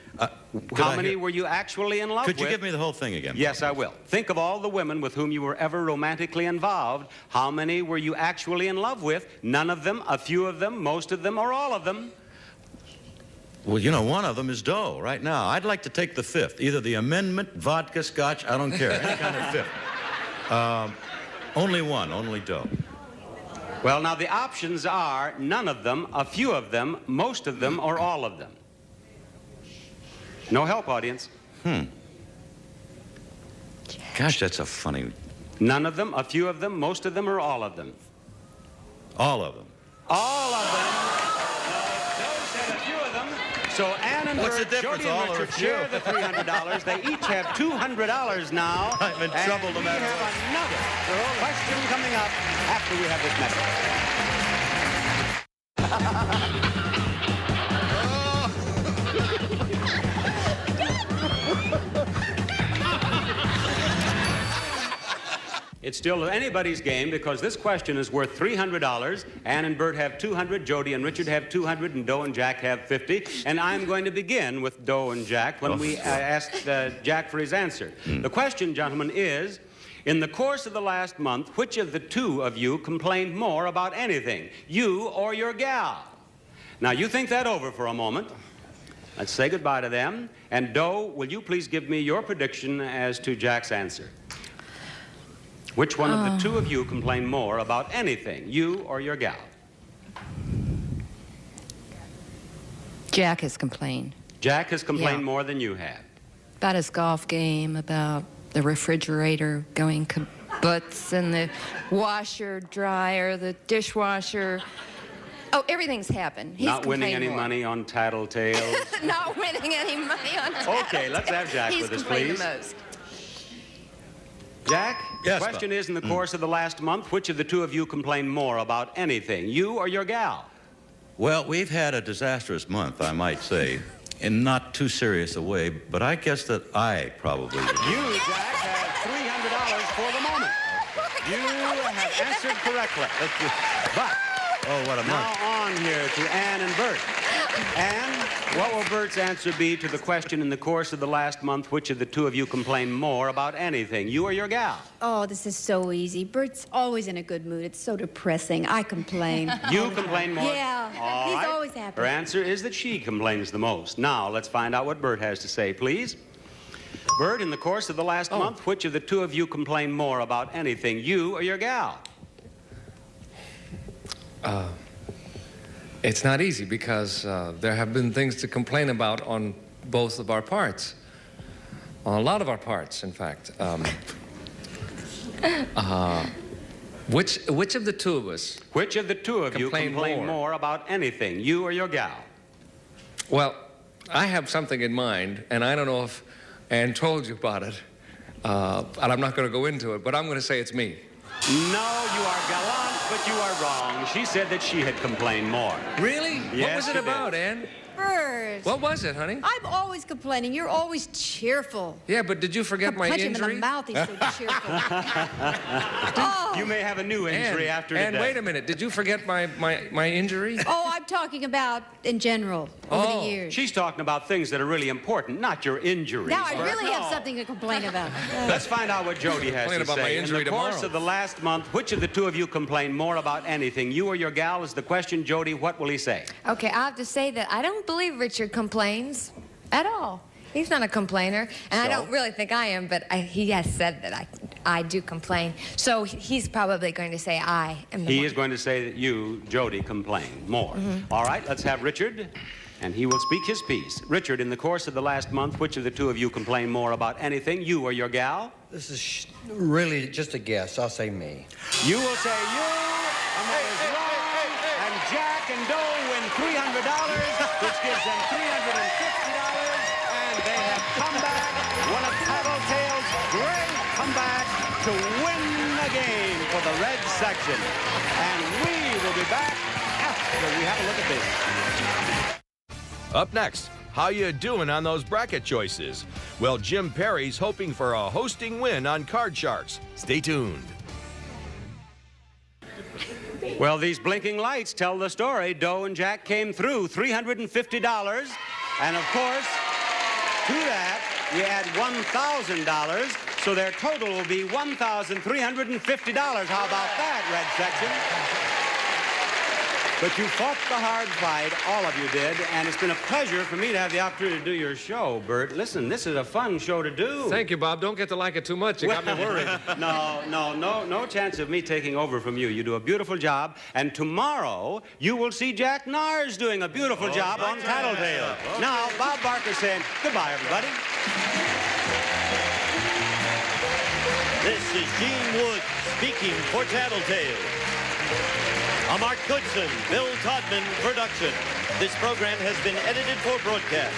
How many were you actually in love with? Could you give me the whole thing again? Yes, I will. Think of all the women with whom you were ever romantically involved. How many were you actually in love with? None of them, a few of them, most of them, or all of them? Well, you know, one of them is Doe right now. I'd like to take the fifth. Either the amendment, vodka, scotch, I don't care. Any kind of fifth. Only one, only Doe. Well, now the options are none of them, a few of them, most of them, or all of them. No help, audience. Gosh, that's a funny... None of them, a few of them, most of them, or all of them? All of them. All of them. Doe said a few of them. So Ann and What's the Bert, difference, Jody and all or a Richard few? share the $300. They each have $200 now. I'm in trouble no we matter have another question coming up after we have this message. It's still anybody's game because this question is worth $300. Ann and Bert have 200, Jody and Richard have 200, and Doe and Jack have 50. And I'm going to begin with Doe and Jack when we asked Jack for his answer. The question, gentlemen, is, in the course of the last month, which of the two of you complained more about anything, you or your gal? Now, you think that over for a moment. Let's say goodbye to them. And Doe, will you please give me your prediction as to Jack's answer? Which one of the two of you complained more about anything, you or your gal? Jack has complained. Jack has complained more than you have. About his golf game, about the refrigerator going kaputz, and the washer, dryer, the dishwasher. Oh, everything's happened. He's Not winning complained any more. money on Tattletales. Not winning any money on Tattletales. Okay, let's have Jack He's with us, complained please. the most. Jack, Yes, the question is, in the course of the last month, which of the two of you complained more about anything, you or your gal? Well, we've had a disastrous month, I might say, in not too serious a way, but I guess that I probably... You, Jack, have $300 for the moment. You have answered correctly. But Oh, what a month. now on here to Ann and Bert. Ann, what will Bert's answer be to the question, in the course of the last month, which of the two of you complained more about anything, you or your gal? Oh, this is so easy. Bert's always in a good mood. It's so depressing. I complain. You complain more? Yeah, All he's right. always happy. Her answer is that she complains the most. Now, let's find out what Bert has to say, please. Bert, in the course of the last month, which of the two of you complained more about anything, you or your gal? It's not easy because there have been things to complain about on both of our parts. On a lot of our parts, in fact. Which of the two of us? Which of the two of you complain more about anything, you or your gal? Well, I have something in mind, and I don't know if Ann told you about it, and I'm not going to go into it, but I'm going to say it's me. No, you are gallant, but you are wrong. She said that she had complained more. Really? Yes, what was it she about, did. Ann? Bert. What was it, honey? I'm always complaining. You're always cheerful. Yeah, but did you forget my Punch injury? him in the mouth. He's so cheerful. You may have a new injury after today. And wait a minute. Did you forget my injury? Oh, I'm talking about in general over the years. She's talking about things that are really important, not your injuries. Now I Bert. really have something to complain about. Let's find out what Jody has Complain to about say. my injury in the course tomorrow. of the last month, which of the two of you complained more about anything, you or your gal, is the question. Jody, what will he say? Okay, I have to say that I don't believe Richard complains at all. He's not a complainer, and I don't really think I am, but he has said that I do complain. So he's probably going to say I am the He one. is going to say that you, Jody, complain more. Mm-hmm. All right, let's have Richard, and he will speak his piece. Richard, in the course of the last month, which of the two of you complained more about anything, you or your gal? This is really just a guess. I'll say me. You will say you, and that is wrong, and Jack and Doe win $300, which gives them $350. They have come back, one of Tattletales' great comebacks to win the game for the red section. And we will be back after we have a look at this. Up next, how you doing on those bracket choices? Well, Jim Perry's hoping for a hosting win on Card Sharks. Stay tuned. Well, these blinking lights tell the story. Doe and Jack came through, $350. And of course, to that, we add $1,000, so their total will be $1,350. How about that, red section? But you fought the hard fight, all of you did, and it's been a pleasure for me to have the opportunity to do your show, Bert. Listen, this is a fun show to do. Thank you, Bob. Don't get to like it too much. You got me worried. No chance of me taking over from you. You do a beautiful job, and tomorrow you will see Jack Nars doing a beautiful job on Tattletales. Okay. Now, Bob Barker saying goodbye, everybody. This is Gene Wood speaking for Tattletales. A Mark Goodson, Bill Todman production. This program has been edited for broadcast.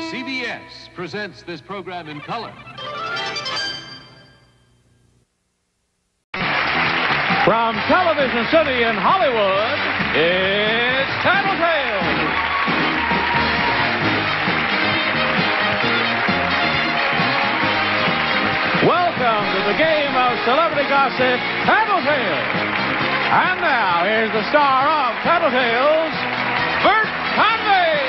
CBS presents this program in color. From Television City in Hollywood, it's Tattletales. Welcome to the game of celebrity gossip, Tattletales. And now, here's the star of Tattletales, Bert Convey.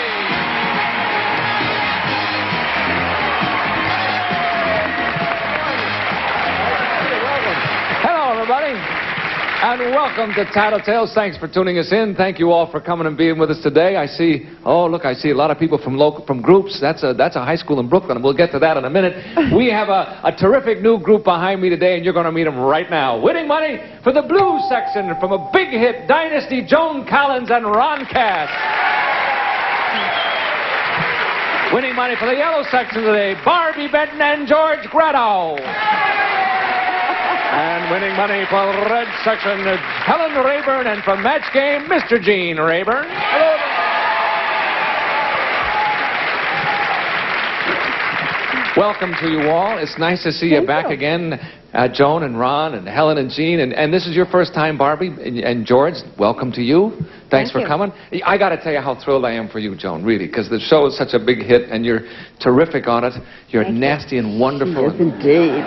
Hello, everybody, and welcome to Tattletales. Thanks for tuning us in. Thank you all for coming and being with us today. I see a lot of people from groups. That's a high school in Brooklyn, and we'll get to that in a minute. We have a terrific new group behind me today, and you're going to meet them right now. Winning money for the blues section from a big hit dynasty, Joan Collins and Ron Cass. Winning money for the yellow section today, Barbie Benton and George Grado. And winning money for the red section, Helen Rayburn, and from Match Game, Mr. Gene Rayburn. Hello. Welcome to you all. It's nice to see you back again, Joan and Ron and Helen and Gene. And this is your first time, Barbie and George. Welcome to you. Thanks for coming. I got to tell you how thrilled I am for you, Joan, really, because the show is such a big hit, and you're terrific on it. You're nasty and wonderful. Yes, indeed.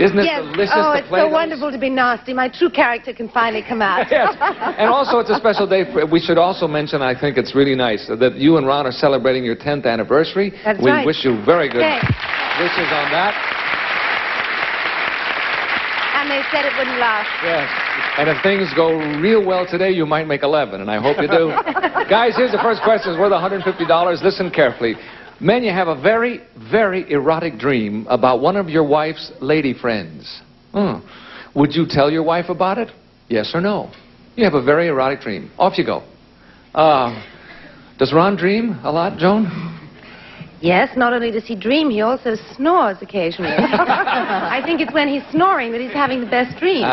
Isn't it delicious to play it's so wonderful to be nasty. My true character can finally come out. Yes. And also, it's a special day. We should also mention, I think it's really nice, that you and Ron are celebrating your 10th anniversary. That's we right. wish you very good wishes on that. And they said it wouldn't last. Yes. And if things go real well today, you might make 11, and I hope you do. Guys, here's the first question. It's worth $150. Listen carefully. Men, you have a very, very erotic dream about one of your wife's lady friends. Would you tell your wife about it? Yes or no? You have a very erotic dream. Off you go. Does Ron dream a lot, Joan? Yes, not only does he dream, he also snores occasionally. I think it's when he's snoring that he's having the best dreams.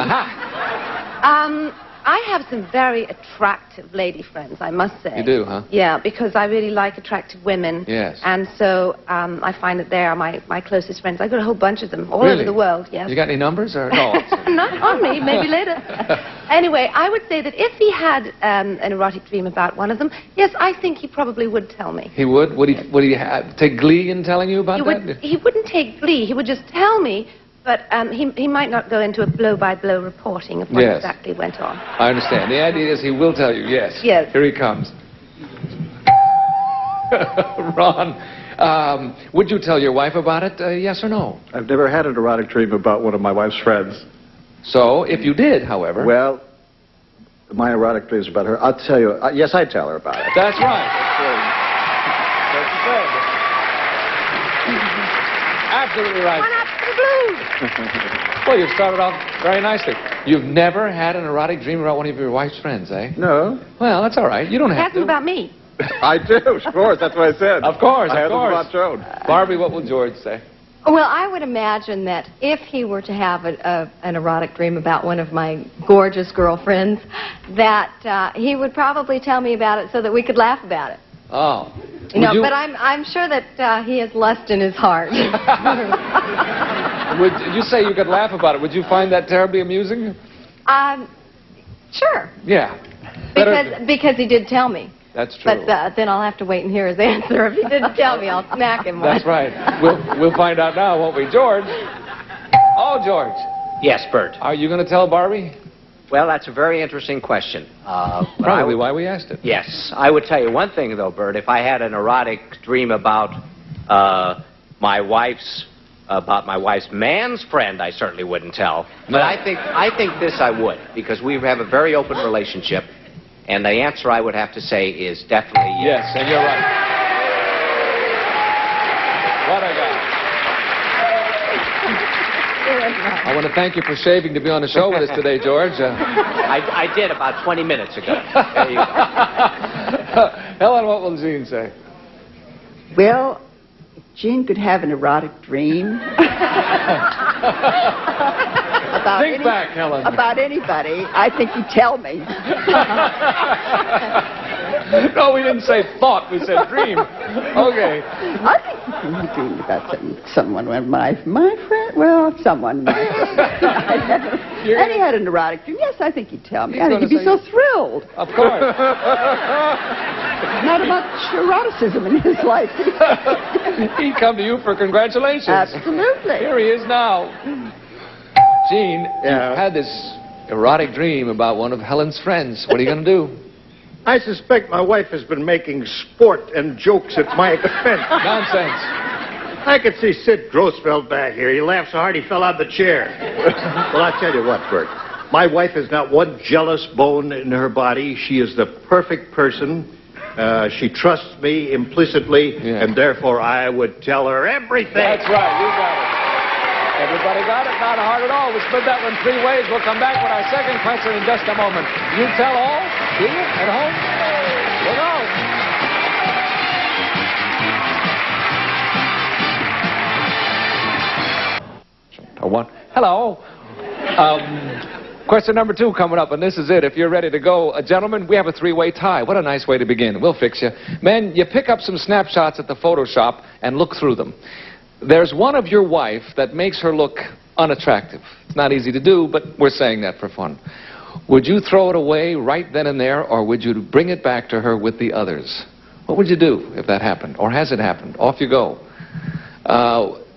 I have some very attractive lady friends, I must say. You do, huh? Yeah, because I really like attractive women. Yes. And so I find that they are my closest friends. I've got a whole bunch of them all over the world, yes. You got any numbers or no? Not on me, maybe later. Anyway, I would say that if he had an erotic dream about one of them, yes, I think he probably would tell me. He would? Would he take glee in telling you about that? He wouldn't take glee. He would just tell me, but he might not go into a blow-by-blow reporting of what exactly went on. I understand. The idea is he will tell you, yes. Yes. Here he comes. Ron, would you tell your wife about it, yes or no? I've never had an erotic dream about one of my wife's friends. So, if you did, however... Well, my erotic dreams about her, I'll tell you, yes, I'd tell her about it. That's right. Absolutely right. One up for the blues. Well, you've started off very nicely. You've never had an erotic dream about one of your wife's friends, eh? No. Well, that's all right. You don't have Ask him to. about me. I do, of course. That's what I said. Of course, I of course. have them about Joan. Barbie, what will George say? Well, I would imagine that if he were to have an erotic dream about one of my gorgeous girlfriends, that he would probably tell me about it so that we could laugh about it. Oh. You know, but I'm sure that he has lust in his heart. Would you say you could laugh about it? Would you find that terribly amusing? Sure. Yeah. Because he did tell me. That's true. But then I'll have to wait and hear his answer. If he didn't tell me, I'll smack him. That's right. We'll find out now, won't we? George. Oh, George. Yes, Bert. Are you going to tell Barbie? Well, that's a very interesting question. Probably why we asked it. Yes. I would tell you one thing, though, Bert. If I had an erotic dream about my wife's man's friend, I certainly wouldn't tell. But I think this I would, because we have a very open relationship. And the answer I would have to say is definitely yes. Yes, and you're right. What a guy. I want to thank you for shaving to be on the show with us today, George. I did about 20 minutes ago. There you go. Helen, what will Gene say? Well, if Gene could have an erotic dream about anybody, I think he'd tell me. No, we didn't say thought, we said dream. Okay. I think he dreamed about someone, my friend, well, someone. And he had an erotic dream. Yes, I think he'd tell me. I think he'd be so thrilled. Of course. Not much eroticism in his life. He'd come to you for congratulations. Absolutely. Here he is now. Gene, you had this erotic dream about one of Helen's friends. What are you going to do? I suspect my wife has been making sport and jokes at my expense. Nonsense. I could see Sid Grossfeld back here. He laughed so hard he fell out of the chair. Well, I'll tell you what, Bert. My wife has not one jealous bone in her body. She is the perfect person. She trusts me implicitly, and therefore I would tell her everything. That's right. You got it. Everybody got it? Not hard at all. We split that one 3 ways. We'll come back with our second question in just a moment. You tell all? Do you? At home? We'll go. Hello. Question number 2 coming up, and this is it. If you're ready to go, gentlemen, we have a 3-way tie. What a nice way to begin. We'll fix you. Men, you pick up some snapshots at the Photoshop and look through them. There's one of your wife that makes her look unattractive. It's not easy to do, but we're saying that for fun. Would you throw it away right then and there, or would you bring it back to her with the others? What would you do if that happened? Or has it happened? Off you go.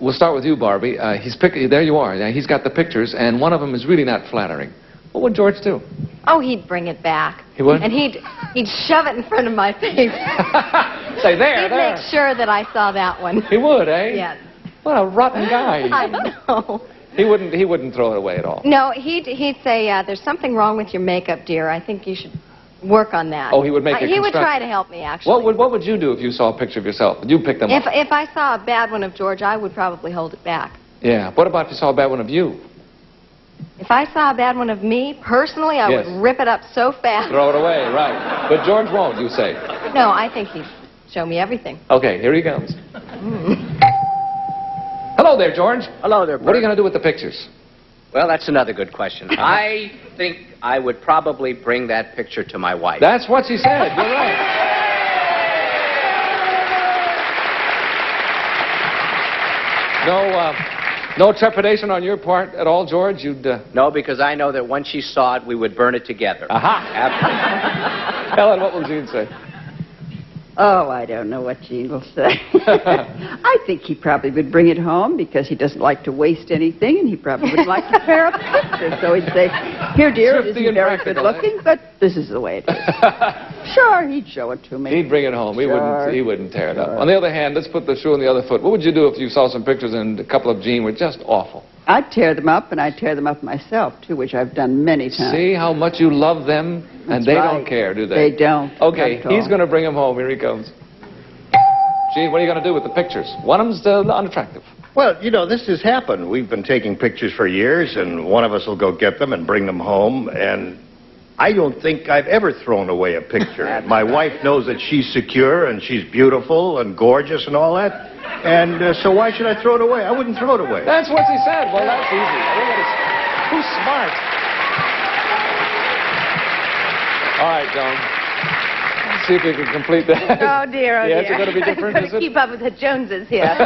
We'll start with you, Barbie. There you are. He's got the pictures, and one of them is really not flattering. What would George do? Oh, he'd bring it back. He would? And he'd shove it in front of my face. Say, there, He'd make sure that I saw that one. He would, eh? Yes. What a rotten guy. I know. He wouldn't throw it away at all. No, he'd say, there's something wrong with your makeup, dear. I think you should work on that. Oh, he would make it He would construct- try to help me, actually. What would you do if you saw a picture of yourself? Would you pick them up? If I saw a bad one of George, I would probably hold it back. Yeah. What about if you saw a bad one of you? If I saw a bad one of me, personally, I would rip it up so fast. Throw it away, right. But George won't, you say. No, I think he'd show me everything. Okay, here he comes. Hello there, George. Hello there, Bert. What are you going to do with the pictures? Well, that's another good question. I think I would probably bring that picture to my wife. That's what she said. You're right. No trepidation on your part at all, George? You'd... No, because I know that once she saw it, we would burn it together. Aha! Helen, what will Gene say? Oh, I don't know what Gene will say. I think he probably would bring it home because he doesn't like to waste anything, and he probably would like to pair up the pictures. So he'd say, here, dear, it isn't very good looking, but this is the way it is. Sure, he'd show it to me. He'd bring it home. He wouldn't tear it up. On the other hand, let's put the shoe on the other foot. What would you do if you saw some pictures and a couple of Gene were just awful? I'd tear them up, and I'd tear them up myself, too, which I've done many times. See how much you love them, and they don't care, do they? They don't. Okay, he's going to bring them home. Here he comes. Gene, what are you going to do with the pictures? One of them's unattractive. Well, you know, this has happened. We've been taking pictures for years, and one of us will go get them and bring them home, and I don't think I've ever thrown away a picture. My wife knows that she's secure, and she's beautiful and gorgeous and all that, and so why should I throw it away? I wouldn't throw it away. That's what he said. Well, that's easy. Who's smart? All right, Joan. Let's see if we can complete that. Oh, dear, oh, the dear. answer going to be different, I've is got to it? keep up with the Joneses here.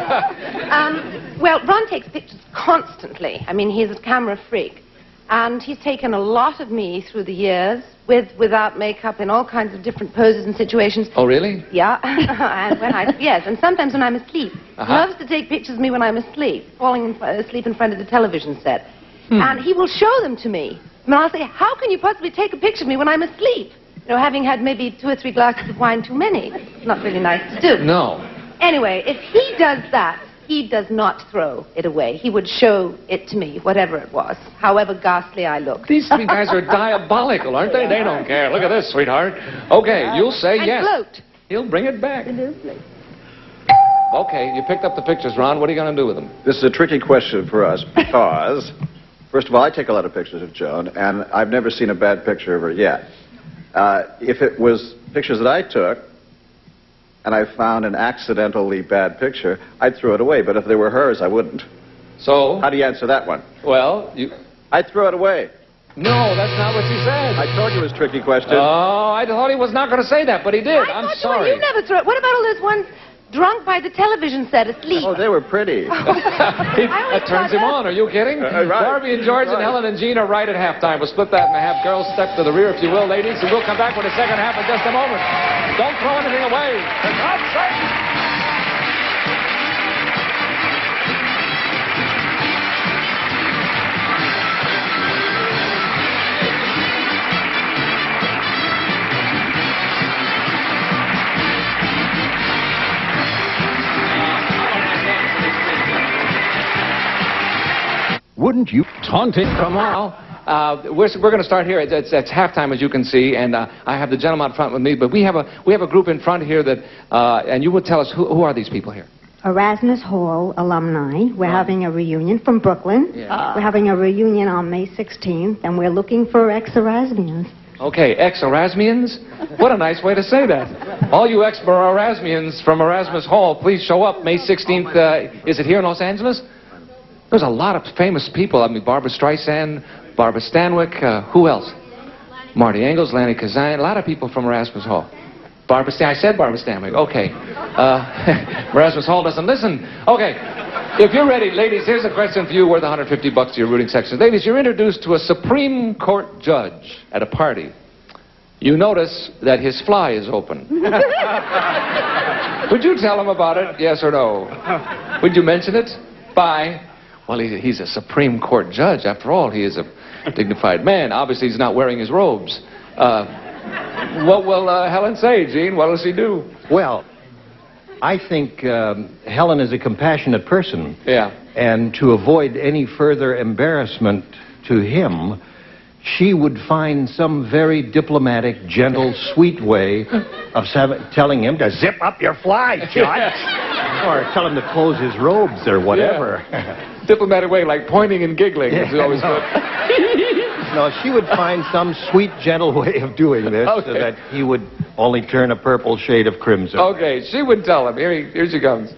Well, Ron takes pictures constantly. I mean, he's a camera freak. And he's taken a lot of me through the years, without makeup, in all kinds of different poses and situations. Oh, really? Yeah. And yes, and sometimes when I'm asleep. Loves to take pictures of me when I'm asleep, falling asleep in front of the television set. And he will show them to me. And I'll say, how can you possibly take a picture of me when I'm asleep? You know, having had maybe 2 or 3 glasses of wine too many. It's not really nice to do. No. Anyway, if he does that, he does not throw it away. He would show it to me, whatever it was, however ghastly I look. These three guys are diabolical, aren't they? They don't care. Look at this, sweetheart. Okay, you'll say and yes. Float. He'll bring it back. Okay, you picked up the pictures, Ron. What are you going to do with them? This is a tricky question for us because, first of all, I take a lot of pictures of Joan, and I've never seen a bad picture of her yet. If it was pictures that I took, and I found an accidentally bad picture, I'd throw it away. But if they were hers, I wouldn't. So? How do you answer that one? Well, I'd throw it away. No, that's not what she said. I told you it was a tricky question. Oh, I thought he was not going to say that, but he did. I'm sorry. You never throw it. What about all those ones drunk by the television set asleep? Oh, they were pretty. That turns him on. Are you kidding? Right. Barbie and George and Helen and Gene are right at halftime. We'll split that in half. Girls, step to the rear, if you will, ladies, and we'll come back with the second half in just a moment. Don't throw anything away. For God's sake! Wouldn't you taunt it? Come on. We're going to start here. It's halftime, as you can see, and I have the gentleman out front with me. But we have a group in front here that, and you will tell us who are these people here? Erasmus Hall alumni. We're having a reunion from Brooklyn. Yeah. We're having a reunion on May 16th, and we're looking for ex-Erasmians. Okay, ex-Erasmians? What a nice way to say that. All you ex-Erasmians from Erasmus Hall, please show up May 16th. Is it here in Los Angeles? There's a lot of famous people. I mean, Barbara Streisand, Barbara Stanwyck, who else? Marty Engels, Lanny Kazan, a lot of people from Erasmus Hall. I said Barbara Stanwyck. Okay. Erasmus Hall doesn't listen. Okay. If you're ready, ladies, here's a question for you worth $150 to your rooting section. Ladies, you're introduced to a Supreme Court judge at a party. You notice that his fly is open. Would you tell him about it, yes or no? Would you mention it? Bye. Well, he's a Supreme Court judge. After all, he is a dignified man. Obviously, he's not wearing his robes. What will Helen say, Gene? What will she do? Well, I think Helen is a compassionate person. Yeah. And to avoid any further embarrassment to him, she would find some very diplomatic, gentle, sweet way of telling him to zip up your fly, Judge. Or tell him to close his robes or whatever. Yeah. Diplomatic way, like pointing and giggling. Is always good. No, she would find some sweet, gentle way of doing this so that he would only turn a purple shade of crimson. Okay, she would tell him. Here she comes.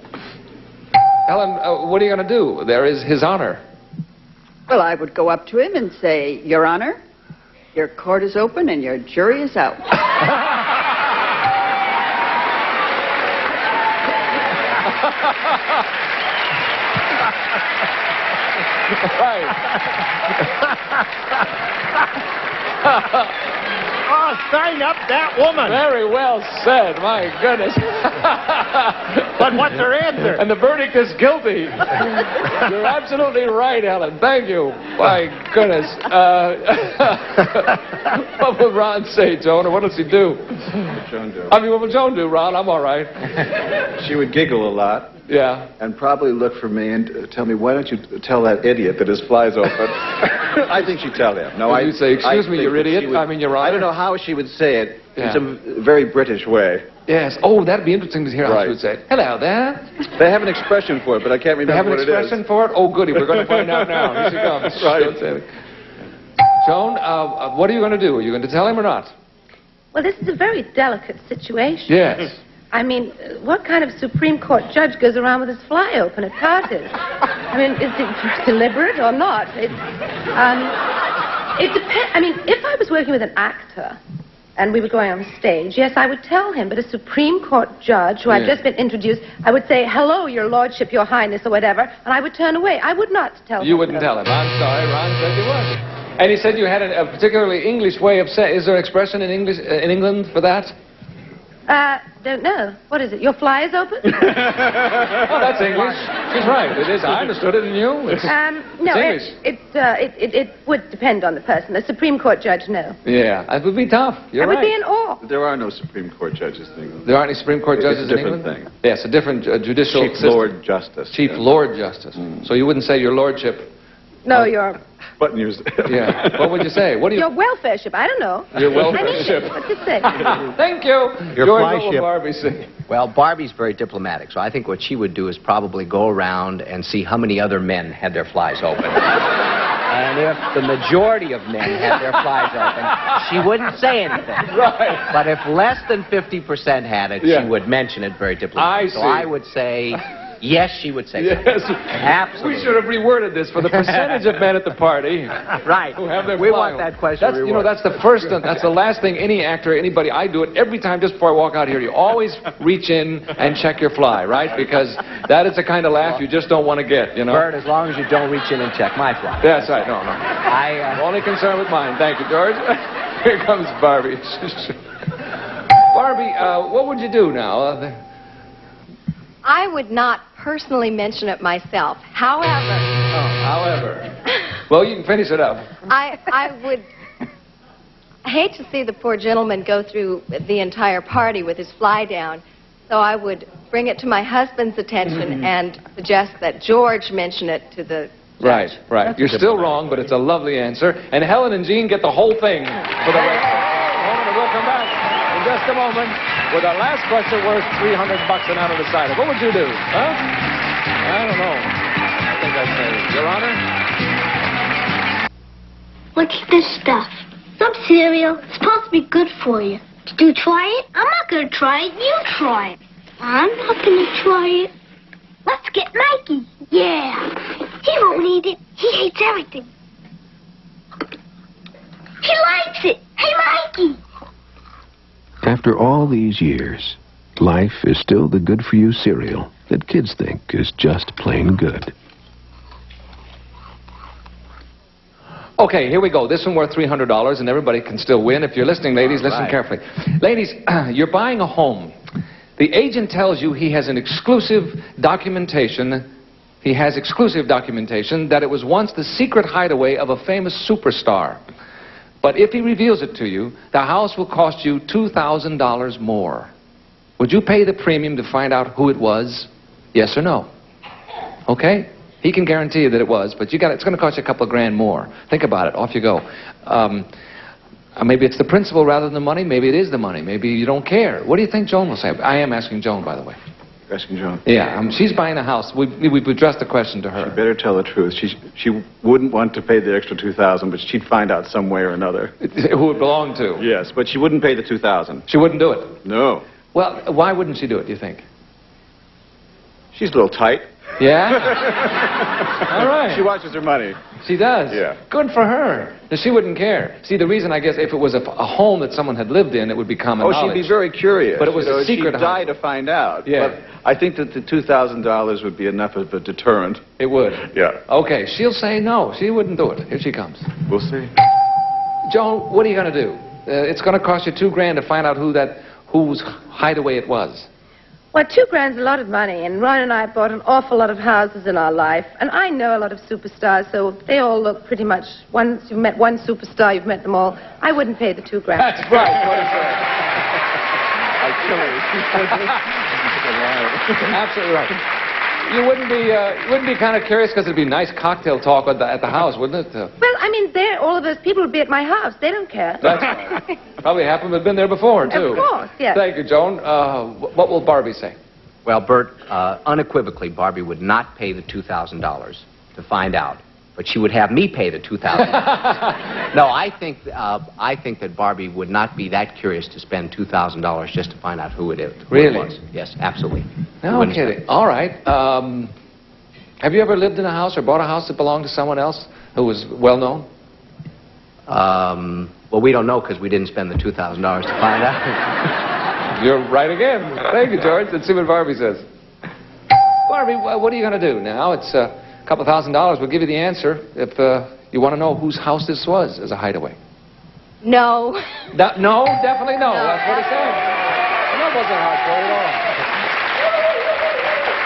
Helen, what are you going to do? There is his honor. Well, I would go up to him and say, Your Honor, your court is open and your jury is out. Oh, sign up that woman. Very well said. My goodness. But what's her answer? And the verdict is guilty. You're absolutely right, Helen. Thank you. My goodness. What will Ron say, Joan, or what does he do? Joan do? I mean, what will Joan do, Ron? I'm all right. She would giggle a lot. Yeah. And probably look for me and tell me, why don't you tell that idiot that his fly's open? I think she'd tell him. No, You'd say, excuse me, you idiot. I mean, Your Honor. I don't know how she would say it. Yeah. It's a very British way. Yes. Oh, that'd be interesting to hear how she would say it. Hello there. They have an expression for it, but I can't remember They have an what it is. expression for it? Oh, goody. We're going to find out now. Here she comes. Right. Joan, what are you going to do? Are you going to tell him or not? Well, this is a very delicate situation. Yes. I mean, what kind of Supreme Court judge goes around with his fly open at parties? I mean, is it deliberate or not? It depends. I mean, if I was working with an actor and we were going on stage, yes, I would tell him. But a Supreme Court judge who I've just been introduced, I would say, hello, Your Lordship, Your Highness, or whatever, and I would turn away. I would not tell him. You wouldn't tell him. I'm sorry. Ron said you would. And he said you had a particularly English way of saying. Is there an expression in English in England for that? Don't know. What is it? Your fly is open? Oh, that's English. She's right. It is. I understood it, and you? It's no, English. It would depend on the person. A Supreme Court judge, no. Yeah, it would be tough. You're I right. would be in awe. There are no Supreme Court judges in England. There aren't any Supreme Court judges in England? It's a different thing. Yes, a different judicial Chief system. Lord Justice. Chief Lord Justice. So you wouldn't say Your Lordship. No, your... Button user. Yeah. What would you say? What do you... Your welfare ship. I don't know. Your welfare ship. What to say? Thank you. Your George, fly what will ship. Barbie say? Well, Barbie's very diplomatic, so I think what she would do is probably go around and see how many other men had their flies open. And if the majority of men had their flies open, she wouldn't say anything. Right. But if less than 50% had it, she would mention it very diplomatically. So I would say... Yes, she would say that. Yes. Absolutely. We should have reworded this for the percentage of men at the party. Right. Who have their We fly want open. that question That's, you know, that's the first, that's the last thing any actor, anybody, I do it every time just before I walk out here. You always reach in and check your fly, right? Because that is the kind of laugh you just don't want to get, you know? Bert, as long as you don't reach in and check my fly. That's right. No, no. I'm only concerned with mine. Thank you, George. Here comes Barbie. Barbie, what would you do now? I would not personally mention it myself. However, Well, you can finish it up. I would hate to see the poor gentleman go through the entire party with his fly down, so I would bring it to my husband's attention and suggest that George mention it to the Right, right. You're still wrong, but it's a lovely answer. And Helen and Jean get the whole thing for the rest. We'll come back in just a moment with our last question worth $300 and out of the side. What would you do? Huh? I don't know. I think I'd say, Your Honor? What's this stuff? Some cereal. It's supposed to be good for you. Did you try it? I'm not going to try it. You try it. I'm not going to try it. Let's get Mikey. Yeah. He won't eat it. He hates everything. He likes it. Hey, Mikey. After all these years, life is still the good-for-you cereal that kids think is just plain good. Okay, here we go. This one worth $300, and everybody can still win. If you're listening, ladies, listen carefully. Ladies, you're buying a home. The agent tells you he has an exclusive documentation. He has exclusive documentation that it was once the secret hideaway of a famous superstar. But if he reveals it to you, the house will cost you $2,000 more. Would you pay the premium to find out who it was? Yes or no? Okay? He can guarantee you that it was, but it's going to cost you a couple of grand more. Think about it. Off you go. Maybe it's the principal rather than the money. Maybe it is the money. Maybe you don't care. What do you think Joan will say? I am asking Joan, by the way. Asking Joan? Yeah, she's buying a house. We've addressed the question to her. She better tell the truth. She wouldn't want to pay the extra $2,000, but she'd find out some way or another. Who it belonged to. Yes, but she wouldn't pay the $2,000. She wouldn't do it? No. Well, why wouldn't she do it, do you think? She's a little tight. Yeah? All right. She watches her money. She does? Yeah. Good for her. Now, she wouldn't care. See, the reason, I guess, if it was a home that someone had lived in, it would be common knowledge. She'd be very curious. But it was a secret She'd die to find out. Yeah. But I think that the $2,000 would be enough of a deterrent. It would? Yeah. Okay, she'll say no. She wouldn't do it. Here she comes. We'll see. Joan, what are you going to do? It's going to cost you $2,000 to find out whose hideaway it was. Well, $2,000's a lot of money, and Ron and I bought an awful lot of houses in our life, and I know a lot of superstars, so they all look pretty much, once you've met one superstar, you've met them all. I wouldn't pay the $2,000. That's right. Absolutely right. You wouldn't be kind of curious because it'd be nice cocktail talk at the house, wouldn't it? Well, I mean, all of those people would be at my house. They don't care. That's right. Probably happened to have been there before, too. Of course, yes. Thank you, Joan. What will Barbie say? Well, Bert, unequivocally, Barbie would not pay the $2,000 to find out, but she would have me pay the $2,000. No, I think that Barbie would not be that curious to spend $2,000 just to find out who it is. Who Really? It was. Yes, absolutely. No kidding. All right. Have you ever lived in a house or bought a house that belonged to someone else who was well-known? Well, we don't know because we didn't spend the $2,000 to find out. You're right again. Thank you, George. Let's see what Barbie says. Barbie, what are you going to do now? It's a couple $1,000. We'll give you the answer if you want to know whose house this was as a hideaway. No. No, definitely no. That's what he said. That wasn't hard for you at all.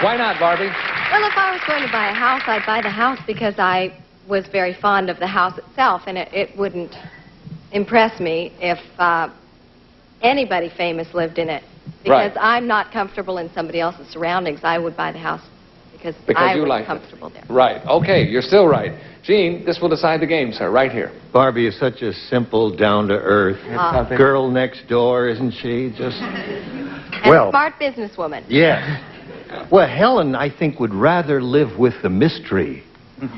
Why not, Barbie? Well, if I was going to buy a house, I'd buy the house because I was very fond of the house itself, and it wouldn't impress me if anybody famous lived in it. Because I'm not comfortable in somebody else's surroundings. I would buy the house because I was comfortable there. Right. Okay, you're still right. Gene, this will decide the game, sir, right here. Barbie is such a simple, down-to-earth girl next door, isn't she? Just... And a smart businesswoman. Yeah. Well, Helen, I think, would rather live with the mystery.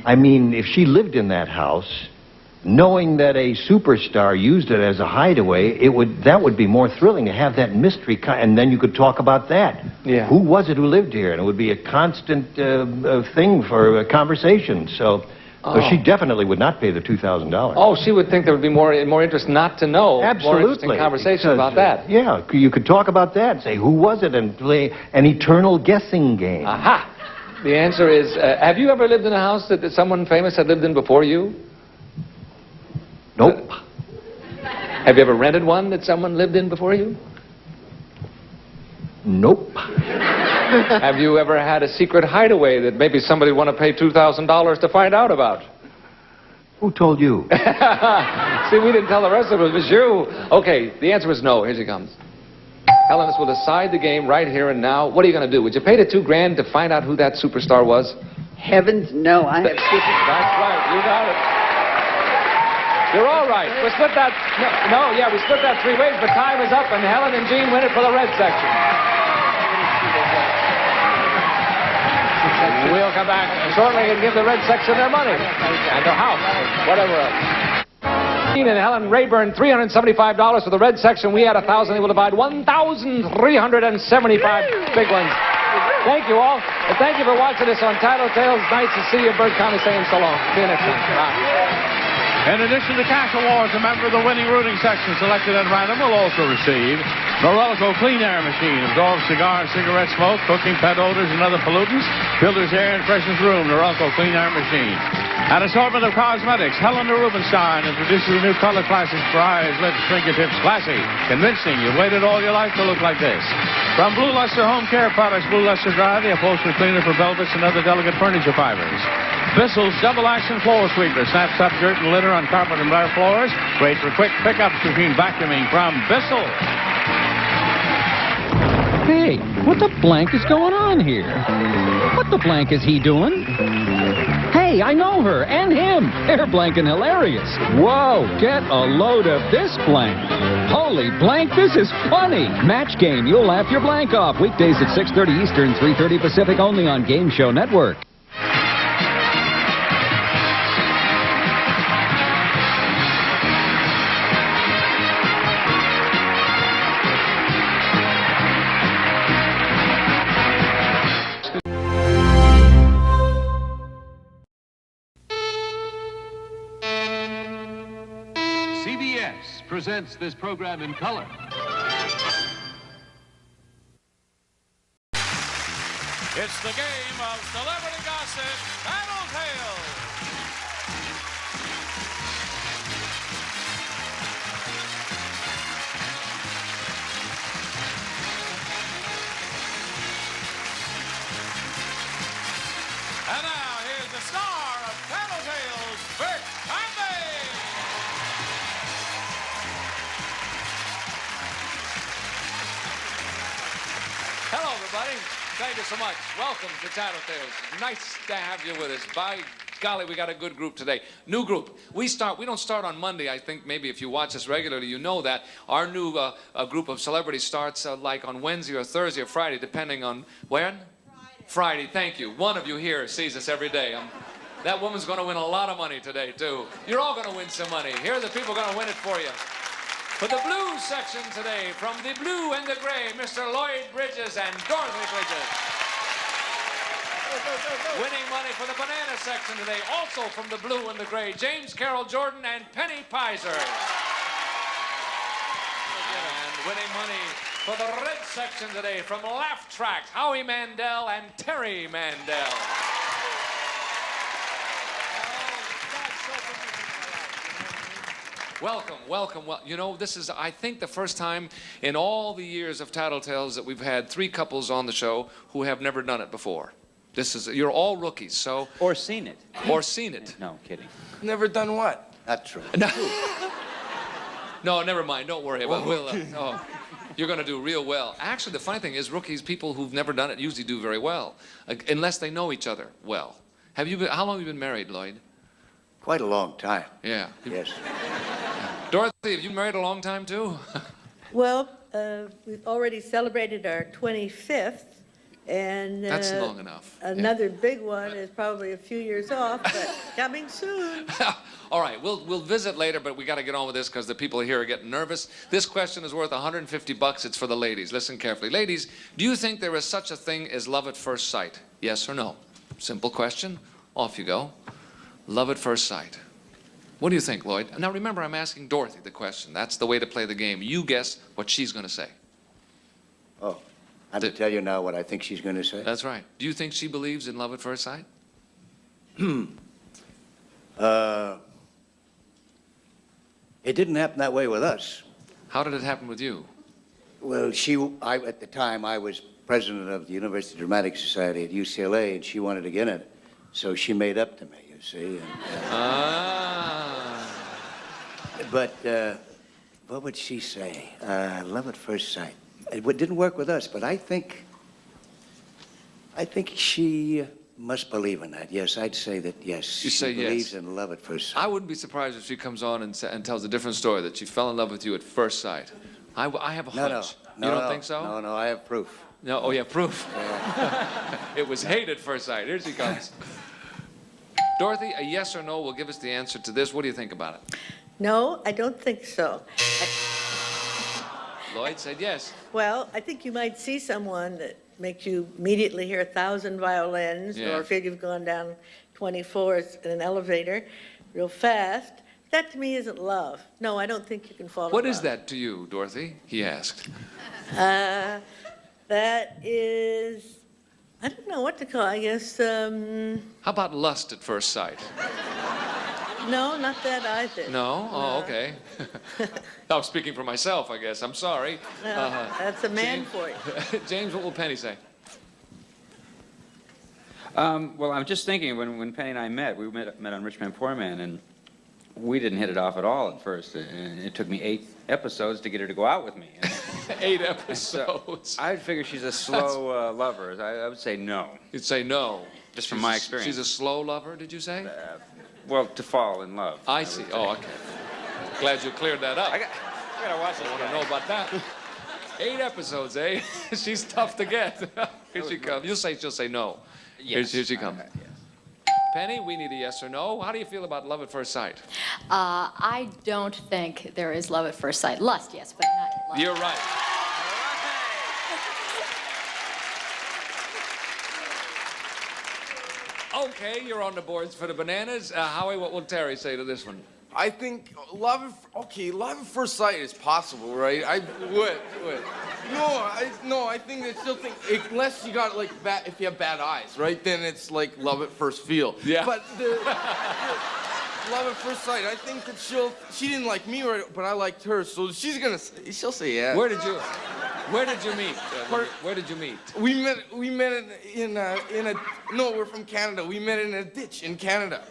I mean, if she lived in that house, knowing that a superstar used it as a hideaway, that would be more thrilling to have that mystery, and then you could talk about that. Yeah. Who was it who lived here? And it would be a constant thing for a conversation. So she definitely would not pay the $2,000. Oh, she would think there would be more interest not to know. Absolutely. More interesting conversation about that. Yeah, you could talk about that, say, who was it, and play an eternal guessing game. Aha! The answer is, have you ever lived in a house that someone famous had lived in before you? Nope. Have you ever rented one that someone lived in before you? Nope. Have you ever had a secret hideaway that maybe somebody would want to pay $2,000 to find out about? Who told you? See, we didn't tell the rest of it. It was you. Okay, the answer is no. Here she comes. Helen, this will decide the game right here and now. What are you going to do? Would you pay the $2,000 to find out who that superstar was? Heavens, no. I have That's right. You got it. You're all right. We split that. We split that 3 ways, but time is up, and Helen and Gene win it for the red section. We'll come back shortly and give the red section their money and their house, whatever else. Gene and Helen Rayburn, $375 for the red section. We had 1,000. They will divide 1,375 big ones. Thank you all, and thank you for watching us on Tattletales. Nice to see you. Bert Conley saying so long. See you next time. Bye. In addition to cash awards, a member of the winning rooting section selected at random will also receive Norelco Clean Air Machine. Absorbs cigar and cigarette smoke, cooking, pet odors, and other pollutants. Filters air and freshens room. Norelco Clean Air Machine. An assortment of cosmetics. Helen Rubinstein introduces a new color classic for eyes, lips, fingertips. Classy, convincing. You've waited all your life to look like this. From Blue Luster Home Care Products, Blue Luster Dry, the upholstery cleaner for velvets and other delicate furniture fibers. Bissell's Double Action Floor Sweeper snaps up dirt and litter on carpet and bare floors. Great for quick pickups between vacuuming from Bissell. Hey, what the blank is going on here? What the blank is he doing? Hey, I know her and him. They're blanking hilarious. Whoa, get a load of this blank. Holy blank, this is funny. Match Game, you'll laugh your blank off. Weekdays at 6:30 Eastern, 3:30 Pacific, only on Game Show Network. CBS presents this program in color. It's the game of celebrity gossip, Tattletales. And now, here's the star of Tattletales, Bert Convey. Hello, everybody. Thank you so much. Welcome to Tattletales. Nice to have you with us. By golly, we got a good group today. New group. We don't start on Monday. I think maybe if you watch us regularly, you know that. Our new group of celebrities starts like on Wednesday or Thursday or Friday, depending on when? Friday, thank you. One of you here sees us every day. That woman's going to win a lot of money today, too. You're all going to win some money. Here are the people going to win it for you. For the blue section today, from the blue and the gray, Mr. Lloyd Bridges and Dorothy Bridges. Winning money for the banana section today, also from the blue and the gray, James Carroll Jordan and Penny Pizer. And winning money for the red section today, from Laugh Track, Howie Mandel and Terry Mandel. Welcome, welcome. Well, you know, this is, I think, the first time in all the years of Tattletales that we've had 3 couples on the show who have never done it before. You're all rookies, so... Or seen it. Or seen it. No, kidding. Never done what? Not true. No, never mind. Don't worry about it. You're going to do real well. Actually, the funny thing is, rookies, people who've never done it, usually do very well, unless they know each other well. How long have you been married, Lloyd? Quite a long time. Yeah. Yes. Dorothy, have you married a long time, too? Well, we've already celebrated our 25th, and That's long enough. Another big one is probably a few years off, but coming soon. All right, we'll visit later, but we got to get on with this because the people here are getting nervous. This question is worth $150. It's for the ladies. Listen carefully. Ladies, do you think there is such a thing as love at first sight? Yes or no? Simple question. Off you go. Love at first sight. What do you think, Lloyd? Now, remember, I'm asking Dorothy the question. That's the way to play the game. You guess what she's going to say. Oh, I have to tell you now what I think she's going to say? That's right. Do you think she believes in love at first sight? It didn't happen that way with us. How did it happen with you? Well, at the time, I was president of the University Dramatic Society at UCLA, and she wanted to get in it. So she made up to me, you see. But what would she say? Love at first sight. It didn't work with us, but I think she must believe in that. Yes, I'd say that, yes. You say she believes yes. in love at first sight. I wouldn't be surprised if she comes on and tells a different story, that she fell in love with you at first sight. I have a hunch. No, you don't think so? No, I have proof. No, oh, you have proof? Yeah. It was hate at first sight. Here she comes. Dorothy, a yes or no will give us the answer to this. What do you think about it? No, I don't think so. Lloyd said yes. Well, I think you might see someone that makes you immediately hear 1,000 violins, Yeah. or feel you've gone down 20 floors in an elevator real fast. That to me isn't love. No, I don't think you can fall in love. What is that to you, Dorothy? He asked. That is, I don't know what to call it. I guess, How about lust at first sight? no, not that either. No? Oh, okay. I'm speaking for myself, I guess. I'm sorry. No, that's a man James, for you. James, what will Penny say? Well, I'm just thinking, when Penny and I met, we met on Rich Man, Poor Man, and we didn't hit it off at all at first. And it took me 8 episodes to get her to go out with me. 8 episodes. I'd figure she's a slow lover. I would say no. You'd say no. Just from my experience. She's a slow lover, did you say? Well, to fall in love. I see. Oh, okay. Glad you cleared that up. I gotta watch it. I want to know about that. 8 episodes, eh? She's tough to get. Here she comes. She'll say no. Yes. Here she comes. Penny, we need a yes or no. How do you feel about love at first sight? I don't think there is love at first sight. Lust, yes, but not love. You're right. Okay, you're on the boards for the bananas. Howie, what will Terry say to this one? I think love at first sight is possible, right? What? No, I think they still think, unless you got, like, if you have bad eyes, right? Then it's like love at first feel. Yeah. But love at first sight, I think that she didn't like me, right, but I liked her, so she'll say yes. Where did you meet? Where did you meet? We met no, we're from Canada. We met in a ditch in Canada.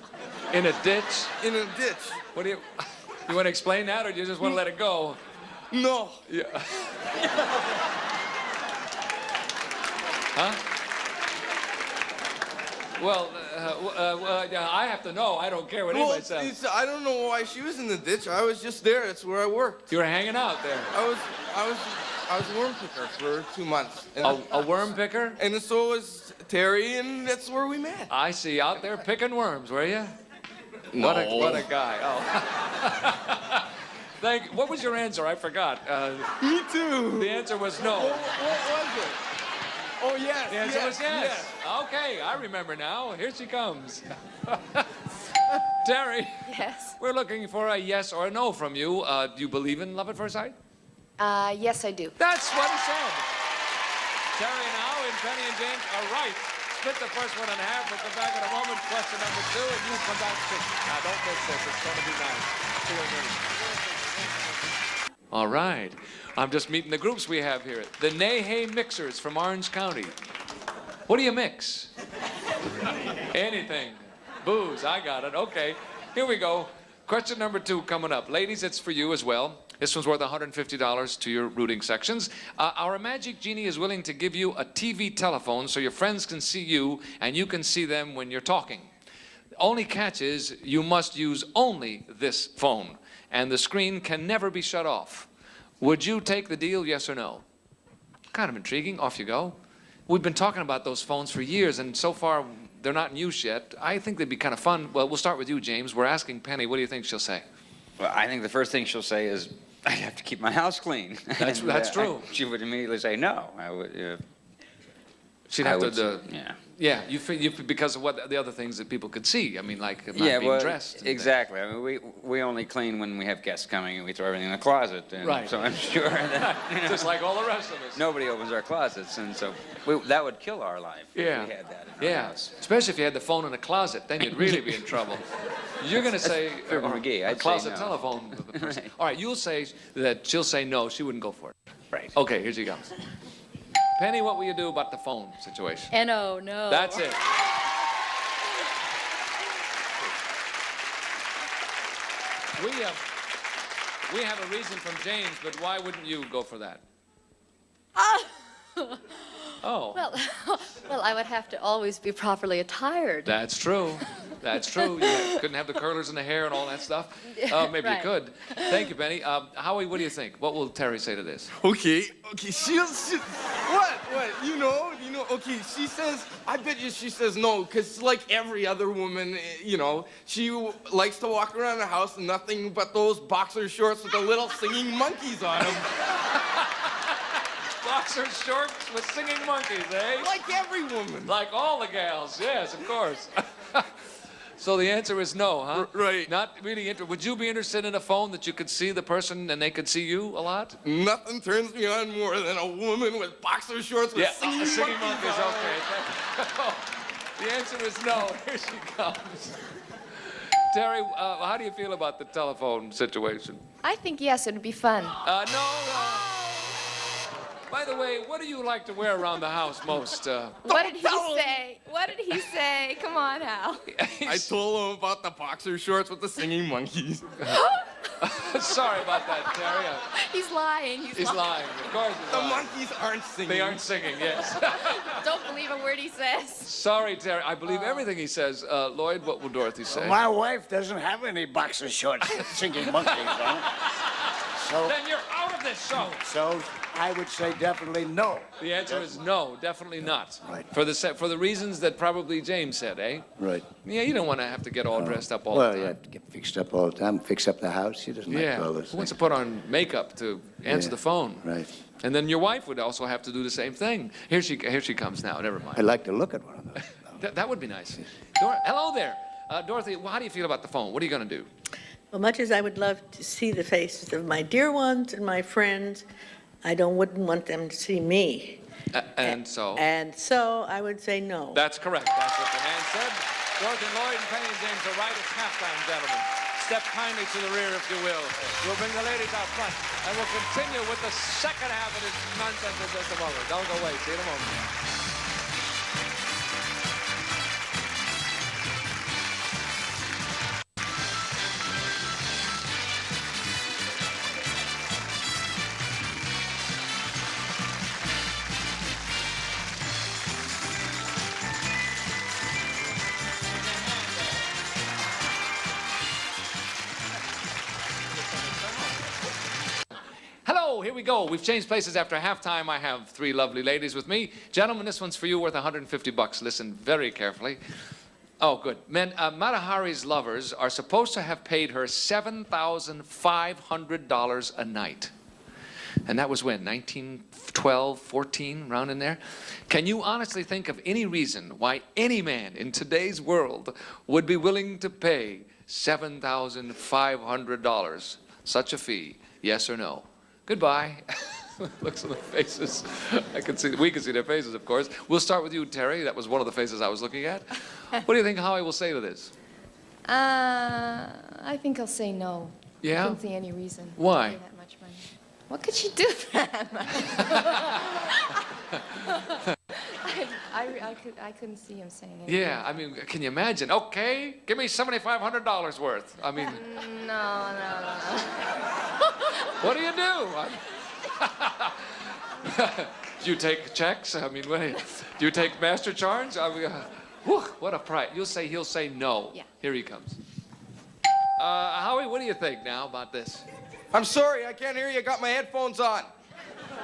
In a ditch? In a ditch. What do you want to explain that, or do you just want to let it go? No. Yeah. Huh? Well, I have to know. I don't care what anybody says. I don't know why she was in the ditch. I was just there. That's where I worked. You were hanging out there. I was a worm picker for 2 months. A worm picker? And so was Terry, and that's where we met. I see. Out there picking worms, were you? No. What a guy. Oh. What was your answer? I forgot. Me too. The answer was no. What was it? Oh, yes. The answer was yes. Okay, I remember now. Here she comes. Terry. Yes. We're looking for a yes or a no from you. Do you believe in love at first sight? Yes, I do. That's what he said. Terry now and Penny and James are right. Split the first one in half. We'll come back in a moment. Question number 2, and you come back to. Now, don't miss this. It's going to be nice. See you in a minute. All right. I'm just meeting the groups we have here. The Nay-Hay Mixers from Orange County. What do you mix? Anything. Booze. I got it. Okay. Here we go. Question number 2 coming up. Ladies, it's for you as well. This one's worth $150 to your rooting sections. Our Magic Genie is willing to give you a TV telephone so your friends can see you and you can see them when you're talking. The only catch is you must use only this phone, and the screen can never be shut off. Would you take the deal, yes or no? Kind of intriguing. Off you go. We've been talking about those phones for years, and so far they're not in use yet. I think they'd be kind of fun. Well, we'll start with you, James. We're asking Penny. What do you think she'll say? Well, I think the first thing she'll say is, I have to keep my house clean. That's true. She would immediately say no. I would. She'd have to. Yeah. Yeah, you because of what the other things that people could see. I mean, like not being dressed. Exactly. I mean, we only clean when we have guests coming and we throw everything in the closet. And right. So I'm sure that just like all the rest of us. Nobody opens our closets, and so that would kill our life. Yeah. If we had that in our house. Especially if you had the phone in the closet, then you'd really be in trouble. You're going to say I'd closet say no. telephone. With the person. Right. All right, you'll say that she'll say no. She wouldn't go for it. Right. Okay, here she comes. Penny, what will you do about the phone situation? N-O, no. That's it. We have a reason from James, but why wouldn't you go for that? Oh. Well, I would have to always be properly attired. That's true. That's true. You couldn't have the curlers in the hair and all that stuff. Maybe Right. you could. Thank you, Penny. Howie, what do you think? What will Terry say to this? Okay, what? Okay, she says, I bet you she says no, because like every other woman, she likes to walk around the house in nothing but those boxer shorts with the little singing monkeys on them. Boxer shorts with singing monkeys, eh? Like every woman. Like all the gals, yes, of course. So the answer is no, huh? Right. Not really interested. Would you be interested in a phone that you could see the person and they could see you a lot? Nothing turns me on more than a woman with boxer shorts with singing monkeys on. Okay. The answer is no. Here she comes. Terry, how do you feel about the telephone situation? I think yes, it would be fun. No. By the way, what do you like to wear around the house most? What did he say? What did he say? Come on, Hal. I told him about the boxer shorts with the singing monkeys. Sorry about that, Terry. He's lying. He's lying. Of course he's lying. The monkeys aren't singing. They aren't singing, yes. Don't believe a word he says. Sorry, Terry. I believe everything he says. Lloyd, what will Dorothy say? My wife doesn't have any boxer shorts with singing monkeys on. So, then you're out of this show. So I would say definitely no. The answer is no, definitely not. Right. For the reasons that probably James said, eh? Right. Yeah, you don't want to have to get all dressed up all the Well, time. you have to get fixed up all the time, fix up the house. She doesn't like all this. Who wants to put on makeup to answer the phone? Right. And then your wife would also have to do the same thing. Here she comes now. Never mind. I'd like to look at one of those. That would be nice. Hello there. Dorothy, how do you feel about the phone? What are you going to do? Well, much as I would love to see the faces of my dear ones and my friends, I wouldn't want them to see me. And so? And so I would say no. That's correct. That's what the man said. Dorothy Lloyd and Penny James are right. It's halftime, gentlemen. Step kindly to the rear, if you will. We'll bring the ladies out front, and we'll continue with the second half of this nonsense in just a moment. Don't go away. See you in a moment. Hello, here we go. We've changed places after halftime. I have three lovely ladies with me. Gentlemen, this one's for you, worth $150. Listen very carefully. Oh, good. Men, Mata Hari's lovers are supposed to have paid her $7,500 a night. And that was when? 1912, 14, round in there? Can you honestly think of any reason why any man in today's world would be willing to pay $7,500? Such a fee, yes or no? Goodbye. Looks on the faces. We can see their faces, of course. We'll start with you, Terry. That was one of the faces I was looking at. What do you think Howie will say to this? I think I'll say no. Yeah? I don't see any reason. Why? To pay that much money. What could she do for that money? I couldn't see him saying anything. Yeah, I mean, can you imagine? Okay, give me $7,500 worth. I mean... No. What do you do? Do you take checks? I mean, do you take MasterCharge? I mean, what a price. He'll say no. Yeah. Here he comes. Howie, what do you think now about this? I'm sorry, I can't hear you. I got my headphones on.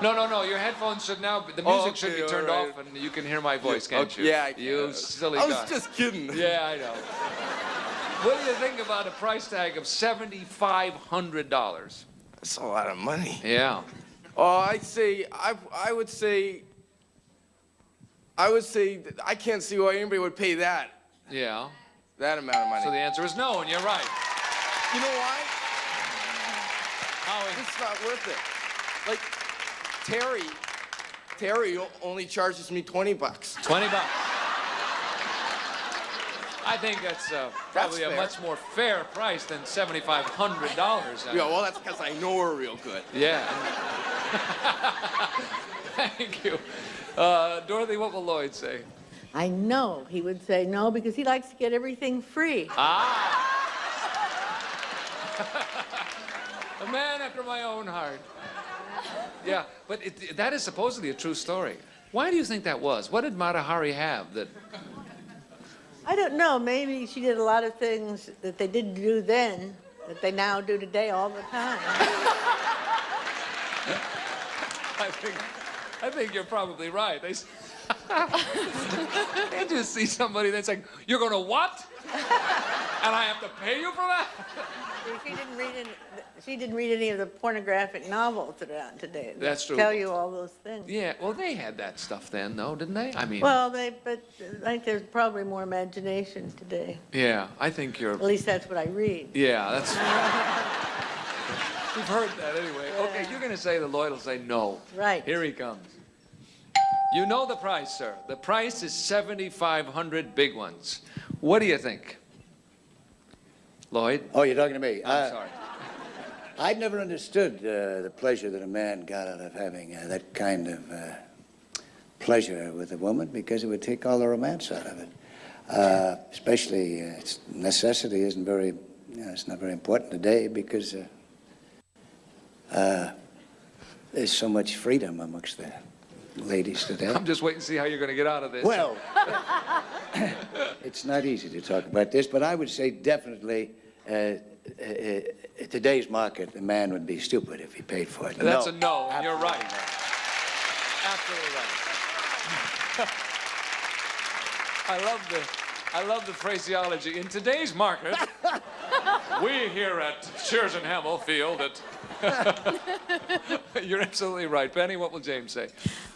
No. Your headphones should now, the music should be turned off and you can hear my voice, can't you? Yeah, I can. You silly guy. I was just kidding. Yeah, I know. What do you think about a price tag of $7,500? That's a lot of money. Yeah. Oh, I would say, I can't see why anybody would pay that. Yeah. That amount of money. So the answer is no, and you're right. You know why? Howie. It's not worth it. Like, Terry only charges me $20. $20. I think that's probably a much more fair price than $7,500. Yeah, well, that's because I know her real good. Yeah. Thank you. Dorothy, what will Lloyd say? I know he would say no because he likes to get everything free. Ah! A man after my own heart. Yeah, but that is supposedly a true story. Why do you think that was? What did Mata Hari have that... I don't know. Maybe she did a lot of things that they didn't do then that they now do today all the time. I think you're probably right. They just see somebody that's like, you're going to what? And I have to pay you for that? She didn't read any of the pornographic novels that are out today. That's true. Tell you all those things. Yeah, well, they had that stuff then, though, didn't they? I mean... Well, but I think there's probably more imagination today. Yeah, I think you're... At least that's what I read. Yeah, that's... We've heard that anyway. Yeah. Okay, you're going to say that Lloyd will say no. Right. Here he comes. You know the price, sir. The price is 7,500 big ones. What do you think? Lloyd? Oh, you're talking to me. I'm sorry. I've never understood the pleasure that a man got out of having that kind of pleasure with a woman because it would take all the romance out of it. Especially necessity isn't very, it's not very important today because there's so much freedom amongst the ladies today. I'm just waiting to see how you're going to get out of this. Well, it's not easy to talk about this, but I would say definitely today's market, a man would be stupid if he paid for it. That's a no, and you're right. Absolutely right. I love the phraseology. In today's market, We here at Shears and Hamill feel that... You're absolutely right. Penny, what will James say?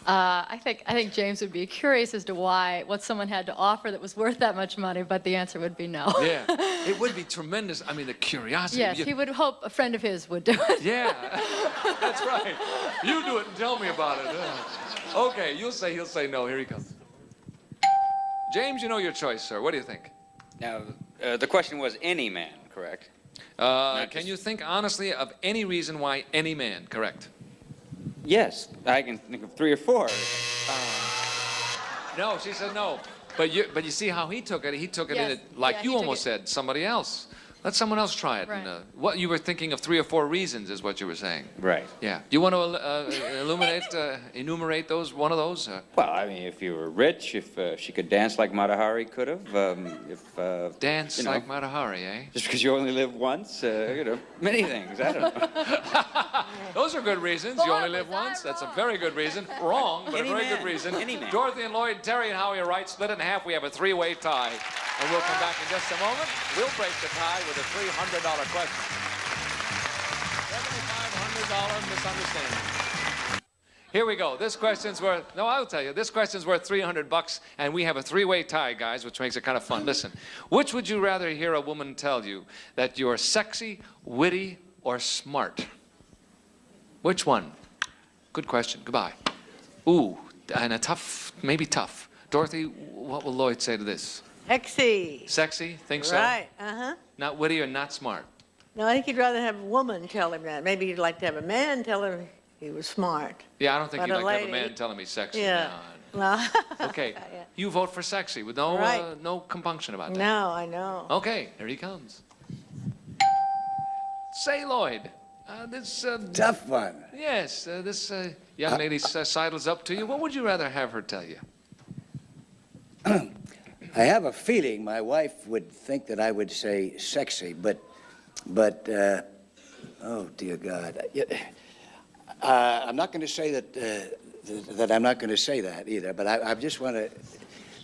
I think James would be curious as to what someone had to offer that was worth that much money, but the answer would be no. Yeah, it would be tremendous. I mean, the curiosity. Yes, he would hope a friend of his would do it. Yeah, that's right. You do it and tell me about it. Okay, he'll say no. Here he comes. James, you know your choice, sir. What do you think? Now, the question was any man, correct? Can you think honestly of any reason why any man, correct? Yes, I can think of 3 or 4. No, she said no. But you see how he took it? He took it Yes. in it like Yeah, you he took almost it- said, somebody else. Let someone else try it. Right. And, what you were thinking of 3 or 4 reasons is what you were saying. Right. Yeah. Do you want to enumerate those? One of those? Well, I mean, if you were rich, if she could dance like Mata Hari could have, Dance you know, like Mata Hari, eh? just because you only live once, many things. I don't know. Those are good reasons. You only live once. That's a very good reason. Wrong, but Any a very man. good reason. Any man. Dorothy and Lloyd, Terry and Howie are right. Split it in half. We have a 3-way tie. And we'll come back in just a moment. We'll break the tie with a $300 question. $7,500 misunderstanding. Here we go. This question's worth, no, I'll tell you, this question's worth $300, and we have a 3-way tie, guys, which makes it kind of fun. Listen, which would you rather hear a woman tell you? That you're sexy, witty, or smart? Which one? Good question. Goodbye. Ooh, and a tough, maybe tough. Dorothy, what will Lloyd say to this? Sexy. Sexy? Think so? Right, uh-huh. Not witty or not smart? No, I think he'd rather have a woman tell him that. Maybe he'd like to have a man tell him he was smart. Yeah, I don't think But you'd a like to have a lady- man telling me sexy. Yeah. No. Okay, Yeah. you vote for sexy with no, Right. no compunction about that. No, I know. Okay, here he comes. Say, Lloyd, this... Tough one. Yes, this young lady sidles up to you. What would you rather have her tell you? I have a feeling my wife would think that I would say sexy, but oh dear God, I'm not going to say that I'm not going to say that either. But I just want to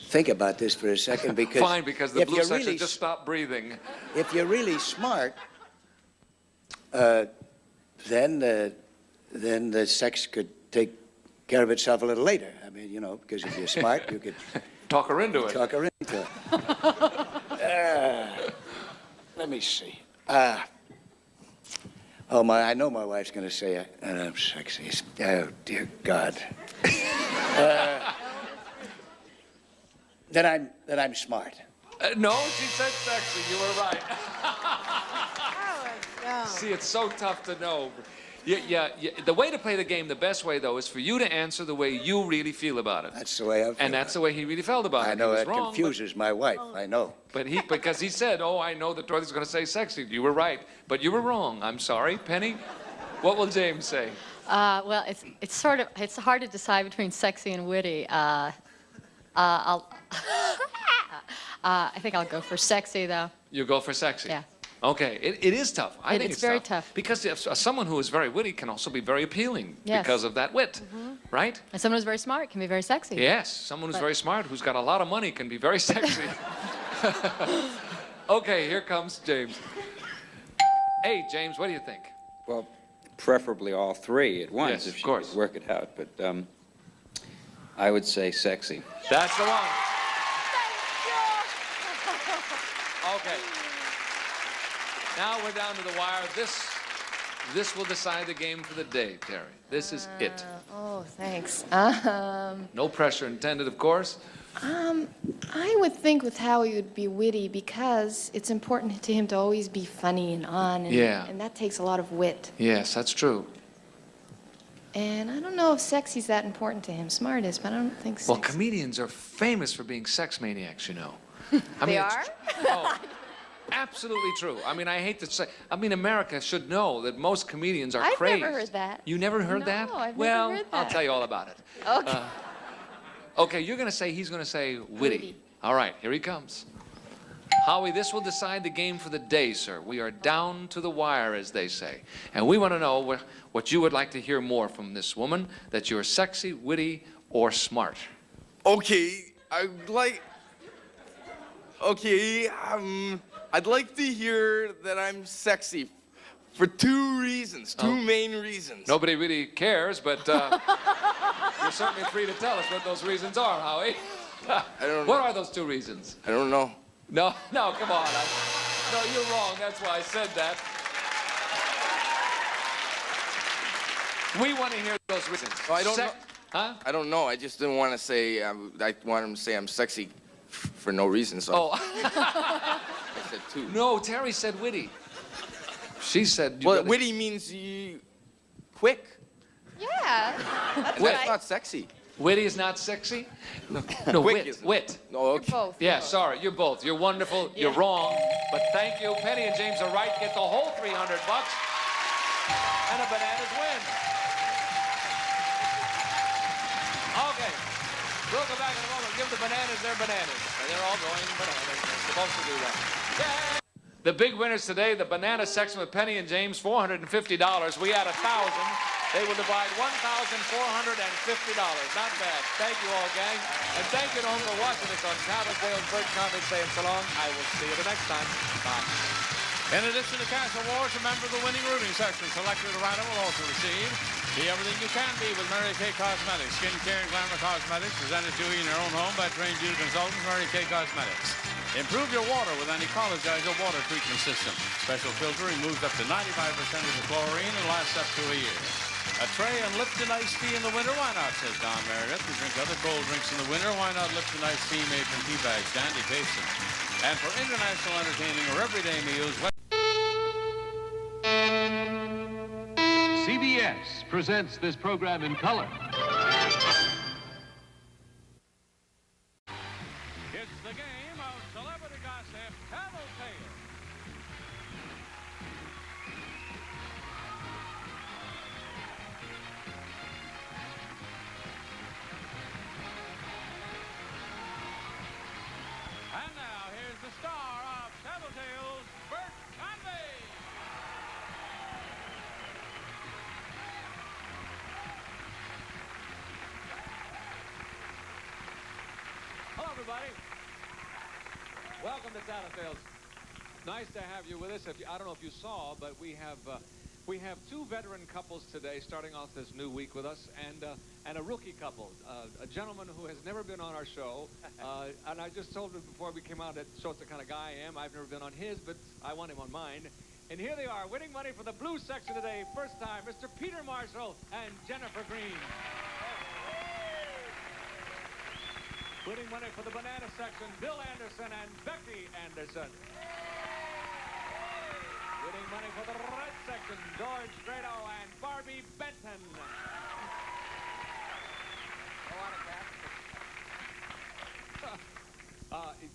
think about this for a second because Fine, because the if blue you're section really just stopped breathing. If you're really smart, then the sex could take care of itself a little later. I mean, you know, because if you're smart, you could talk her into it. Talk her into it. Let me see. Oh my! I know my wife's going to say I'm sexy. Oh dear God. That I'm smart. No, she said sexy. You were right. See, it's so tough to know. Yeah. The way to play the game, the best way, though, is for you to answer the way you really feel about it. That's the way I feel. And that's the way he really felt about it. I know He was that wrong, confuses my wife. I know. But because he said, oh, I know that Dorothy's going to say sexy. You were right. But you were wrong. I'm sorry. Penny, what will James say? Well, it's hard to decide between sexy and witty. I think I'll go for sexy, though. You go for sexy? Yeah. Okay, it is tough. I think It's very tough. Because someone who is very witty can also be very appealing Yes. because of that wit, right? And someone who's very smart can be very sexy. Yes, someone who's But- very smart, who's got a lot of money, can be very sexy. Okay, here comes James. Hey, James, what do you think? Well, preferably all 3 at once, Yes, if of she course. could work it out. But I would say sexy. That's the one. Okay. Now we're down to the wire. This will decide the game for the day, Terry. This is it. Oh, thanks. No pressure intended, of course. I would think with Howie he would be witty because it's important to him to always be funny and on, and, Yeah. and that takes a lot of wit. Yes, that's true. And I don't know if sexy's that important to him. Smart is, but I don't think so. Well, comedians are famous for being sex maniacs, you know. I They mean, are? Oh, absolutely true. I mean, I hate to say. I mean, America should know that most comedians are I've crazed. never heard that. You never heard that? No, I've well, never heard I'll that. tell you all about it. Okay. Okay, you're going to say he's going to say witty. All right, here he comes. Howie, this will decide the game for the day, sir. We are down to the wire, as they say. And we want to know what you would like to hear more from this woman, that you're sexy, witty, or smart. Okay, I like. Okay, I'd like to hear that I'm sexy for two reasons, two main reasons. Nobody really cares, but you're certainly free to tell us what those reasons are, Howie. I don't know. What are those two reasons? I don't know. No, come on. No, you're wrong. That's why I said that. We want to hear those reasons. Oh, I don't know. Huh? I don't know. I just didn't want to say, I want him to say I'm sexy for no reason, so. Oh. I said two. No, Terry said witty. She said... Well, witty means quick. Yeah. And that's not sexy. Witty is not sexy? No, Quick wit. isn't. Wit. No, okay. You're both. Yeah, sorry, you're both. You're wonderful. Yeah. You're wrong. But thank you. Penny and James are right. Get the whole $300. And a bananas win. Okay. We'll go back in a moment. Give the bananas their bananas. They're all going bananas. They're supposed to do that. Yay! The big winners today, the banana section with Penny and James, $450. We had 1,000. They will divide $1,450. Not bad. Thank you all, gang. And thank you to home for watching us on Tattletales, Bird Comedy, saying so long. I will see you the next time. Bye. In addition to cash awards, a member of the winning rooting section selected at random will also receive Be Everything You Can Be with Mary Kay Cosmetics. Skin care and glamour cosmetics presented to you in your own home by trained beauty consultants Mary Kay Cosmetics. Improve your water with any College Geyser water treatment system. Special filter removes up to 95% of the chlorine and lasts up to a year. A tray and Lipton iced tea in the winter, why not, says Don Meredith. We drink other cold drinks in the winter, why not Lipton iced tea made from tea bags? Dandy tasting. And for international entertaining or everyday meals, CBS presents this program in color. it's the game of celebrity gossip, Tattletales. And now, here's the star of Tattletales, Bert Convey. Hello, everybody. Welcome to Tattletales. Nice to have you with us. I don't know if you saw, but we have two veteran couples today starting off this new week with us, and a rookie couple, a gentleman who has never been on our show. And I just told him before we came out that shows the kind of guy I am. I've never been on his, but I want him on mine. And here they are, winning money for the blue section today. First time, Mr. Peter Marshall and Jennifer Green. Winning money for the banana section, Bill Anderson and Becky Anderson. Winning money for the red section, George Grado and Barbie Benton.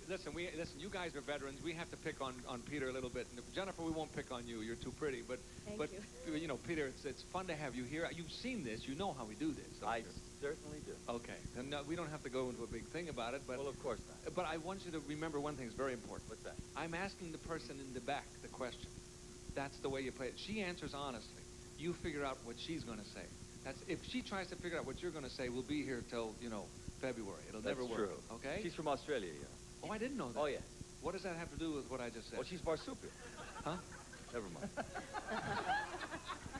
Listen, you guys are veterans. We have to pick on Peter a little bit. Jennifer, we won't pick on you. You're too pretty. But you know, Peter, it's fun to have you here. You've seen this. You know how we do this. I certainly do. Okay. And we don't have to go into a big thing about it. But, well, of course not. But I want you to remember one thing is very important. What's that? I'm asking the person in the back the question. That's the way you play it. She answers honestly. You figure out what she's going to say. If she tries to figure out what you're going to say, we'll be here till, February. It'll never work. True. Okay? She's from Australia, yeah. Oh, I didn't know that. Oh, yeah. What does that have to do with what I just said? Well, she's marsupial. Huh? Never mind.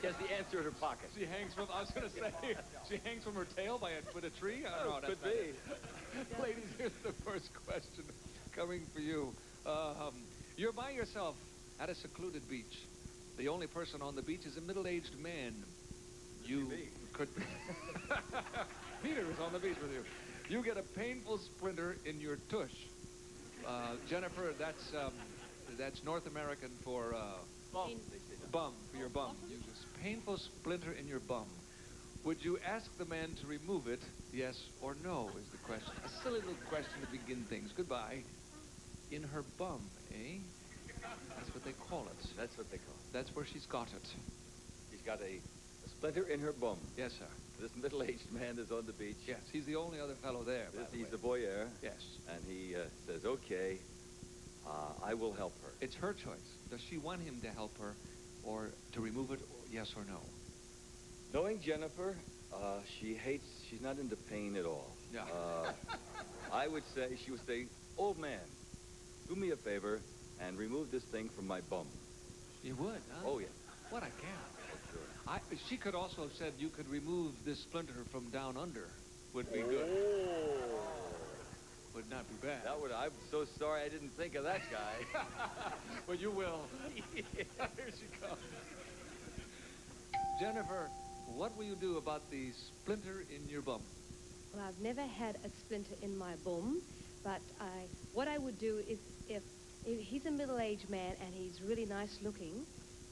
She has the answer in her pocket. She hangs from, I was going to say, she hangs from her tail with a tree? I don't know. Could be. Ladies, here's the first question coming for you. You're by yourself at a secluded beach. The only person on the beach is a middle-aged man. You could be. Peter is on the beach with you. You get a painful splinter in your tush. Jennifer, that's North American for bum, for your bum. You just painful splinter in your bum. Would you ask the man to remove it, yes or no, is the question. A silly little question to begin things. Goodbye. In her bum, eh? That's what they call it. That's what they call it. That's where she's got it. She's got a splinter in her bum. Yes, sir. This middle-aged man is on the beach. Yes, he's the only other fellow there. He's the voyeur. Yes. And he says, okay, I will help her. It's her choice. Does she want him to help her or to remove it, yes or no? Knowing Jennifer, she's not into pain at all. Yeah. She would say, old man, do me a favor, and remove this thing from my bum. You would, huh? Oh, yeah. What a gal. She could also have said you could remove this splinter from down under. Would be good. Would not be bad. That would. I'm so sorry I didn't think of that guy. Well, you will. Here she comes. Jennifer, what will you do about the splinter in your bum? Well, I've never had a splinter in my bum, but what I would do is if he's a middle-aged man and he's really nice looking,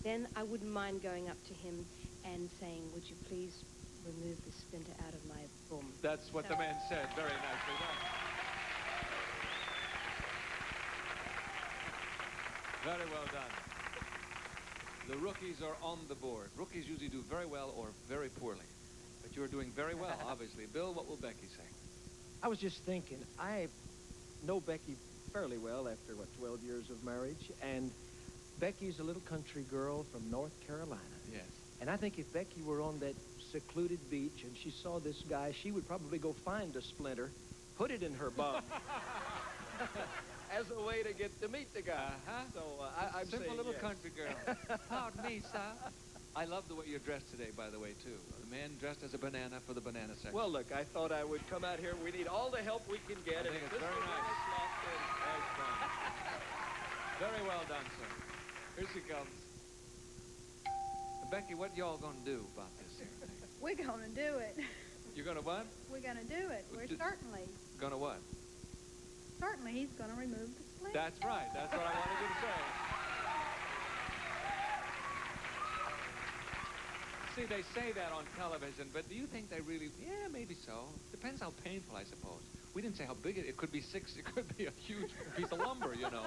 then I wouldn't mind going up to him and saying, would you please remove the splinter out of my bum? That's what the man said. Very nicely done. Very well done. The rookies are on the board. Rookies usually do very well or very poorly. But you're doing very well, obviously. Bill, what will Becky say? I was just thinking, I know Becky fairly well after, 12 years of marriage, and Becky's a little country girl from North Carolina. Yes. And I think if Becky were on that secluded beach and she saw this guy, she would probably go find a splinter, put it in her bum, as a way to get to meet the guy. So I'm Simple saying little yes. country girl. Pardon me, sir. I love the way you're dressed today, by the way, too. The man dressed as a banana for the banana section. Well, look, I thought I would come out here. We need all the help we can get. I think it's very nice. Very well done, sir. Here she comes. Becky, what y'all gonna do about this here thing? We're going to do it. You're gonna what? We're going to do it. We're certainly Gonna what? he's going to remove the splinter. That's right. That's what I wanted you to say. See, they say that on television, but do you think they really... Yeah, maybe so. Depends how painful, I suppose. We didn't say how big it could be. It could be a huge piece of lumber, you know.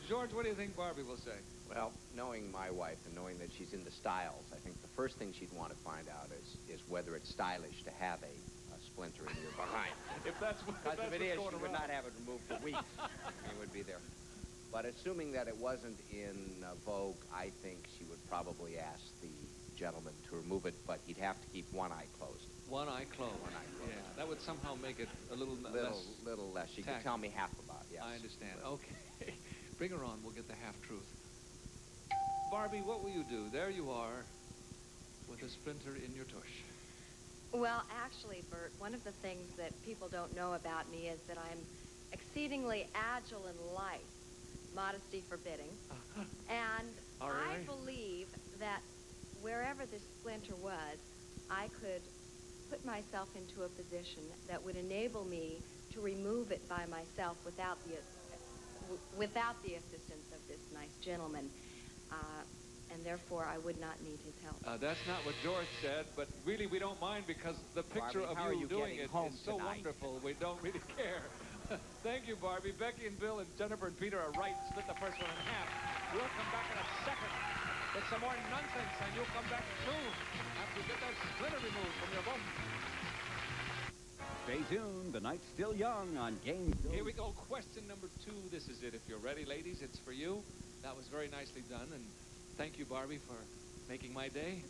George, what do you think Barbie will say? Well, knowing my wife and knowing that she's into styles, I think the first thing she'd want to find out is whether it's stylish to have a splinter in your behind. If that's what Because if it is, going she would around. not have it removed for weeks. It would be there. But assuming that it wasn't in vogue, I think she would probably ask the gentleman to remove it, but he'd have to keep one eye closed. One eye closed. One eye closed. Yeah, that would somehow make it a little less. She could tell me half about it, yes. I understand. Okay. Bring her on. We'll get the half-truth. Barbie, what will you do? There you are with a splinter in your tush. Well, actually, Bert, one of the things that people don't know about me is that I'm exceedingly agile and light, modesty forbidding. And Oh, really? I believe that wherever this splinter was, I could put myself into a position that would enable me to remove it by myself without the assistance of this nice gentleman. And therefore, I would not need his help. That's not what George said, but really we don't mind because the picture Barbie, how of are you you doing getting it home is so tonight? wonderful, we don't really care. Thank you, Barbie. Becky and Bill and Jennifer and Peter are right. Split the first one in half. We'll come back in a second with some more nonsense, and you'll come back soon after you get that splinter removed from your bum. Stay tuned. The night's still young on Game Show. Here we go. Question number 2. This is it. If you're ready, ladies, it's for you. That was very nicely done, and thank you, Barbie, for making my day.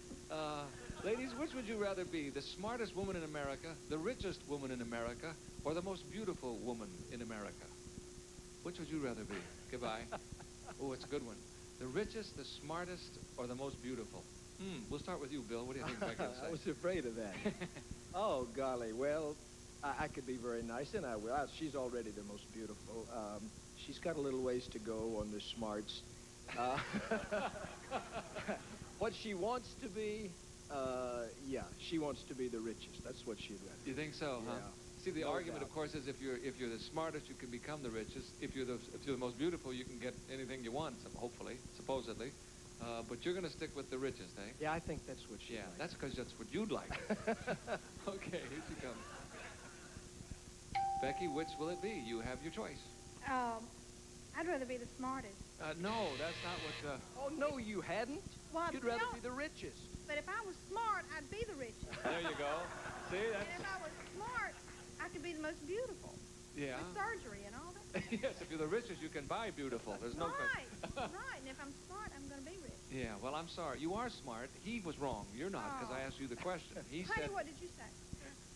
Ladies, which would you rather be? The smartest woman in America, the richest woman in America, or the most beautiful woman in America? Which would you rather be? Goodbye. Oh, it's a good one. The richest, the smartest, or the most beautiful? We'll start with you, Bill. What do you think Becky will say? I was afraid of that. Oh, golly. Well, I could be very nice, and I will. She's already the most beautiful. She's got a little ways to go on the smarts. What she wants to be, yeah, she wants to be the richest. That's what she'd rather. You think so, huh? Yeah. See, the No argument, doubt. of course, is if you're the smartest, you can become the richest. If you're the most beautiful, you can get anything you want, hopefully, supposedly. But you're going to stick with the richest, eh? Yeah, I think that's what she'd like. That's because that's what you'd like. Okay, here she comes. Becky, which will it be? You have your choice. I'd rather be the smartest. No, that's not what... Oh, no, you hadn't. Well, You'd rather no. be the richest. But if I was smart, I'd be the richest. There you go. See, And that's... if I was smart, I could be the most beautiful. Yeah. With surgery and all that. Yes, if you're the richest, you can buy beautiful. There's no Right, question. right. And if I'm smart, I'm going to be rich. Yeah, well, I'm sorry. You are smart. He was wrong. You're not, because I asked you the question. He Honey, said... what did you say?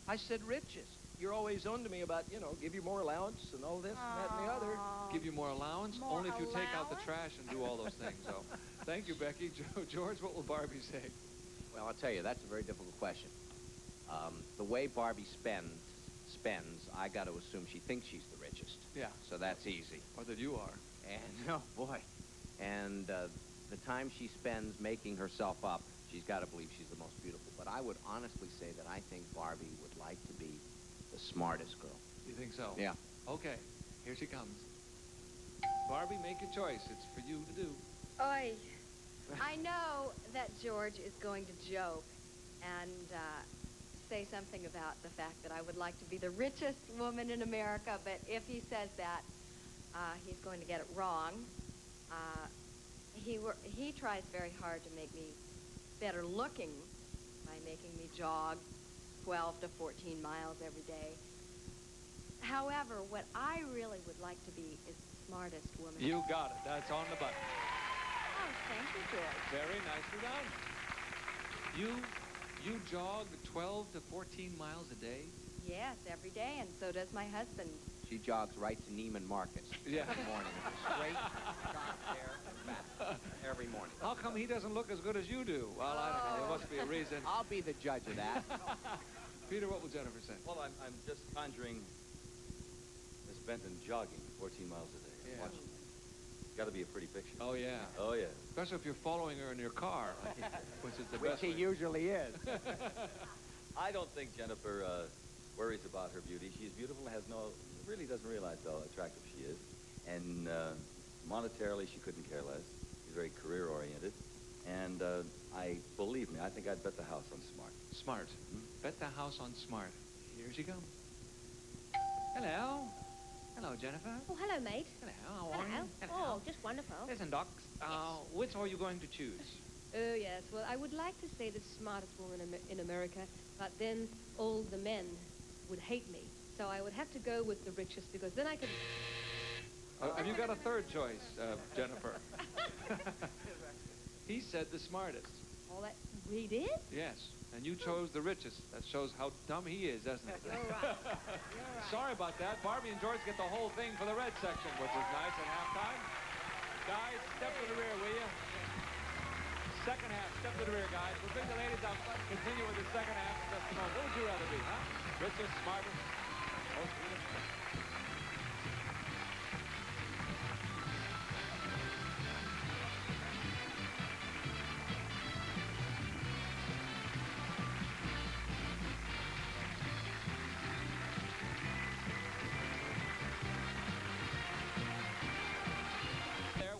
I said richest. you're always on to me about, give you more allowance and all this and that and the other. Give you more allowance? More Only if you take out the allowance? trash and do all those things, though. Thank you, Becky. George, what will Barbie say? Well, I'll tell you, that's a very difficult question. The way Barbie spends, I got to assume she thinks she's the richest. Yeah. So that's easy. Or that you are. And, oh, boy. And the time she spends making herself up, she's got to believe she's the most beautiful. But I would honestly say that I think Barbie would like to be the smartest girl. You think so? Yeah. Okay, here she comes. Barbie, make your choice. It's for you to do. Oi. I know that George is going to joke and say something about the fact that I would like to be the richest woman in America, but if he says that, he's going to get it wrong. He tries very hard to make me better looking by making me jog 12 to 14 miles every day. However, what I really would like to be is the smartest woman. You got it. That's on the button. Oh, thank you, George. Very nicely done. You jog 12 to 14 miles a day? Yes, every day, and so does my husband. She jogs right to Neiman Marcus Yeah. every morning. Straight shot there and back every morning. How come he doesn't look as good as you do? Well, I don't know. There must be a reason. I'll be the judge of that. Peter, what will Jennifer say? Well, I'm just conjuring Miss Benton jogging 14 miles a day. Yeah. Watching. It's got to be a pretty picture. Oh, yeah. Oh, yeah. Especially if you're following her in your car, which is the Which best he way. usually is. I don't think Jennifer worries about her beauty. She's beautiful, really doesn't realize how attractive she is. And monetarily, she couldn't care less. She's very career-oriented. And believe me, I think I'd bet the house on smart. Smart. Hmm? Bet the house on smart. Here she comes. Hello. Hello, Jennifer. Oh, hello, mate. Hello, how are you? Oh, just wonderful. Listen, Doc, which are you going to choose? Oh, yes. Well, I would like to say the smartest woman in America, but then all the men would hate me. So I would have to go with the richest, because then I could... Have you got a third choice, Jennifer? He said the smartest. All that... We did? Yes, and you chose the richest. That shows how dumb he is, doesn't it? You're right. You're right. Sorry about that. Barbie and George get the whole thing for the red section, which is nice at halftime. Guys, step to the rear, will you? Second half, step to the rear, guys. We'll bring the ladies up. Continue with the second half in just a moment. What would you rather be, huh? Richest, smartest, most beautiful?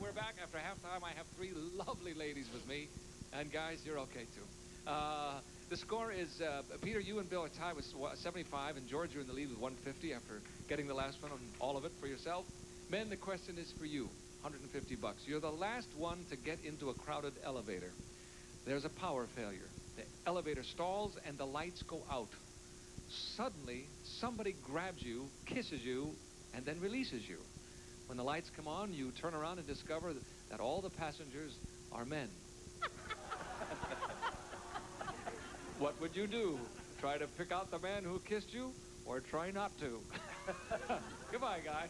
We're back after halftime. I have three lovely ladies with me. And guys, you're okay too. The score is, Peter, you and Bill are tied with 75, and George, you're in the lead with 150 after getting the last one on all of it for yourself. Men, the question is for you, $150. You're the last one to get into a crowded elevator. There's a power failure. The elevator stalls and the lights go out. Suddenly, somebody grabs you, kisses you, and then releases you. When the lights come on, you turn around and discover that all the passengers are men. What would you do? Try to pick out the man who kissed you, or try not to? Goodbye, guys.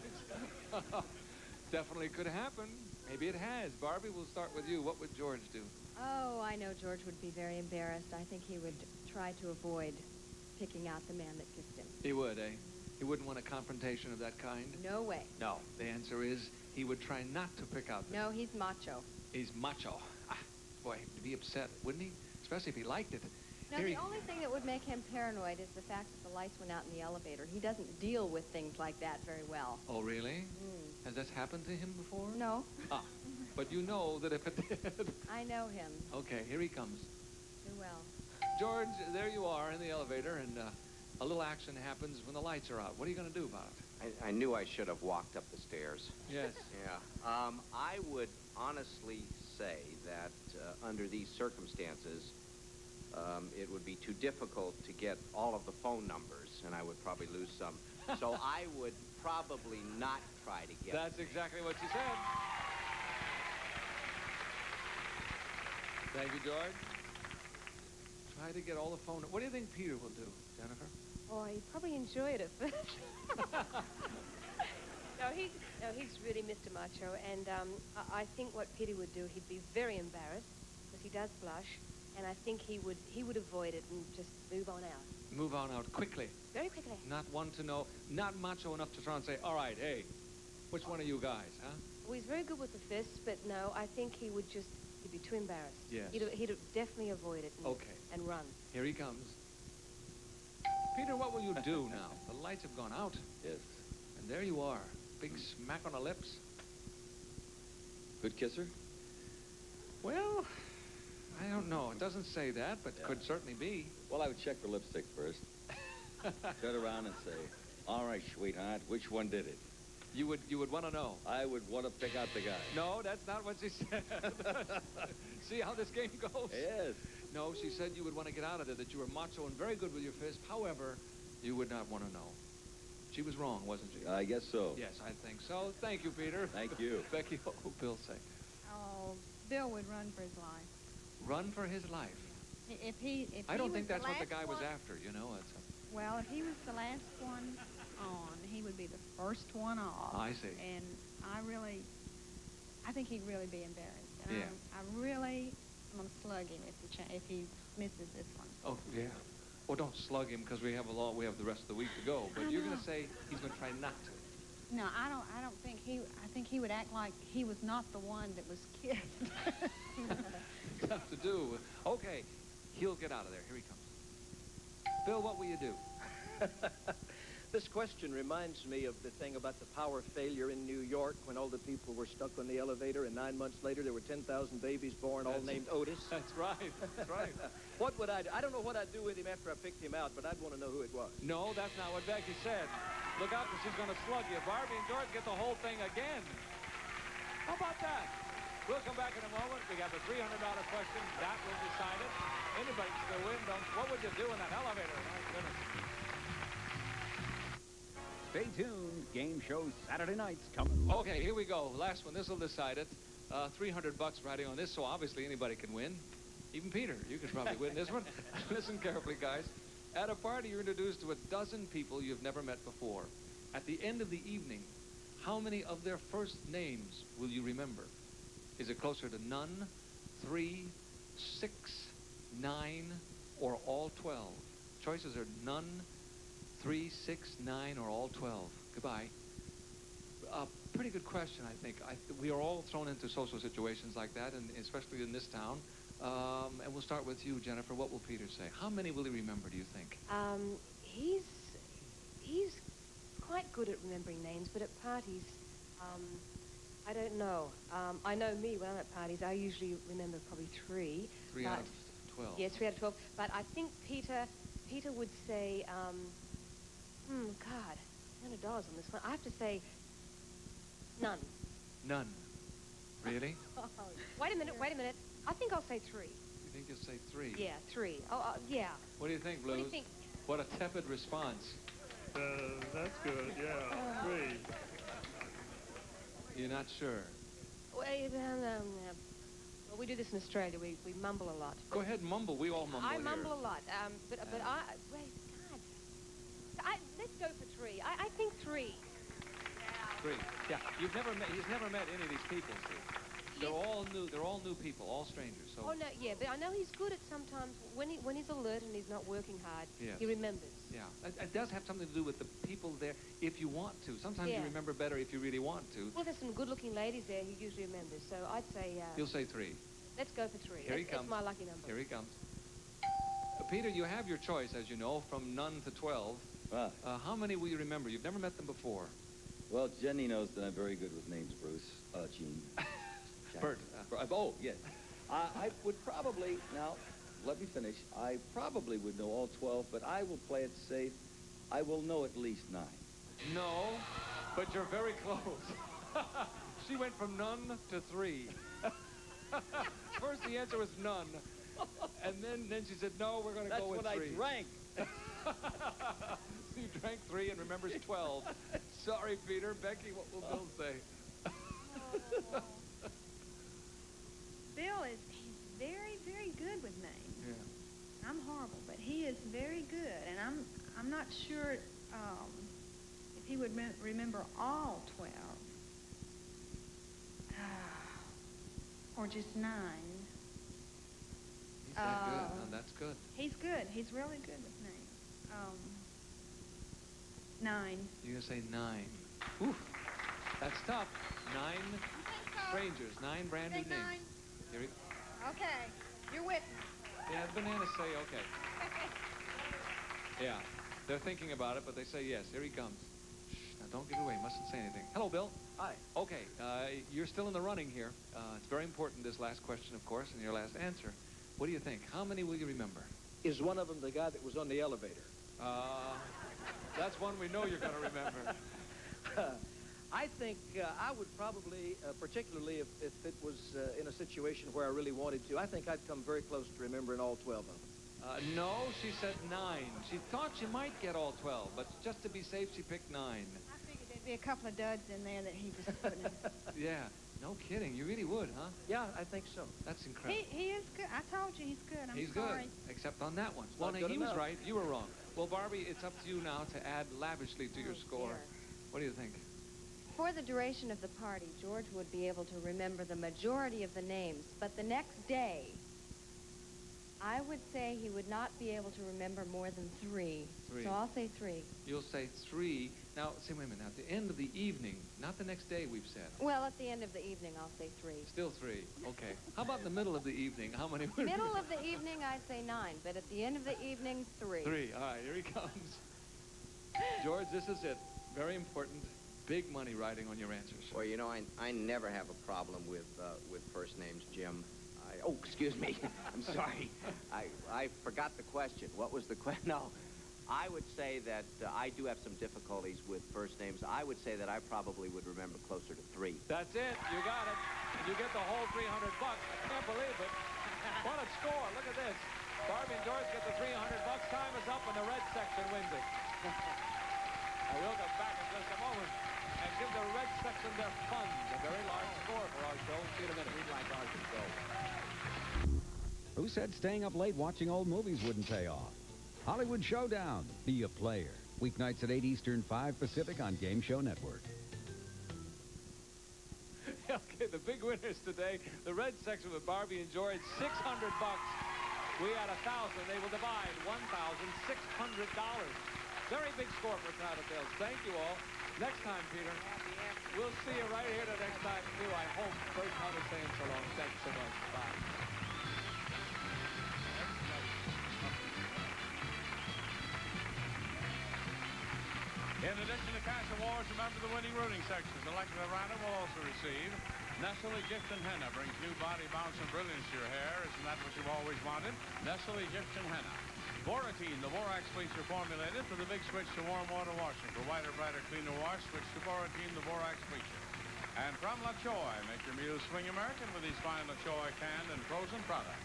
Definitely could happen. Maybe it has. Barbie, we'll start with you. What would George do? Oh, I know George would be very embarrassed. I think he would try to avoid picking out the man that kissed him. He would, eh? He wouldn't want a confrontation of that kind? No way. No. The answer is he would try not to pick out the... No, he's macho. He's macho. Boy, he'd be upset, wouldn't he? Especially if he liked it. Now, the only thing that would make him paranoid is the fact that the lights went out in the elevator. He doesn't deal with things like that very well. Oh, really? Has that happened to him before? No. Ah, but you know that if it did... I know him Okay, here he comes. too well. George, there you are in the elevator, and a little action happens when the lights are out. What are you going to do about it? I knew I should have walked up the stairs. Yes. Yeah. I would honestly say that under these circumstances, it would be too difficult to get all of the phone numbers, and I would probably lose some. So I would probably not try to get... That's exactly what she said. Thank you, George. Try to get all the phone... What do you think Peter will do, Jennifer? Oh, he'd probably enjoy it at first. No, he's really Mr. Macho, and I think what Peter would do, he'd be very embarrassed, because he does blush, and I think he would avoid it and just move on out. Move on out quickly. Very quickly. Not one to know, not macho enough to try and say, all right, hey, which one of you guys, huh? Well, he's very good with the fists, but no, I think he'd be too embarrassed. Yes. He'd definitely avoid it and run. Here he comes. Peter, what will you do now? The lights have gone out. Yes. And there you are. Big smack on the lips. Good kisser? Well, I don't know. It doesn't say that, but could certainly be. Well, I would check the lipstick first. Turn around and say, all right, sweetheart, which one did it? You would want to know. I would want to pick out the guy. No, that's not what she said. See how this game goes? Yes. No, she said you would want to get out of it, that you were macho and very good with your fist. However, you would not want to know. She was wrong, wasn't she? I guess so. Yes, I think so. Thank you, Peter. Thank you. Becky, what will Bill say? Oh, Bill would run for his life. Run for his life. If I don't he think was that's the what the last guy was one- after, you know. Well, if he was the last one on, he would be the first one off. I see. And I think he'd really be embarrassed. And Yeah. I'm going to slug him if he misses this one. Oh, yeah. Well, don't slug him because we have the rest of the week to go. But you're going to say he's going to try not to. No, I don't think I think he would act like he was not the one that was kissed. Tough to do. Okay, he'll get out of there. Here he comes. Bill, what will you do? This question reminds me of the thing about the power failure in New York when all the people were stuck on the elevator, and 9 months later there were 10,000 babies born, all named Otis. That's right. That's right. What would I do? I don't know what I'd do with him after I picked him out, but I'd want to know who it was. No, that's not what Becky said. Look out, because she's going to slug you. Barbie and George get the whole thing again. How about that? We'll come back in a moment. We got the $300 question. That will decide it. Anybody can still win. What would you do in that elevator? My goodness. Stay tuned. Game show Saturday nights coming. Okay, here we go. Last one. This will decide it. $300 riding on this, so obviously anybody can win. Even Peter, you could probably win this one. Listen carefully, guys. At a party, you're introduced to a dozen people you've never met before. At the end of the evening, how many of their first names will you remember? Is it closer to none, 3, 6, 9, or all 12? Choices are none, 3, 6, 9, or all 12. Goodbye. Pretty good question, I think. We are all thrown into social situations like that, and especially in this town. And we'll start with you, Jennifer. What will Peter say? How many will he remember, do you think? He's quite good at remembering names, but at parties, I don't know. I know me, when I'm at parties, I usually remember probably 3. 3 out of 12. Yes, 3 out of 12. But I think Peter would say, God, $100 on this one. I have to say none. None. Really? Wait a minute. I think I'll say 3. You think you'll say 3? Yeah, 3. Yeah. What do you think, Blues? What do you think? What a tepid response. That's good, yeah. 3. You're not sure? Wait, well, we do this in Australia. We mumble a lot. Go ahead, mumble. We all mumble I here. mumble a lot. But wait, God. Let's go for 3. I think 3. 3. Yeah. He's never met any of these people, see. They're all new. They're all new people, all strangers. So. Oh no, yeah, but I know he's good at sometimes when he's alert and he's not working hard. Yes. He remembers. Yeah, it does have something to do with the people there. If you want to, sometimes Yeah. you remember better if you really want to. Well, there's some good-looking ladies there who usually remembers. So I'd say. You'll say 3. Let's go for 3. Here he comes. That's my lucky number. Here he comes. Peter, you have your choice, as you know, from none to 12. Right. How many will you remember? You've never met them before. Well, Jenny knows that I'm very good with names, Bruce. Gene. Bert. Oh, yes. I would probably, now, let me finish. I probably would know all 12, but I will play it safe. I will know at least 9. No, but you're very close. She went from none to 3. First, the answer was none. And then she said, no, we're going to go with 3. That's what I drank. You drank 3 and remembers 12. Sorry, Peter. Becky, what will Bill say? Bill he's very, very good with names. Yeah. I'm horrible, but he is very good, and I'm not sure if he would remember all 12. Or just 9. He's that good. No, that's good. He's good. He's really good with names. 9. You're going to say 9. Oof. That's tough. 9 strangers. 9 brand new names. Here Okay. You're with me. Yeah, the bananas say okay. Yeah. They're thinking about it, but they say yes. Here he comes. Shh, now don't give it away. Mustn't say anything. Hello, Bill. Hi. Okay. You're still in the running here. It's very important, this last question, of course, and your last answer. What do you think? How many will you remember? Is one of them the guy that was on the elevator? That's one we know you're going to remember. I think I would probably, particularly if it was in a situation where I really wanted to, I think I'd come very close to remembering all 12 of them. No, she said 9. She thought she might get all 12, but just to be safe, she picked 9. I figured there'd be a couple of duds in there that he was putting in. Yeah. No kidding. You really would, huh? Yeah, I think so. That's incredible. He is good. I told you he's good. I'm He's sorry. good, except on that one. Well, Not now, good he was enough. right. You were wrong. Well, Barbie, it's up to you now to add lavishly to your score. Dear. What do you think? For the duration of the party, George would be able to remember the majority of the names, but the next day, I would say he would not be able to remember more than 3. 3. So I'll say 3. You'll say 3. Now, say, wait a minute. Now, at the end of the evening, not the next day, we've said. Well, at the end of the evening, I'll say 3. Still 3. Okay. How about in the middle of the evening? How many would Middle of the evening, I'd say 9, but at the end of the evening, 3. 3. All right, here he comes. George, this is it. Very important. Big money riding on your answers. Well, you know, I never have a problem with first names, Jim. Oh, excuse me. I'm sorry. I forgot the question. What was the question? No. I would say that I do have some difficulties with first names. I would say that I probably would remember closer to 3. That's it. You got it. And you get the whole $300. I can't believe it. What a score. Look at this. Barbie and George get the $300. Time is up and the red section wins it. I will come back in just a moment and give the red section their funds. A very large score for our show. See you in a minute. We'd like ours to go. Who said staying up late watching old movies wouldn't pay off? Hollywood Showdown. Be a player. Weeknights at 8 Eastern, 5 Pacific on Game Show Network. Okay, the big winners today. The red section with Barbie and George, $600. We had 1,000. They will divide $1,600. Very big score for Tattletales. Thank you all. Next time, Peter. We'll see you right here the next time, too. I hope. First time is saying so long. Thanks so much. Bye. In addition to cash awards, remember the winning rooting section selected at random will also receive Nestle Egyptian Henna. Brings new body bounce and brilliance to your hair. Isn't that what you've always wanted? Nestle Egyptian Henna. Boratine, the borax bleacher formulated for the big switch to warm water washing. For whiter, brighter, cleaner wash, switch to Boratine, the borax bleacher. And from La Choy, make your meals swing American with these fine La Choy canned and frozen products.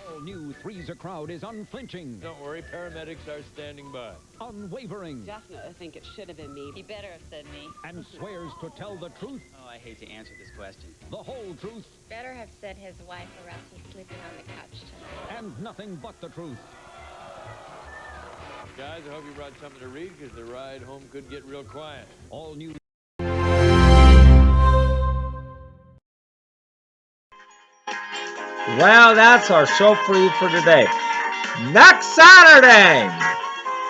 All new Three's a Crowd is unflinching. Don't worry, paramedics are standing by. Unwavering. Definitely think it should have been me. He better have said me. And swears to tell the truth. Oh, I hate to answer this question. The whole truth. Better have said his wife or else he's sleeping on the couch tonight. And nothing but the truth. Guys, I hope you brought something to read because the ride home could get real quiet. All new. Well, that's our show for you for today. Next Saturday,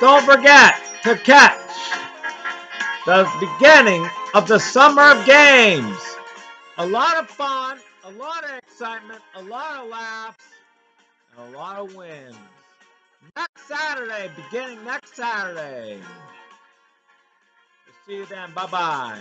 don't forget to catch the beginning of the Summer of Games. A lot of fun, a lot of excitement, a lot of laughs, and a lot of wins. Next Saturday, beginning next Saturday. We'll see you then. Bye-bye.